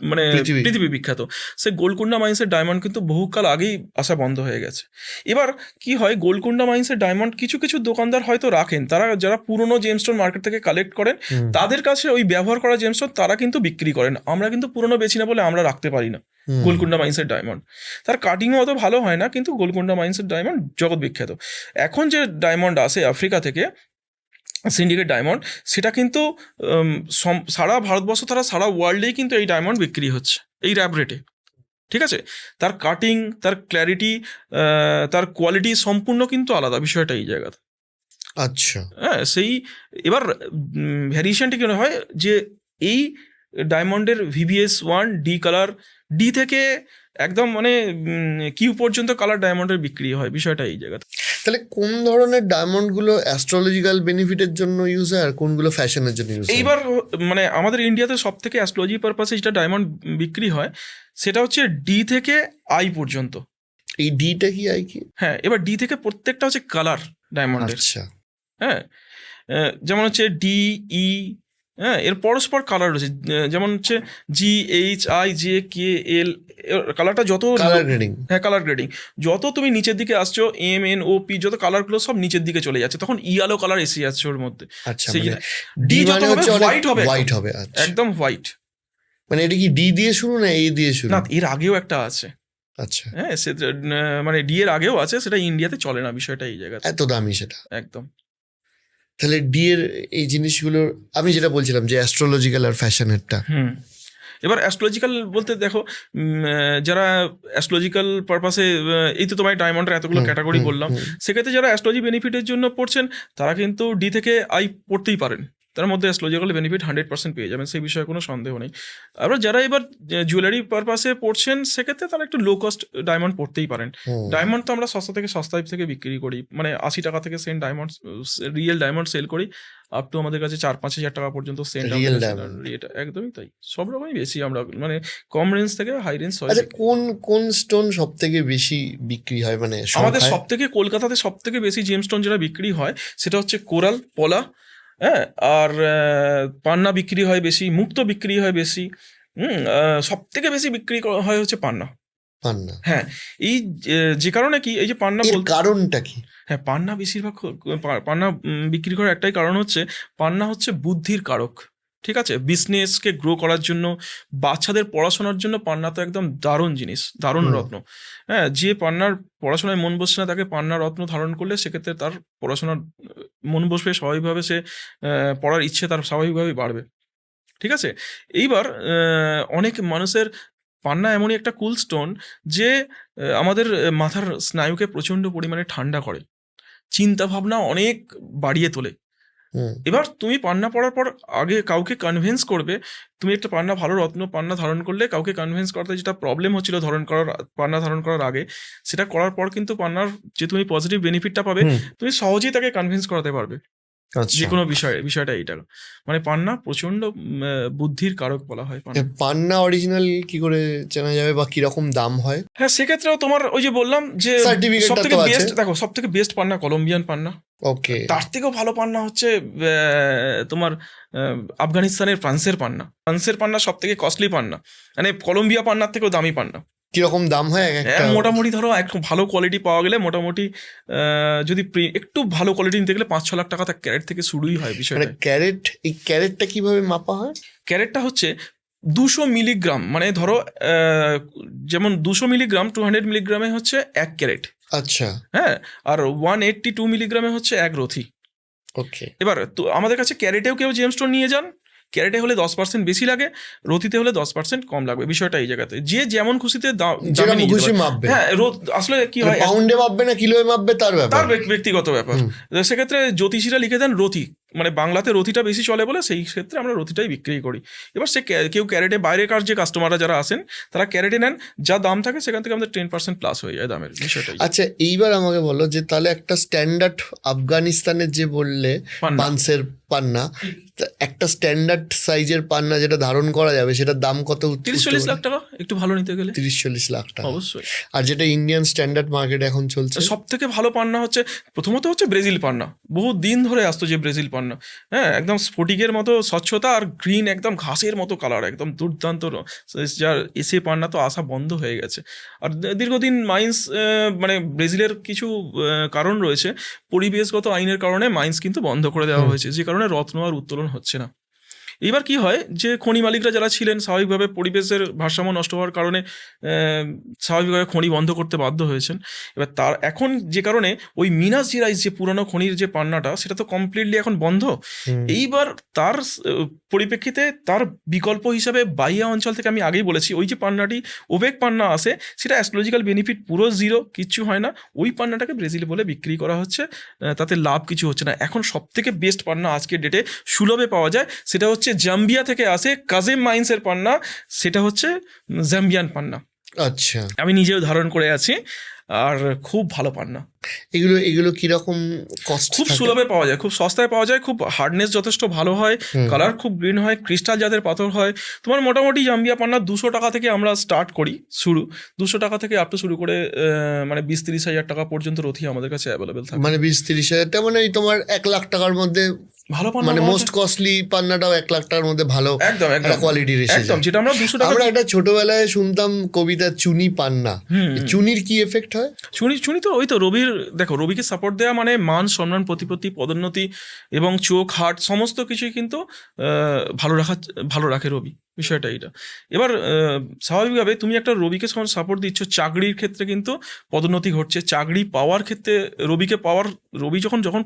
মানে পৃথিবী বিখ্যাত। সে গোলকুন্ডা মাইন্সের ডায়মন্ড কিন্তু বহুকাল আগেই আসা বন্ধ হয়ে গেছে। এবার কি হয়, গোলকুন্ডা মাইন্সের ডায়মন্ড কিছু কিছু দোকানদার হয়তো রাখেন, তারা যারা পুরনো জেমস্টোন মার্কেট থেকে কালেক্ট করেন তাদের কাছে ওই ব্যবহার করা জেমস্টোন তারা কিন্তু বিক্রি করেন। আমরা কিন্তু পুরনো বেছি না বলে আমরা রাখতে পারি না গোলকুন্ডা মাইন্সের ডায়মন্ড। তার কাটিংও অত ভালো হয় না, কিন্তু গোলকুন্ডা মাইন্সের ডায়মন্ড জগৎ বিখ্যাত। এখন যে ডায়মন্ড আসে আফ্রিকা থেকে, সিন্ডিকেট ডায়মন্ড, সেটা কিন্তু সারা ভারতবর্ষ ছাড়া সারা ওয়ার্ল্ডেই কিন্তু এই ডায়মন্ড বিক্রি হচ্ছে এই র্যাপ রেটে। ঠিক আছে, তার কাটিং, তার ক্ল্যারিটি, তার কোয়ালিটি সম্পূর্ণ কিন্তু আলাদা, বিষয়টা এই জায়গাতে। আচ্ছা, হ্যাঁ, সেই এবার ভ্যারিয়েশনটা কি হয় যে এই ডায়মন্ডের VVS1D কালার, ডি থেকে একদম মানে কিউ পর্যন্ত কালার ডায়মন্ডের বিক্রি হয়, বিষয়টা এই জায়গাতে। তাহলে কোন ধরনের ডায়মন্ড গুলো অ্যাস্ট্রোলজিক্যাল বেনিফিটের জন্য ইউজ হয় আর কোনগুলো ফ্যাশনের জন্য ইউজ হয়? এইবার মানে আমাদের ইন্ডিয়াতে সব থেকে অ্যাস্ট্রোলজি পারপাসে যেটা ডায়মন্ড বিক্রি হয় সেটা হচ্ছে ডি থেকে আই পর্যন্ত। এই ডিটা কি আই কি? হ্যাঁ, এবার ডি থেকে প্রত্যেকটা হচ্ছে কালার ডায়মন্ডের। আচ্ছা, হ্যাঁ, যেমন হচ্ছে ডি, ই, হ্যাঁ, এর পরস্পর কালার রয়েছে, যেমন হচ্ছে GHIJKL, কালারটা যত কালার গ্রেডিং। হ্যাঁ, কালার গ্রেডিং যত তুমি নিচের দিকে আসছো, MNOP যত কালারগুলো সব নিচের দিকে চলে যাচ্ছে, তখন ইয়েলো কালার এসে যাচ্ছে ওর মধ্যে। আচ্ছা, সেই ডি যত হবে হোয়াইট হবে, হোয়াইট হবে। আচ্ছা, একদম হোয়াইট। মানে এটা কি ডি দিয়ে শুরু না এ দিয়ে শুরু? না, এর আগেও একটা আছে। আচ্ছা, হ্যাঁ, সে মানে ডি এর আগেও আছে, সেটা ইন্ডিয়াতে চলে না, বিষয়টা এই জায়গাতে। এত দামি সেটা একদম। তাহলে ডি এর এই জিনিসগুলো আমি যেটা বলছিলাম যে অ্যাস্ট্রোলজিক্যাল আর ফ্যাশনেরটা। এবার অ্যাস্ট্রোলজিক্যাল বলতে দেখো, যারা অ্যাস্ট্রোলজিক্যাল পারপাসে, এই তো তোমার ডায়মন্ডের এতগুলো ক্যাটাগরি বললাম, সেক্ষেত্রে যারা অ্যাস্ট্রোলজি বেনিফিটের জন্য পড়ছেন তারা কিন্তু ডি থেকে আই পড়তেই পারেন, তার মধ্যে অ্যাস্ট্রোলজিক্যাল বেনিফিট 100% পেয়ে যাবেন, সেই বিষয়ে কোনো সন্দেহ নেই। আবার যারা এবার জুয়েলারি পারপাসে পড়ছেন সেক্ষেত্রে তারা একটু লো কস্ট ডায়মন্ড পড়তেই পারেন। ডায়মন্ড তো আমরা সস্তা থেকে সস্তায় থেকে বিক্রি করি, মানে 80 টাকা থেকে cent diamond, real diamond sell করি আপ টু আমাদের কাছে 4-5 হাজার টাকা পর্যন্ত সেন্ট। এটা একদমই তাই, সব রকমই বেশি আমরা, মানে কম রেঞ্জ থেকে হাই রেঞ্জ। আচ্ছা, কোন স্টোন সব থেকে বেশি বিক্রি হয়? মানে আমাদের সব থেকে কলকাতাতে সব থেকে বেশি জেমস্টোন যেটা বিক্রি হয় সেটা হচ্ছে কোরাল, পলা, হ্যাঁ, আর পান্না বিক্রি হয় বেশি, মুক্ত বিক্রি হয় বেশি। সব থেকে বেশি বিক্রি হয় হচ্ছে পান্না। হ্যাঁ, এই যে কারণে কি, এই যে পান্না, কারণটা কি? হ্যাঁ, পান্না বেশিরভাগ পান্না বিক্রি করার একটাই কারণ হচ্ছে পান্না হচ্ছে বুদ্ধির কারক। ঠিক আছে, বিজনেসকে গ্রো করার জন্য, বাচ্চাদের পড়াশোনার জন্য পান্না তো একদম দারুণ জিনিস, দারুণ রত্ন। হ্যাঁ, যে পান্নার পড়াশোনায় মন বসছে না তাকে পান্না রত্ন ধারণ করলে সেক্ষেত্রে তার পড়াশোনার মন বসবে, স্বাভাবিকভাবে সে পড়ার ইচ্ছে তার স্বাভাবিকভাবেই বাড়বে। ঠিক আছে, এইবার অনেক মানুষের পান্না এমনই একটা কুল স্টোন যে আমাদের মাথার স্নায়ুকে প্রচণ্ড পরিমাণে ঠান্ডা করে, চিন্তা ভাবনা অনেক বাড়িয়ে তোলে। এবার তুমি পান্না পড়ার পর আগে কাউকে কনভিন্স করবে, তুমি একটা পান্না ভালো রত্ন পান্না ধারণ করলে কাউকে কনভিন্স করতে যেটা প্রবলেম হচ্ছিল পান্না ধারণ করার আগে, সেটা করার পর কিন্তু পান্নার যে তুমি পজিটিভ বেনিফিটটা পাবে, তুমি সহজেই তাকে কনভিন্স করাতে পারবে যে কোনো বিষয়টা এইটা। মানে পান্না প্রচন্ড বুদ্ধির কারক বলা হয়। পান্না অরিজিনাল কি করে চেনা যাবে বা কিরকম দাম হয়? হ্যাঁ, সেক্ষেত্রেও তোমার ওই যে বললাম যে সবথেকে বেস্ট, দেখো সবথেকে বেস্ট পান্না কলম্বিয়ান পান্না। ওকে। তার থেকেও ভালো পান্না হচ্ছে তোমার আফগানিস্তানের ফ্রান্সের পান্না সব থেকে কস্টলি পান্না, মানে কলম্বিয়া পান্নার থেকেও দামি পান্না। কিরকম দাম হয়? মোটামুটি ধরো একটু ভালো কোয়ালিটি পাওয়া গেলে মোটামুটি যদি একটু ভালো কোয়ালিটি নিতে গেলে 5-6 লাখ টাকা ক্যারেট থেকে শুরুই হয় বিষয়টা। এই ক্যারেটটা কিভাবে মাপা হয়? ক্যারেটটা হচ্ছে 200 মিলিগ্রাম, মানে ধরো যেমন 200 মিলিগ্রাম 200 মিলিগ্রামে হচ্ছে 1 ক্যারেট। আচ্ছা। হ্যাঁ, আর 182 মিলিগ্রামে হচ্ছে 1 রথি। ওকে। এবার তো আমাদের কাছে ক্যারেটেও কেউ জেমস্টোন নিয়ে যান, ক্যারেটে হলে 10% বেশি লাগে, রথিতে হলে 10% কম লাগবে। বিষয়টা এই জায়গাতে যে যেমন খুশিতে মাপবে। হ্যাঁ, আসলে কি হয়, পাউন্ডে মাপবে না কিলোয় মাপবে তার ব্যক্তিগত ব্যাপার। সেক্ষেত্রে জ্যোতিষীরা লিখে দেন রথি, মানে বাংলাতে রথিটা বেশি চলে বলে সেই ক্ষেত্রে আমরা রথিটাই বিক্রি করি। এবার কেউ ক্যারেটে, বাইরেকার যে কাস্টমাররা যারা আসেন তারা ক্যারেটে নেন, যা দাম থাকে সেখান থেকে আমাদের 10% প্লাস হয়ে যায় দামের বিষয়টাই। আচ্ছা, এইবার আমাকে বলো যে তাহলে একটা স্ট্যান্ডার্ড আফগানিস্তানের যে বললে পানসের পান্না, একটা স্ট্যান্ডার্ড সাইজের পান্না যেটা ধারণ করা যাবে সেটার দাম কত? 30-40 লাখ টাকা, একটু ভালো নিতে গেলে 30-40 লাখ টাকা অবশ্যই। আর যেটা ইন্ডিয়ান স্ট্যান্ডার্ড মার্কেটে এখন চলছে, সব থেকে ভালো পান্না হচ্ছে প্রথমত হচ্ছে ব্রাজিল পান্না, বহু দিন ধরে আসতো যে ব্রাজিল পান্না। হ্যাঁ, একদম স্ফটিকের মতো স্বচ্ছতা আর গ্রিন, একদম ঘাসের মতো কালার, একদম দুর্দান্ত। যার এসে পান্না তো আসা বন্ধ হয়ে গেছে। আর দীর্ঘদিন মাইন্স, মানে ব্রাজিলের কিছু কারণ রয়েছে, পরিবেশগত আইনের কারণে মাইন্স কিন্তু বন্ধ করে দেওয়া হয়েছে, যে কারণে রত্ন আর উত্তোলন হচ্ছে না। এবার কি হয় যে খনি মালিকরা যারা ছিলেন স্বাভাবিকভাবে পরিবেশের ভারসাম্য নষ্ট হওয়ার কারণে স্বাভাবিকভাবে খনি বন্ধ করতে বাধ্য হয়েছেন। এবার তার এখন যে কারণে ওই মিনাস জেরাইস যে পুরানো খনির যে পান্নাটা, সেটা তো কমপ্লিটলি এখন বন্ধ। এইবার তার পরিপ্রেক্ষিতে তার বিকল্প হিসাবে বাইয়া অঞ্চল থেকে, আমি আগেই বলেছি, ওই যে পান্নাটি ওবেক পান্না আসে, সেটা অ্যাস্ট্রোলজিক্যাল বেনিফিট পুরো জিরো, কিচ্ছু হয় না। ওই পান্নাটাকে ব্রাজিল বলে বিক্রি করা হচ্ছে, তাতে লাভ কিছু হচ্ছে না। এখন সব থেকে বেস্ট পান্না আজকের ডেটে সুলভে পাওয়া যায়, সেটা হচ্ছে জাম্বিয়া থেকে আসে কাজেম মাইন্সের পান্না, সেটা হচ্ছে জাম্বিয়ান পান্না। আচ্ছা, আমি নিজেও ধারণ করে আছি, আর খুব ভালো পান্না। এগুলো কিরকম কস্ট? খুব সুলভে পাওয়া যায়, খুব সস্তায় পাওয়া যায়, খুব হার্ডনেস যথেষ্ট ভালো হয়, কালার খুব গ্রিন হয়, ক্রিস্টাল জাতের পাথর হয়। তোমার মোটামুটি জাম্বিয়া পান্না 200 টাকা থেকে আমরা স্টার্ট করি, 200 টাকা থেকে আপ টু শুরু করে মানে 20-30 হাজার টাকা পর্যন্ত রথি আমাদের কাছে অ্যাভেলেবেল থাকে। মানে 20-30 হাজার, তার মানে তোমার 1 লাখ টাকার মধ্যে ভালো পান্না, মানে মোস্ট কস্টলি পান্নাটাও 1 লাখ টাকার মধ্যে ভালো একদম কোয়ালিটির এসে যায়। যেটা আমরা 200 টাকা। আমরা একটা ছোটবেলায় শুনতাম কবিতা চুনি পান্না, চুনির কি এফেক্ট হয়? চুনি তো ওই তো রবির, দেখো রবিকে সাপোর্ট দেওয়া মানে মান সম্মান, প্রতিপত্তি, পদোন্নতি এবং চোখ, হার্ট সমস্ত কিছুই কিন্তু ভালো রাখে রবি, বিষয়টা এটা। এবার স্বাভাবিকভাবে তুমি একটা রবিকে যখন সাপোর্ট দিচ্ছ, চাকরির ক্ষেত্রে কিন্তু পদোন্নতি ঘটছে, চাকরি পাওয়ার ক্ষেত্রে রবি যখন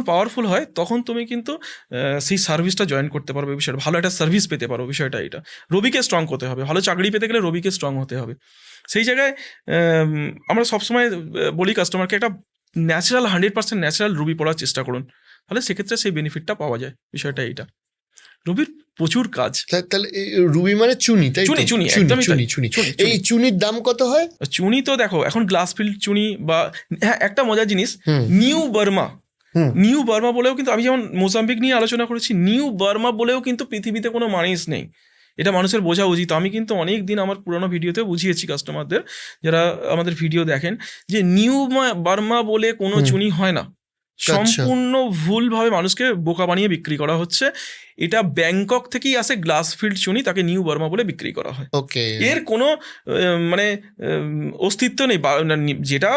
পাওয়ারফুল হয় তখন তুমি কিন্তু সেই সার্ভিসটা জয়েন করতে পারবে, বিষয়টা ভালো একটা সার্ভিস পেতে পারো, বিষয়টা এটা। রবিকে স্ট্রং করতে হবে, ভালো চাকরি পেতে গেলে রবিকে স্ট্রং হতে হবে। সেই জায়গায় আমরা সবসময় বলি কাস্টমারকে একটা 100% ন্যাচারাল রুবি পড়ার চেষ্টা করুন, তাহলে সেক্ষেত্রে সেই বেনিফিটটা পাওয়া যায়, বিষয়টা এইটা। রুবির প্রচুর কাজ। তাহলে রুবি মানে চুনি, তাই? চুনি। এই চুনির দাম কত হয়? চুনি তো দেখো এখন গ্লাস ফিল্ড চুনি, বা হ্যাঁ একটা মজার জিনিস, নিউ বার্মা বলেও কিন্তু, আমি যেমন মোজাম্বিক নিয়ে আলোচনা করেছি, নিউ বার্মা বলেও কিন্তু পৃথিবীতে কোনো মানিস নেই। এটা মানুষের বোঝা উচিত। আমি কিন্তু অনেক দিন আমার পুরোনো ভিডিওতে বুঝিয়েছি কাস্টমারদের, যারা আমাদের ভিডিও দেখেন, যে নিউ বার্মা বলে কোনো চুনি হয় না। সম্পূর্ণ ভুলভাবে মানুষকে বোকা বানিয়ে বিক্রি করা হচ্ছে। এটা ব্যাংকক থেকেই আসে গ্লাস ফিল্ড চুনি, তাকে নিউ বার্মা বলে বিক্রি করা হয়। এর কোনো মানে অস্তিত্ব নেই। যেটা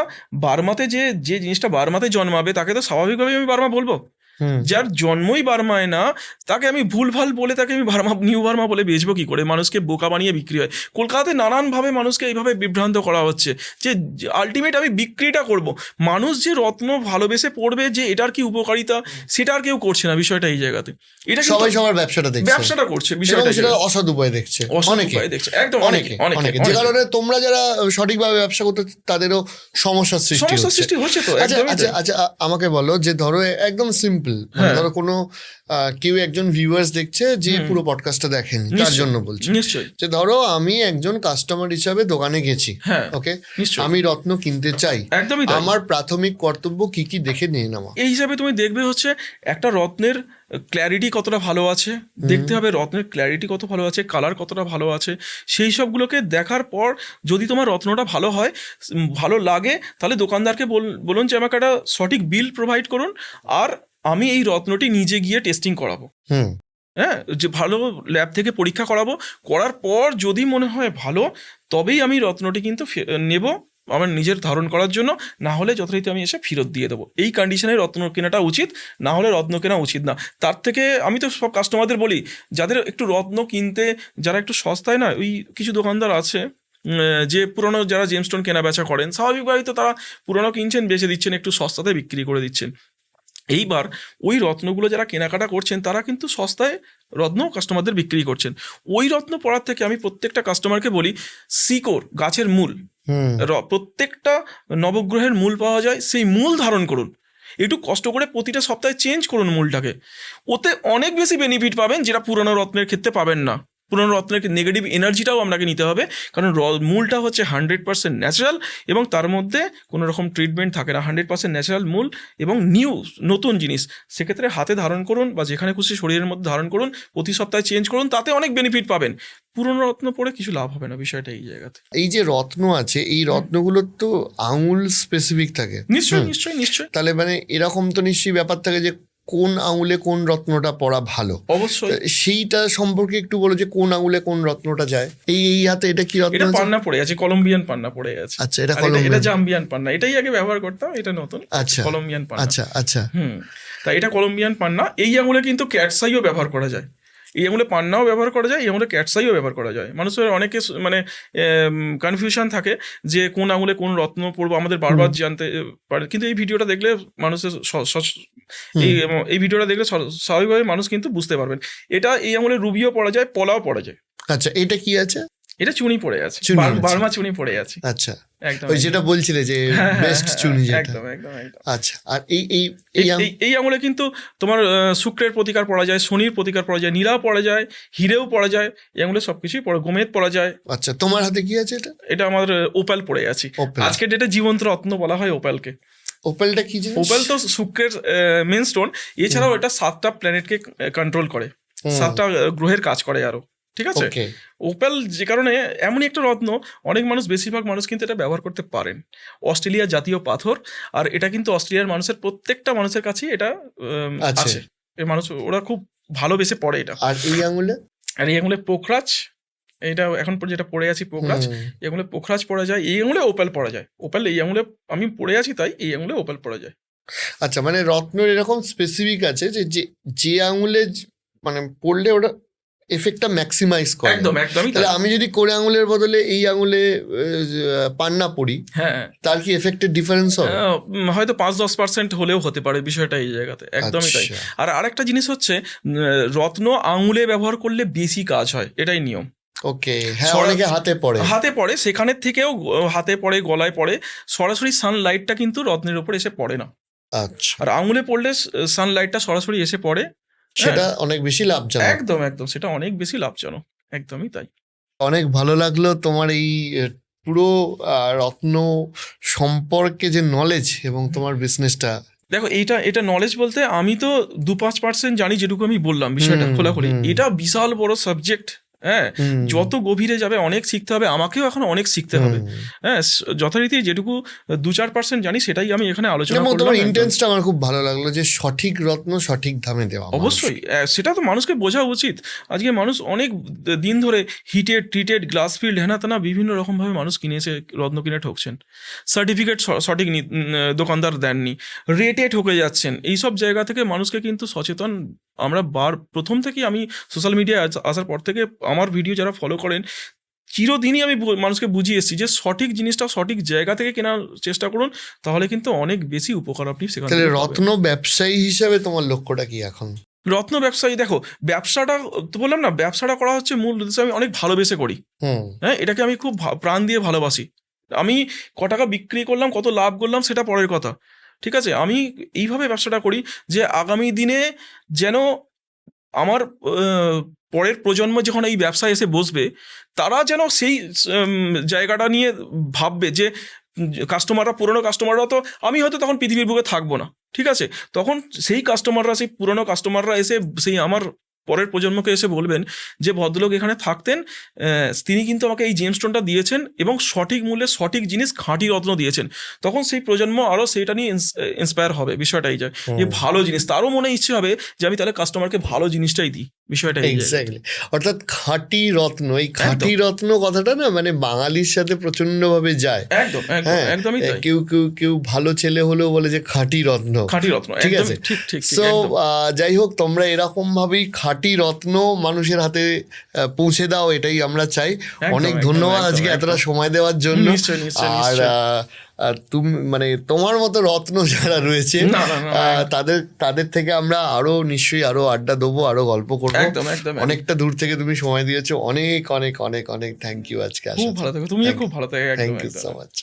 বার্মাতে, যে জিনিসটা বার্মাতে জন্মাবে তাকে তো স্বাভাবিকভাবেই আমি বার্মা বলবো। যার জন্মই বার্মায় না, তাকে আমি ভুলভাল বলে তাকে আমি নিউ বার্মা বলে বেচবো কি করে? মানুষকে বোকা বানিয়ে বিক্রি হয়। কলকাতাতে নানানভাবে মানুষকে এইভাবে বিভ্রান্ত করা হচ্ছে যে আলটিমেট আমি বিক্রিটা করব। মানুষ যে রত্ন ভালোবেসে পড়বে যে এটার কি উপকারিতা, সেটা আর কেউ করছে না বিষয়টা এই জায়গাতে। এটা সবাই সবার ব্যবসাটা করছে, বিষয়টা সেটা অসৎ উপায় দেখছে একদম অনেকে। যে কারণে তোমরা যারা সঠিকভাবে ব্যবসা করতে তাদেরও সমস্যার সৃষ্টি হচ্ছে। তো আচ্ছা আমাকে বলো যে ধরো একদম সিম্পল, ধরো কোনো কেউ একজন ভিউয়ার্স দেখছে যে পুরো পডকাস্টটা দেখেনি, তার জন্য বলছি যে ধরো আমি একজন কাস্টমার হিসাবে দোকানে গেছি, ওকে, আমি রত্ন কিনতে চাই, একদমই আমার প্রাথমিক কর্তব্য কি কি দেখে নিয়ে নেওয়া? এই হিসাবে তুমি দেখবে হচ্ছে একটা রত্নের ক্ল্যারিটি কতটা ভালো আছে দেখতে হবে, রত্নের ক্ল্যারিটি কত ভালো আছে, কালার কতটা ভালো আছে, সেই সবগুলোকে দেখার পর যদি তোমার রত্নটা ভালো হয়, ভালো লাগে, তাহলে দোকানদারকে বলুন যে আমাকে একটা সঠিক বিল প্রোভাইড করুন, আর আমি এই রত্নটি নিজে গিয়ে টেস্টিং করাবো। হ্যাঁ, যে ভালো ল্যাব থেকে পরীক্ষা করার পর যদি মনে হয় ভালো, তবেই আমি রত্নটি কিন্তু নেব আমার নিজের ধারণ করার জন্য, না হলে যথারীতি আমি এসে ফেরত দিয়ে দেবো। এই কন্ডিশনে রত্ন কেনাটা উচিত, না হলে রত্ন কেনা উচিত না। তার থেকে আমি তো সব কাস্টমারদের বলি, যাদের একটু রত্ন কিনতে যারা একটু সস্তায় না, ওই কিছু দোকানদার আছে যে পুরনো যারা জেমস্টোন কেনা বেচা করেন, স্বাভাবিকভাবেই তো তারা পুরনো কিনছেন, বেচে দিচ্ছেন, একটু সস্তাতে বিক্রি করে দিচ্ছেন। এইবার ওই রত্নগুলো যারা কেনাকাটা করছেন তারা কিন্তু সস্তায় রত্ন কাস্টমারদের বিক্রি করছেন। ওই রত্ন পড়ার থেকে আমি প্রত্যেকটা কাস্টমারকে বলি, শিকড়, গাছের মূল, প্রত্যেকটা নবগ্রহের মূল পাওয়া যায়, সেই মূল ধারণ করুন। একটু কষ্ট করে প্রতিটা সপ্তাহে চেঞ্জ করুন মূলটাকে, ওতে অনেক বেশি বেনিফিট পাবেন যেটা পুরনো রত্নের ক্ষেত্রে পাবেন না। পুরনো রত্নের নেগেটিভ এনার্জিটাও আপনাকে নিতে হবে, কারণ মূলটা হচ্ছে 100% ন্যাচারাল এবং তার মধ্যে কোনো রকম ট্রিটমেন্ট থাকে না। 100% ন্যাচারাল মূল এবং নতুন জিনিস, সেক্ষেত্রে হাতে ধারণ করুন বা যেখানে খুশি শরীরের মধ্যে ধারণ করুন, প্রতি সপ্তাহে চেঞ্জ করুন, তাতে অনেক বেনিফিট পাবেন। পুরনো রত্ন পড়ে কিছু লাভ হবে না, বিষয়টা এই জায়গাতে। এই যে রত্ন আছে, এই রত্নগুলোর তো আঙুল স্পেসিফিক থাকে। নিশ্চয়ই। তাহলে মানে এরকম তো নিশ্চয়ই ব্যাপার থাকে যে কোন আঙুলে কোন রত্নটা পড়া ভালো। অবশ্যই সেইটা সম্পর্কে একটু বলো যে কোন আঙুলে কোন রত্নটা যায়। এই হাতে এটা কি রত্ন? এটা পান্না পড়ে আছে, কলম্বিয়ান পান্না পড়ে আছে। আচ্ছা, এটা জাম্বিয়ান পান্না, এটাই আগে ব্যবহার করতাম, এটা নতুন। আচ্ছা, কলম্বিয়ান পান্না। আচ্ছা। তাই এটা কলম্বিয়ান পান্না। এই আঙুলে কিন্তু ক্যাটসাইও ব্যবহার করা যায়, এই আঙুলে পান্নাও ব্যবহার করা যায়, এই আঙুলে ক্যাটসাইও ব্যবহার করা যায়। মানুষের অনেকে মানে কনফিউশন থাকে যে কোন আঙুলে কোন রত্ন পড়বো, আমাদের বারবার জানতে পারে। কিন্তু এই ভিডিওটা দেখলে মানুষের এই ভিডিওটা দেখলে স্বাভাবিকভাবে মানুষ কিন্তু বুঝতে পারবেন। এটা এই আঙুলে রুবিও পড়া যায়, পলাও পড়া যায়। আচ্ছা, এটা কি আছে? এটা চুনি পড়ে আছে, বার্মা চুনি পড়ে আছে। আচ্ছা, একদম ওই যেটা বলছিলে যে বেস্ট চুনি, একদম। আচ্ছা, আর এই আঙুলে কিন্তু তোমার শুক্রের প্রতিকার পড়া যায়, শনির প্রতিকার পড়া যায়, নীলা পড়া যায়, হিরেও পড়া যায়, এই আঙুলে সবকিছুই পড়ে, গোমেদ পড়া যায়। আচ্ছা, তোমার হাতে কি আছে? এটা আমার ওপাল পড়ে আছে। আজকে ডেটে জীবন্ত রত্ন বলা হয় ওপালকে। ওপালটা কি জিনিস? ওপাল তো শুক্রের মেন স্টোন, এছাড়াও এটা 7টা প্ল্যানেটকে কন্ট্রোল করে, 7টা গ্রহের কাজ করে আরো, ঠিক আছে। ওপাল যে কারণে এমনই একটা রত্ন, অনেক মানুষ, বেশিরভাগ মানুষ কিন্তু এটা ব্যবহার করতে পারেন। অস্ট্রেলিয়া জাতীয় পাথর, আর এটা কিন্তু অস্ট্রেলিয়ার মানুষের প্রত্যেকটা মানুষের কাছেই এটা আছে। এই মানুষ ওরা খুব ভালোবেসে পড়ে এটা। আর এই আঙুলে পোখরাজ, এটা এখন যেটা পড়ে আছি পোখরাজ, এই আঙুলে পোখরাজ পড়া যায়, এই আঙুলে ওপাল পড়া যায়। ওপাল এই আঙুলে আমি পড়ে আছি, তাই এই আঙুলে ওপাল পড়া যায়। আচ্ছা, মানে রত্নের এরকম স্পেসিফিক আছে যে আঙুলে মানে পড়লে ওটা এফেক্টটা ম্যাক্সিমাইজ করে। একদমই। তাহলে আমি যদি কোড়ে আঙুলের বদলে এই আঙুলে পান্না পড়ি, তার কি এফেক্টের ডিফারেন্স হবে? হয়তো 5-10% হলেও হতে পারে, বিষয়টা এই জায়গাতে একদমই তাই। আর আরেকটা জিনিস হচ্ছে, রত্ন আঙুলে ব্যবহার করলে বেশি কাজ হয়, এটাই নিয়ম। ওকে, হ্যাঁ, অনেকে হাতে পড়ে, সেখানের থেকেও হাতে পড়ে, গলায় পড়ে, সরাসরি সানলাইটটা কিন্তু রত্নের উপর এসে পড়ে না। আচ্ছা, আর আঙুলে পড়লে সানলাইটটা সরাসরি এসে পড়ে, সেটা অনেক বেশি লাভজনক। একদম, সেটা অনেক বেশি লাভজনক, একদমই তাই। অনেক ভালো লাগলো তোমার এই পুরো রত্ন সম্পর্কে যে নলেজ এবং তোমার বিজনেসটা। দেখো, এটা নলেজ বলতে আমি তো 2-5% জানি, যেটুকু আমি বললাম বিষয়টা খোলাখুলি। এটা বিশাল বড় সাবজেক্ট, হ্যাঁ, যত গভীরে যাবে অনেক শিখতে হবে, আমাকেও এখন অনেক শিখতে হবে। হ্যাঁ, যথারীতি যেটুকু 2-4% জানি সেটাই আমি এখানে আলোচনা করলাম। তোমার ইন্টেন্সটা আমার খুব ভালো লাগলো, যে সঠিক রত্ন সঠিক দামে দেওয়া। অবশ্যই সেটা তো মানুষকে বোঝা উচিত। আজকে মানুষ অনেক দিন ধরে হিটেড ট্রিটেড গ্লাস ফিল্ড হেনা তেনা বিভিন্ন রকমভাবে মানুষ কিনেছে, রত্ন কিনে ঠকছেন, সার্টিফিকেট সঠিক দোকানদার দেননি, রেটে ঠকে যাচ্ছেন। এইসব জায়গা থেকে মানুষকে কিন্তু সচেতন আমরা প্রথম থেকেই, আমি সোশ্যাল মিডিয়ায় আসার পর থেকে আমার ভিডিও যারা ফলো করেন চিরদিনই আমি মানুষকে বুঝিয়ে এসেছি যে সঠিক জিনিসটা সঠিক জায়গা থেকে কেনার চেষ্টা করুন, তাহলে কিন্তু অনেক বেশি উপকার আপনি সেখান থেকে। রত্ন ব্যবসায়ী হিসাবে তোমার লক্ষ্যটা কি এখন? রত্ন ব্যবসায়ী, দেখো ব্যবসাটা তো বললাম না, ব্যবসাটা করা হচ্ছে মূল উদ্দেশ্যে আমি অনেক ভালোবেসে করি। হ্যাঁ, এটাকে আমি খুব প্রাণ দিয়ে ভালোবাসি। আমি ক টাকা বিক্রি করলাম, কত লাভ করলাম সেটা পরের কথা, ঠিক আছে। আমি এইভাবে ব্যবসাটা করি যে আগামী দিনে যেন আমার পরের প্রজন্ম যখন এই ব্যবসায় এসে বসবে, তারা যেন সেই জায়গাটা নিয়ে ভাববে যে কাস্টমাররা, পুরনো কাস্টমাররা তো, আমি হয়তো তখন পৃথিবীর বুকে থাকবো না, ঠিক আছে, তখন সেই কাস্টমাররা, সেই পুরনো কাস্টমাররা এসে সেই আমার পরের প্রজন্মকে এসে বলবেন যে ভদ্রলোক এখানে থাকতেন, তিনি কিন্তু আমাকে এই জেমস্টোনটা দিয়েছেন এবং সঠিক মূল্যে সঠিক জিনিস, খাঁটি রত্ন দিয়েছেন। তখন সেই প্রজন্ম আরও সেইটা নিয়ে ইন্সপায়ার হবে। বিষয়টা এই যায় যে ভালো জিনিস, তারও মনে ইচ্ছে হবে যে আমি তাহলে কাস্টমারকে ভালো জিনিসটাই দিই। বিষয়টা এক্স্যাক্টলি, অর্থাৎ খাঁটি রত্ন, এই খাঁটি রত্ন কথাটা না মানে বাঙালির সাথে প্রচন্ড ভাবে যায়। একদম একদমই তাই। কেউ ভালো ছেলে হলেও বলে যে খাঁটি রত্ন, ঠিক আছে। সো যাই হোক, তোমরা এরকম ভাবেই খাঁটি রত্ন মানুষের হাতে পৌঁছে দাও, এটাই আমরা চাই। অনেক ধন্যবাদ আজকে এতটা সময় দেওয়ার জন্য। আর তুমি মানে তোমার মতো রত্ন যারা রয়েছে তাদের থেকে আমরা আরো নিশ্চয়ই আরো আড্ডা দেবো, আরো গল্প করবো। অনেকটা দূর থেকে তুমি সময় দিয়েছো, অনেক অনেক অনেক অনেক থ্যাংক ইউ আজকে। খুব ভালো থাকো, তুমি খুব ভালো থাকো। Thank you so much.